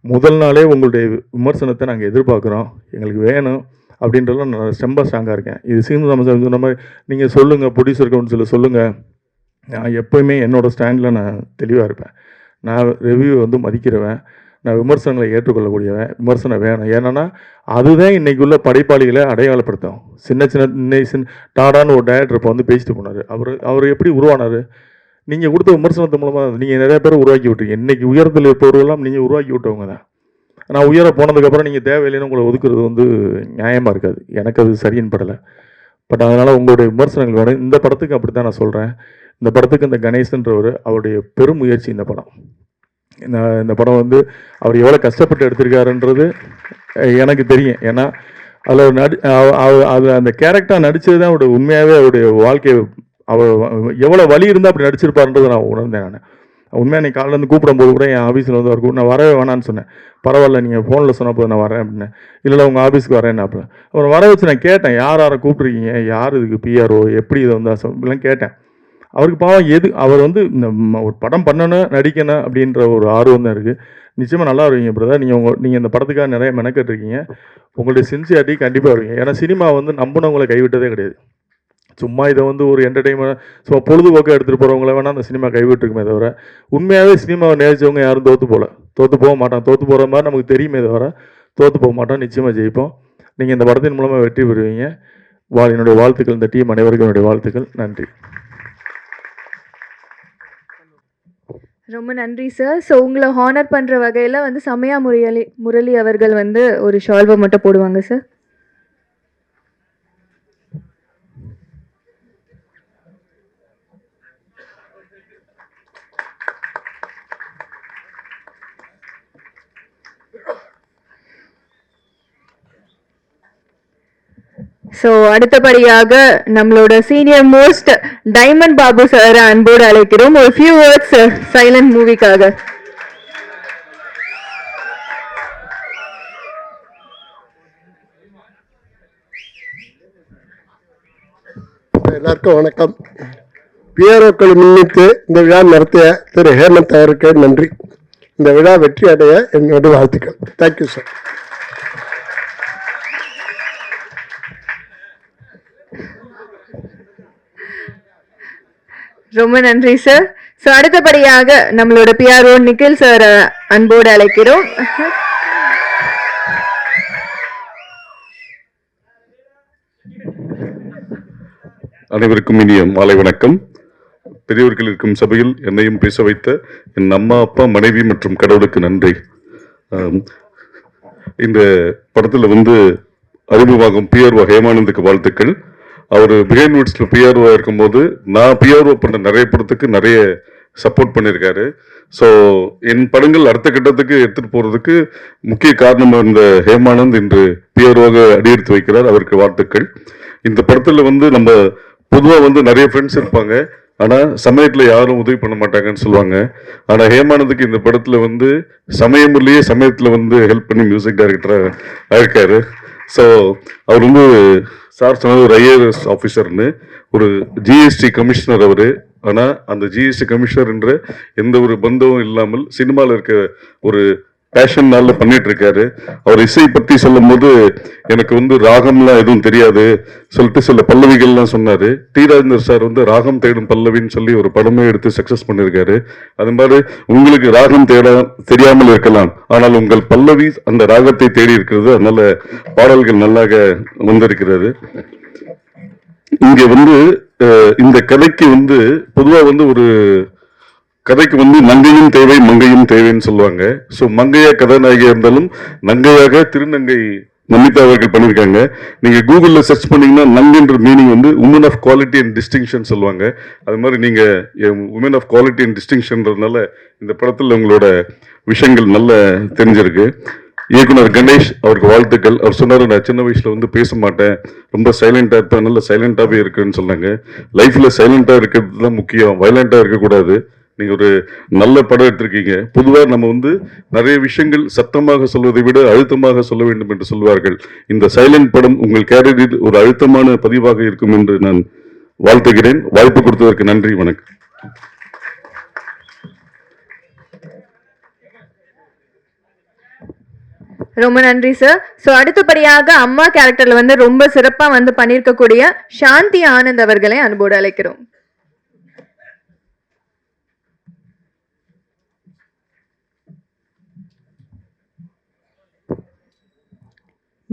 முதல் நாளே உங்களுடைய விமர்சனத்தை நாங்கள் எதிர்பார்க்குறோம், எங்களுக்கு வேணும் அப்படின்றதுலாம் நான் ரொம்ப ஸ்ட்ராங்காக இருக்கேன். இது சீனு ராமசாமி சொன்ன மாதிரி நீங்கள் சொல்லுங்கள், ப்ரொடியூசர் கவுன்சிலில் சொல்லுங்கள். நான் எப்போயுமே என்னோடய ஸ்டாண்டில் நான் தெளிவாக இருப்பேன். நான் ரிவ்யூ வந்து மதிக்கிறவன், நான் விமர்சனங்களை ஏற்றுக்கொள்ளக்கூடியவன். விமர்சனம் வேணும், ஏன்னா அதுதான் இன்றைக்குள்ள படைப்பாளிகளை அடையாளப்படுத்தும். சின்ன டாடான்னு ஒரு டைரக்டர் இப்போ வந்து பேசிட்டு போனார். அவர் எப்படி உருவானார்? நீங்கள் கொடுத்த விமர்சனத்து மூலமாக நீங்கள் நிறைய பேர் உருவாக்கி விட்டுருங்க. இன்றைக்கி உயரத்தில் இருப்பவர்களெல்லாம் நீங்கள் உருவாக்கி விட்டவங்க தான். நான் உயர போனதுக்கப்புறம் நீங்கள் தேவையில்லைன்னு உங்களை ஒதுக்குறது வந்து நியாயமாக இருக்காது. எனக்கு அது சரின்னு படலை. பட் அதனால் உங்களுடைய விமர்சனங்கள் வேணும். இந்த படத்துக்கு அப்படி தான் நான் சொல்கிறேன். இந்த படத்துக்கு இந்த கணேசன்றவர் அவருடைய பெரும் முயற்சி. இந்த படம் இந்த படம் வந்து அவர் எவ்வளோ கஷ்டப்பட்டு எடுத்திருக்காருன்றது எனக்கு தெரியும். ஏன்னா அதில் அது அந்த கேரக்டராக நடித்தது தான் அவருடைய உண்மையாகவே அவருடைய வாழ்க்கையை அவர் எவ்வளோ வலி இருந்தால் அப்படி நடிச்சிருப்பாருன்றதை நான் உணர்ந்தேன். நான் உண்மையாக நீ காலையிலேருந்து கூப்பிடும்போது கூட என் ஆஃபீஸில் வந்து அவர் நான் வரவே வேணான்னு சொன்னேன். பரவாயில்ல நீங்கள் ஃபோனில் சொன்ன போது நான் வரேன் அப்படின்னு. இல்லை உங்கள் ஆஃபீஸ்க்கு வரேன் அப்படின்னு. அப்புறம் வர வச்சு நான் கேட்டேன், யாரை கூப்பிட்ருக்கீங்க, யார் இதுக்கு பிஆர்ஓ, எப்படி இதை வந்து இப்படிலாம் கேட்டேன். அவருக்கு பாவம் அவர் வந்து இந்த ஒரு படம் பண்ணணும், நடிக்கணும் அப்படின்ற ஒரு ஆர்வம் தான் இருக்குது. நிச்சயமாக நல்லா வருவீங்க பிரதர். நீங்கள் இந்த படத்துக்காக நிறைய மெனக்கெட்டுருக்கீங்க. உங்களுடைய சின்சியாரிட்டி கண்டிப்பாக வருவீங்க. ஏன்னா சினிமா வந்து நம்பினவங்களை கைவிட்டதே கிடையாது. சும்மா இதை வந்து ஒரு என்டர்டெயின்மெண்ட் சும்மா பொழுதுபோக்காக எடுத்துகிட்டு போகிறவங்கள வேணால் அந்த சினிமா கைவிட்டுருக்குமே தவிர உண்மையாகவே சினிமாவை நேசித்தவங்க யாரும் தோற்று போக மாட்டான். தோற்று போகிற மாதிரி நமக்கு தெரியுமே தவிர தோற்று போக மாட்டோம். நிச்சயமாக ஜெயிப்போம். நீங்கள் இந்த படத்தின் மூலமாக வெற்றி பெறுவீங்க. என்னுடைய வாழ்த்துக்கள். இந்த டீம் அனைவருக்கும் என்னுடைய வாழ்த்துக்கள். நன்றி. ரொம்ப நன்றி சார். ஸோ உங்களை ஹானர் பண்ணுற வகையில் வந்து சமயா முரளி அவர்கள் வந்து ஒரு ஷால்வை மட்டும் போடுவாங்க சார். ஸோ அடுத்தபடியாக நம்மளோட senior most diamond Babu sir அன்போடு அழைக்கிறோம். ஒரு ஃபியூ வேர்ட்ஸ் சார் சைலண்ட் மூவிக்காக. எல்லாருக்கும் வணக்கம். பிஆர்ஓக்களை முன்னிட்டு இந்த விழா நடத்திய திரு ஹேமந்த் அவருக்கு நன்றி. இந்த விழா வெற்றி அடைய என்னோட வாழ்த்துக்கள். Thank you sir. ரொம்ப நன்றி சார். ஸோ அடுத்தபடியாக நம்மளோட பிஆர்ஓ நிக்கில் சார் அன்போடு அழைக்கிறோம். அனைவருக்கும் இனிய மாலை வணக்கம். பெரியவர்கள் இருக்கும் சபையில் என்னையும் பேச வைத்த என் அம்மா, அப்பா, மனைவி மற்றும் கடவுளுக்கு நன்றி. இந்த படத்தில் அறிமுகமாகும் பிஆர்ஓ ஹேமானந்துக்கு வாழ்த்துக்கள். அவர் பிஹைண்ட் வுட்ஸில் பிஆர்ஓ இருக்கும்போது நான் பிஆர்ஓ பண்ண நிறைய படத்துக்கு நிறைய சப்போர்ட் பண்ணியிருக்காரு. ஸோ என் படங்கள் அடுத்த கட்டத்துக்கு எடுத்துகிட்டு போகிறதுக்கு முக்கிய காரணம் இந்த ஹேமானந்த் இன்று பிஆர்ஓவாக அடியெடுத்து வைக்கிறார். அவருக்கு வாழ்த்துக்கள். இந்த படத்தில் நம்ம பொதுவாக நிறைய ஃப்ரெண்ட்ஸ் இருப்பாங்க, ஆனால் சமயத்தில் யாரும் உதவி பண்ண மாட்டாங்கன்னு சொல்லுவாங்க. ஆனால் ஹேமானந்துக்கு இந்த படத்தில் சமயமுறையே சமயத்தில் ஹெல்ப் பண்ணி மியூசிக் டைரக்டராக ஆயிருக்காரு. ஸோ அவர் சார் சொன்னது ஒரு ஐஏஎஸ் ஆஃபீஸர்னு, ஒரு ஜிஎஸ்டி கமிஷனர் அவர். ஆனால் அந்த ஜிஎஸ்டி கமிஷனர் என்ற எந்த ஒரு பந்தமும் இல்லாமல் சினிமாவில் இருக்க ஒரு பேஷன்னால பண்ணிட்டு இருக்காரு. அவர் இசை பற்றி சொல்லும் போது எனக்கு ராகம்லாம் எதுவும் தெரியாது சொல்லிட்டு சில பல்லவிகள்லாம் சொன்னாரு. டி ராஜேந்தர் சார் ராகம் தேடும் பல்லவின்னு சொல்லி ஒரு படமே எடுத்து சக்சஸ் பண்ணியிருக்காரு. அது மாதிரி உங்களுக்கு ராகம் தெரியாமல் இருக்கலாம், ஆனால் உங்கள் பல்லவி அந்த ராகத்தை தேடி இருக்கிறது. அதனால பாடல்கள் நல்லாக வந்திருக்கிறது. இங்க இந்த கதைக்கு பொதுவாக ஒரு கதைக்கு நங்கையும் தேவை மங்கையும் தேவைன்னு சொல்லுவாங்க. ஸோ மங்கையா கதாநாயகியா இருந்தாலும் நங்கையாக திருநங்கை நமிதா அவர்கள் பண்ணியிருக்காங்க. நீங்க கூகுள்ல சர்ச் பண்ணீங்கன்னா நங்குன்ற meaning woman of quality and distinction சொல்லுவாங்க. அது மாதிரி நீங்க உமன் ஆஃப் குவாலிட்டி அண்ட் டிஸ்டிங்ஷன்றதுனால இந்த படத்தில் உங்களோட விஷயங்கள் நல்லா தெரிஞ்சிருக்கு. இயக்குனர் கணேஷ் அவருக்கு வாழ்த்துக்கள். அவர் சொன்னார், நான் சின்ன வயசுல பேச மாட்டேன், ரொம்ப சைலண்டா இருப்பேன், நல்ல சைலண்டாவே இருக்குன்னு சொன்னாங்க. லைஃப்ல சைலண்டா இருக்கிறது தான் முக்கியம், வயலண்டா இருக்கக்கூடாது. நீங்க ஒரு நல்ல படம் எடுத்திருக்கீங்க. பொதுவாக நம்ம நிறைய விஷயங்கள் சத்தமாக சொல்வதை விட அழுத்தமாக சொல்ல வேண்டும் என்று சொல்வார்கள். இந்த சைலண்ட் படம் உங்கள் கேரியரில் ஒரு அழுத்தமான பதிவாக இருக்கும் என்று நான் வாழ்த்துகிறேன். வாய்ப்பு கொடுத்ததற்கு நன்றி, வணக்கம். ரொம்ப நன்றி சார். ஸோ அடுத்தபடியாக அம்மா கேரக்டர்ல ரொம்ப சிறப்பா பண்ணியிருக்கக்கூடிய சாந்தி ஆனந்த் அவர்களை அன்போடு அழைக்கிறோம்.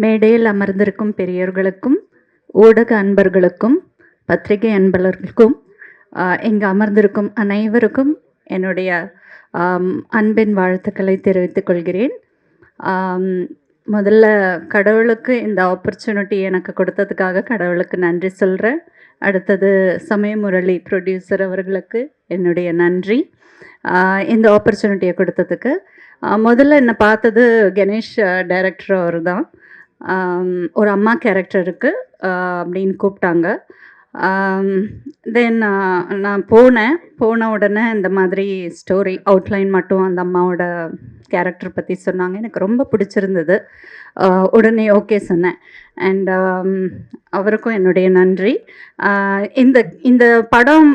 மேடையில் அமர்ந்திருக்கும் பெரியோர்களுக்கும், ஊடக அன்பர்களுக்கும், பத்திரிகை அன்பர்களுக்கும், இங்கு அமர்ந்திருக்கும் அனைவருக்கும் என்னுடைய அன்பின் வாழ்த்துக்களை தெரிவித்துக் கொள்கிறேன். முதல்ல கடவுளுக்கு இந்த ஆப்பர்ச்சுனிட்டி எனக்கு கொடுத்ததுக்காக கடவுளுக்கு நன்றி சொல்கிறேன். அடுத்தது சமயமுரளி ப்ரொடியூசர் அவர்களுக்கு என்னுடைய நன்றி, இந்த ஆப்பர்ச்சுனிட்டியை கொடுத்ததுக்கு. முதல்ல என்னை பார்த்தது கணேஷ் டைரக்டர் அவர் தான். ஒரு அம்மா கேரக்டர் இருக்குது அப்படின்னு கூப்பிட்டாங்க. தென் நான் போன உடனே இந்த மாதிரி ஸ்டோரி அவுட்லைன் மட்டும் அந்த அம்மாவோட கேரக்டர் பற்றி சொன்னாங்க. எனக்கு ரொம்ப பிடிச்சிருந்தது. உடனே ஓகே சொன்னேன். அண்ட் அவருக்கும் என்னுடைய நன்றி. இந்த படம்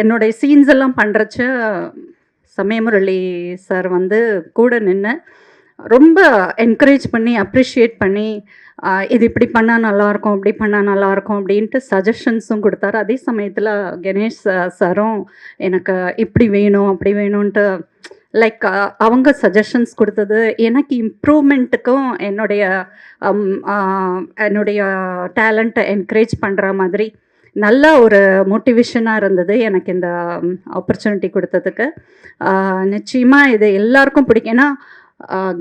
என்னுடைய சீன்ஸ் எல்லாம் பண்ணுறச்ச சமயமுரளி சார் கூட நின்று ரொம்ப என்கரேஜ் பண்ணி அப்ரிஷியேட் பண்ணி இது இப்படி பண்ணால் நல்லாயிருக்கும், இப்படி பண்ணால் நல்லாயிருக்கும் அப்படின்ட்டு சஜஷன்ஸும் கொடுத்தாரு. அதே சமயத்தில் கணேஷ் சாரும் எனக்கு இப்படி வேணும் அப்படி வேணும்ன்ட்டு லைக் அவங்க சஜஷன்ஸ் கொடுத்தது எனக்கு இம்ப்ரூவ்மெண்ட்டுக்கும் என்னுடைய டேலண்ட்டை என்கரேஜ் பண்ணுற மாதிரி நல்ல ஒரு மோட்டிவேஷனாக இருந்தது எனக்கு இந்த ஆப்பர்ச்சுனிட்டி கொடுத்ததுக்கு. நிச்சயமாக இது எல்லாருக்கும் பிடிக்கும். ஏன்னா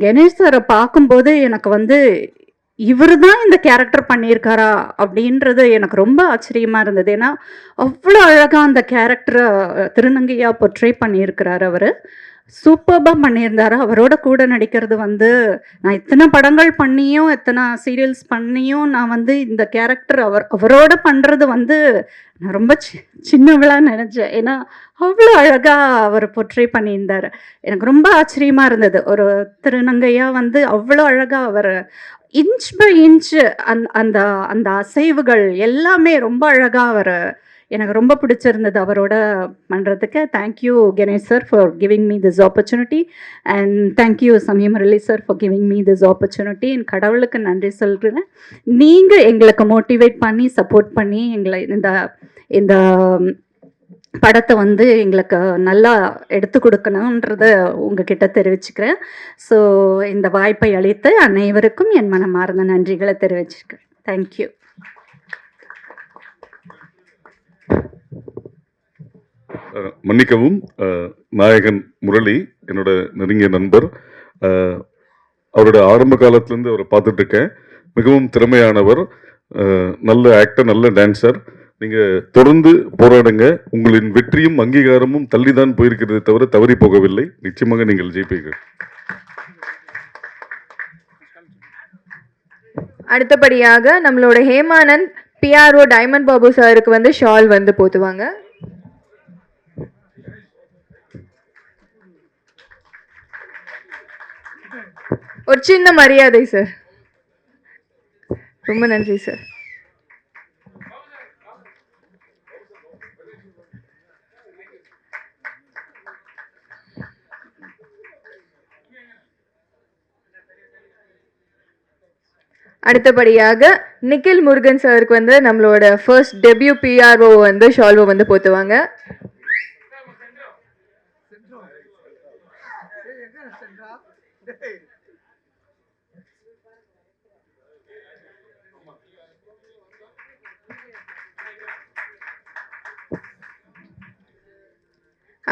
கணேஷ் சாரை பார்க்கும்போது எனக்கு இவர் தான் இந்த கேரக்டர் பண்ணியிருக்காரா அப்படின்றது எனக்கு ரொம்ப ஆச்சரியமாக இருந்தது. ஏன்னா அவ்வளோ அழகாக அந்த கேரக்டரை திருநங்கையாக பொர்ட்ரே பண்ணியிருக்கிறார். அவர் சூப்பர்பாக பண்ணியிருந்தார். அவரோட கூட நடிக்கிறது நான் இத்தனை படங்கள் பண்ணியும் எத்தனை சீரியல்ஸ் பண்ணியும் நான் இந்த கேரக்டர் அவரோட பண்ணுறது நான் ரொம்ப சின்னவளாக நினச்சேன். ஏன்னா அவ்வளோ அழகாக அவர் பொர்ட்ரே பண்ணியிருந்தார். எனக்கு ரொம்ப ஆச்சரியமாக இருந்தது. ஒரு திருநங்கையாக அவ்வளோ அழகாக அவர் இன்ச் பை இன்ச் அந்த அந்த அசைவுகள் எல்லாமே ரொம்ப அழகாக அவர் எனக்கு ரொம்ப பிடிச்சிருந்தது அவரோட பண்ணுறதுக்கு. Thank you Ganesh sir for giving me this opportunity and thank you Samayamurali sir for giving me this opportunity. என் கடவுளுக்கு நன்றி சொல்கிறேன். நீங்கள் எங்களுக்கு மோட்டிவேட் பண்ணி சப்போர்ட் பண்ணி எங்களை இந்த படத்தை எங்களுக்கு நல்லா எடுத்து கொடுக்கணுன்றத உங்ககிட்ட தெரிவிச்சுக்கிறேன். ஸோ இந்த வாய்ப்பை அளித்து அனைவருக்கும் என் மனமார்ந்த நன்றிகளை தெரிவிச்சுக்கிறேன். தேங்க்யூ. மன்னிக்கவும், நாயகன் முரளி என்னோட நெருங்கிய நண்பர். அவரோட ஆரம்ப காலத்திலேருந்து அவரை பார்த்துட்டு இருக்கேன். மிகவும் திறமையானவர், நல்ல ஆக்டர், நல்ல டான்சர். நீங்கள் தொடர்ந்து போராடுங்க. உங்களின் வெற்றியும் அங்கீகாரமும் தள்ளிதான் போயிருக்கிறதே தவிர தவறி போகவில்லை. நிச்சயமாக நீங்கள் ஜெயிப்பீர்கள். அடுத்தபடியாக நம்மளோட ஹேமானந்த் பிஆர்ஓ டைமண்ட் பாபு சாருக்கு வந்து ஷால் வந்து போத்துவாங்க. ஒரு சின்ன மரியாதை சார். ரொம்ப நன்றி சார். அடுத்தபடியாக நிக்கில் முருகன் சாருக்கு வந்து நம்மளோட ஃபர்ஸ்ட் டெபியூ பிஆர்ஓ வந்து ஷால்வோ வந்து போத்துவாங்க.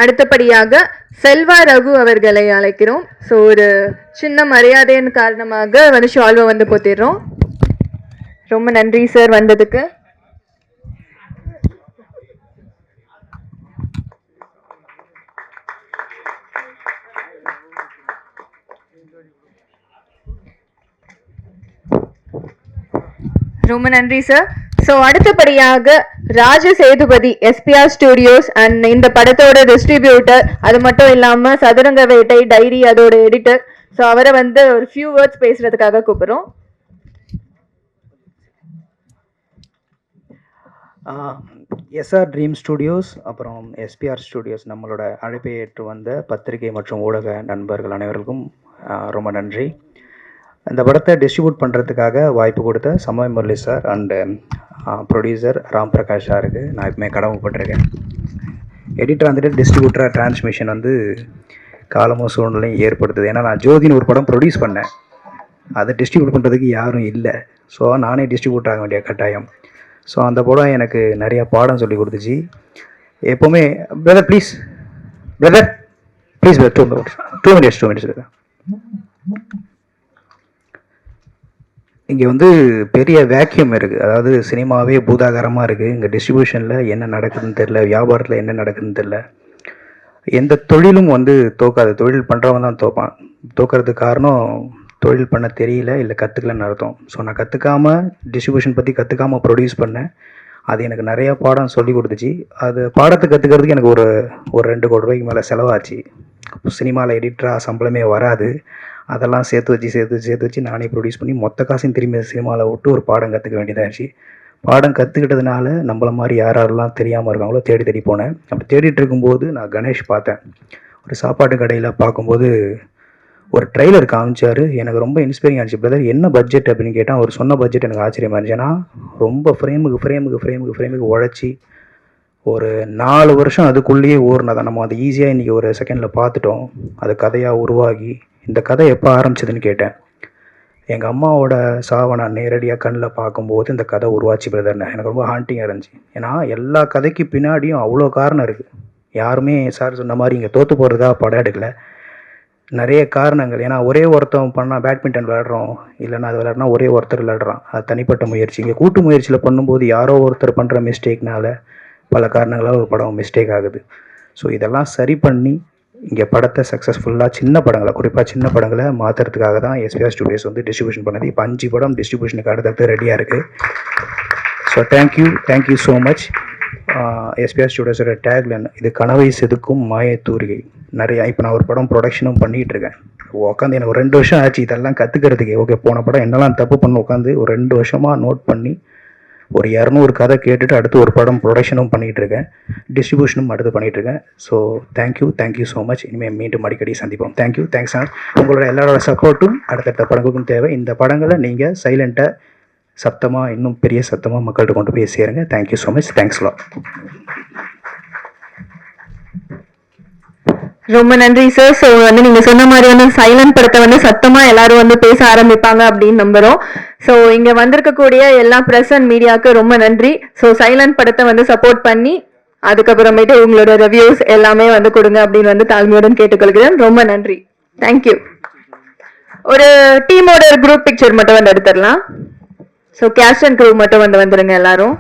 அடுத்தபடியாக செல்வா ரகு அவர்களை அழைக்கிறோம். ஸோ ஒரு சின்ன மரியாதையின் காரணமாக வந்து ஷால்வை வந்து போத்திடுறோம். ரொம்ப நன்றி சார் வந்ததுக்கு. ரொம்ப நன்றி சார். ஸோ அடுத்தபடியாக ராஜ சேதுபதி எஸ்பிஆர் ஸ்டுடியோஸ் அண்ட் இந்த படத்தோட டிஸ்ட்ரிபியூட்டர், அது மட்டும் இல்லாமல் சதுரங்க வேட்டை டைரி அதோட எடிட்டர். ஸோ அவரை வந்து ஒரு ஃபியூ வேர்ட்ஸ் பேசுறதுக்காக கூப்பிடுறோம். எஸ்ஆர் ட்ரீம் ஸ்டுடியோஸ் அப்புறம் எஸ்பிஆர் ஸ்டுடியோஸ் நம்மளோட அழைப்பை ஏற்று வந்த பத்திரிகை மற்றும் ஊடக நண்பர்கள் அனைவருக்கும் ரொம்ப நன்றி. இந்த படத்தை டிஸ்ட்ரிபியூட் பண்ணுறதுக்காக வாய்ப்பு கொடுத்த சமய Murali sir and producer Ram Prakash சாருக்கு நான் எப்பவுமே கடமைப்பட்டிருக்கேன். எடிட்டர் வந்துட்டு டிஸ்ட்ரிபியூட்டராக டிரான்ஸ்மிஷன் வந்து காலமும் சூழ்நிலையும் ஏற்படுத்துது. ஏன்னா நான் ஜோதின்னு ஒரு படம் ப்ரொடியூஸ் பண்ணேன், அதை டிஸ்ட்ரிபியூட் பண்ணுறதுக்கு யாரும் இல்லை. ஸோ நானே டிஸ்ட்ரிபியூட் ஆக வேண்டிய கட்டாயம். ஸோ அந்த படம் எனக்கு நிறையா பாடம் சொல்லி கொடுத்துச்சு. எப்போவுமே பிரதர் ப்ளீஸ் பிரதர் 2 minutes இங்கே வந்து பெரிய வேக்யூம் இருக்குது. அதாவது சினிமாவே பூதாகரமாக இருக்குது. இங்கே டிஸ்ட்ரிபியூஷனில் என்ன நடக்குதுன்னு தெரில, வியாபாரத்தில் என்ன நடக்குதுன்னு தெரில. எந்த தொழிலும் வந்து தோக்காது, தொழில் பண்ணுறவன் தான் தோப்பான். தோக்கிறதுக்கு காரணம் தொழில் பண்ண தெரியல, இல்லை கற்றுக்கலன்னு அர்த்தம். ஸோ நான் கற்றுக்காமல் டிஸ்ட்ரிபியூஷன் பற்றி கற்றுக்காமல் ப்ரொடியூஸ் பண்ணேன். அது எனக்கு நிறையா பாடம் சொல்லி கொடுத்துச்சு. அது பாடத்தை கற்றுக்கிறதுக்கு எனக்கு ஒரு 2 கோடி ரூபாய்க்கு மேலே செலவாச்சு. சினிமாவில் எடிட்டராக சம்பளமே வராது. அதெல்லாம் சேர்த்து வச்சு நானே ப்ரொடியூஸ் பண்ணி மொத்த காசையும் திரும்பி சினிமாவில் விட்டு ஒரு பாடம் கற்றுக்க வேண்டியதாகிடுச்சு. பாடம் கற்றுக்கிட்டதுனால நம்மள மாதிரி யாரெல்லாம் தெரியாமல் இருக்காங்களோ தேடி போனேன். அப்படி தேடிட்டு இருக்கும்போது நான் கணேஷ் பார்த்தேன். ஒரு சாப்பாட்டு கடையில் பார்க்கும்போது ஒரு ட்ரெய்லர் காமிச்சார். எனக்கு ரொம்ப இன்ஸ்பைரிங் ஆச்சு. பிரதர் என்ன பட்ஜெட் அப்படின்னு கேட்டால் அவர் சொன்ன பட்ஜெட் எனக்கு ஆச்சரியமாக இருந்துச்சு. ஏன்னா ரொம்ப ஃப்ரேமுக்கு உழைச்சி ஒரு 4 வருஷம் அதுக்குள்ளேயே ஓடுனதான் நம்ம அதை ஈஸியாக இன்றைக்கி ஒரு செகண்டில் பார்த்துட்டோம். அது கதையாக உருவாகி இந்த கதை எப்போ ஆரம்பிச்சதுன்னு கேட்டேன். எங்கள் அம்மாவோட சாவை நான் நேரடியாக கண்ணில் பார்க்கும்போது இந்த கதை உருவாச்சு பிரதர்னு எனக்கு ரொம்ப ஹாண்டிங்காக இருந்துச்சு. ஏன்னா எல்லா கதைக்கு பின்னாடியும் அவ்வளோ காரணம் இருக்குது. யாருமே சார் சொன்ன மாதிரி இங்கே தோற்று போகிறதுக்காக படம் எடுக்கலை, நிறைய காரணங்கள். ஏன்னா ஒரே ஒருத்தன் பண்ணால் பேட்மிண்டன் விளையாடுறோம், இல்லைன்னா அது விளையாடுனா ஒரே ஒருத்தர் விளையாடுறான், அது தனிப்பட்ட முயற்சி. இங்கே கூட்டு முயற்சியில் பண்ணும்போது யாரோ ஒருத்தர் பண்ணுற மிஸ்டேக்னால பல காரணங்களால் ஒரு படம் மிஸ்டேக் ஆகுது. ஸோ இதெல்லாம் சரி பண்ணி இங்கே படத்தை சக்ஸஸ்ஃபுல்லாக சின்ன படங்களை மாற்றுறதுக்காக தான் எஸ்பிஆர் ஸ்டுடியோஸ் வந்து டிஸ்ட்ரிபியூஷன் பண்ணது. இப்போ 5 படம் டிஸ்ட்ரிபியூஷனுக்கு அடுத்தடுத்து ரெடியாக இருக்குது. So thank you so much. SPR ஸ்டுடியோஸோட டேக்லைன் இது கனவை செதுக்கும் மாயத்தூரிகை. நிறையா இப்போ நான் ஒரு படம் ப்ரொடக்ஷனும் பண்ணிகிட்ருக்கேன். உட்காந்து எனக்கு ஒரு 2 வருஷம் ஆச்சு இதெல்லாம் கற்றுக்கிறதுக்கு. ஓகே, போன படம் என்னெல்லாம் தப்பு பண்ண உட்காந்து ஒரு 2 வருஷமாக நோட் பண்ணி ஒரு 200 கதை கேட்டுட்டு அடுத்து ஒரு படம் ப்ரொடக்ஷனும் பண்ணிகிட்ருக்கேன், டிஸ்ட்ரிபியூஷனும் அடுத்து பண்ணிகிட்ருக்கேன். So thank you so much. இனிமேல் மீண்டும் அடிக்கடி சந்திப்போம். Thanks sir. உங்களோட எல்லாரோட சப்போர்ட்டும் அடுத்தடுத்த படங்களுக்கும் தேவை. இந்த படங்களை நீங்கள் சைலண்ட்டாக சத்தமாக இன்னும் பெரிய சத்தமாக மக்கள்கிட்ட கொண்டு போய் சேருங்க. Thank you so much. Thanks lot. ரொம்ப நன்றி சார். ஸோ வந்து நீங்க சொன்ன மாதிரி வந்து சைலண்ட் படத்தை வந்து சத்தமா எல்லாரும் வந்து பேச ஆரம்பிப்பாங்க அப்படின்னு நம்புறோம். ஸோ இங்க வந்திருக்கக்கூடிய எல்லா பிரஸ் அண்ட் மீடியாவுக்கு ரொம்ப நன்றி. ஸோ சைலண்ட் படத்தை வந்து சப்போர்ட் பண்ணி அதுக்கப்புறமேட்டு உங்களோட ரிவ்யூஸ் எல்லாமே வந்து கொடுங்க அப்படின்னு வந்து தாழ்மையுடன் கேட்டுக்கொள்கிறேன். ரொம்ப நன்றி. தேங்க்யூ. ஒரு டீமோட குரூப் பிக்சர் மட்டும் வந்து எடுத்துடலாம். ஸோ கேஸ்ட் அண்ட் க்ரூ மட்டும் வந்துருங்க எல்லாரும்.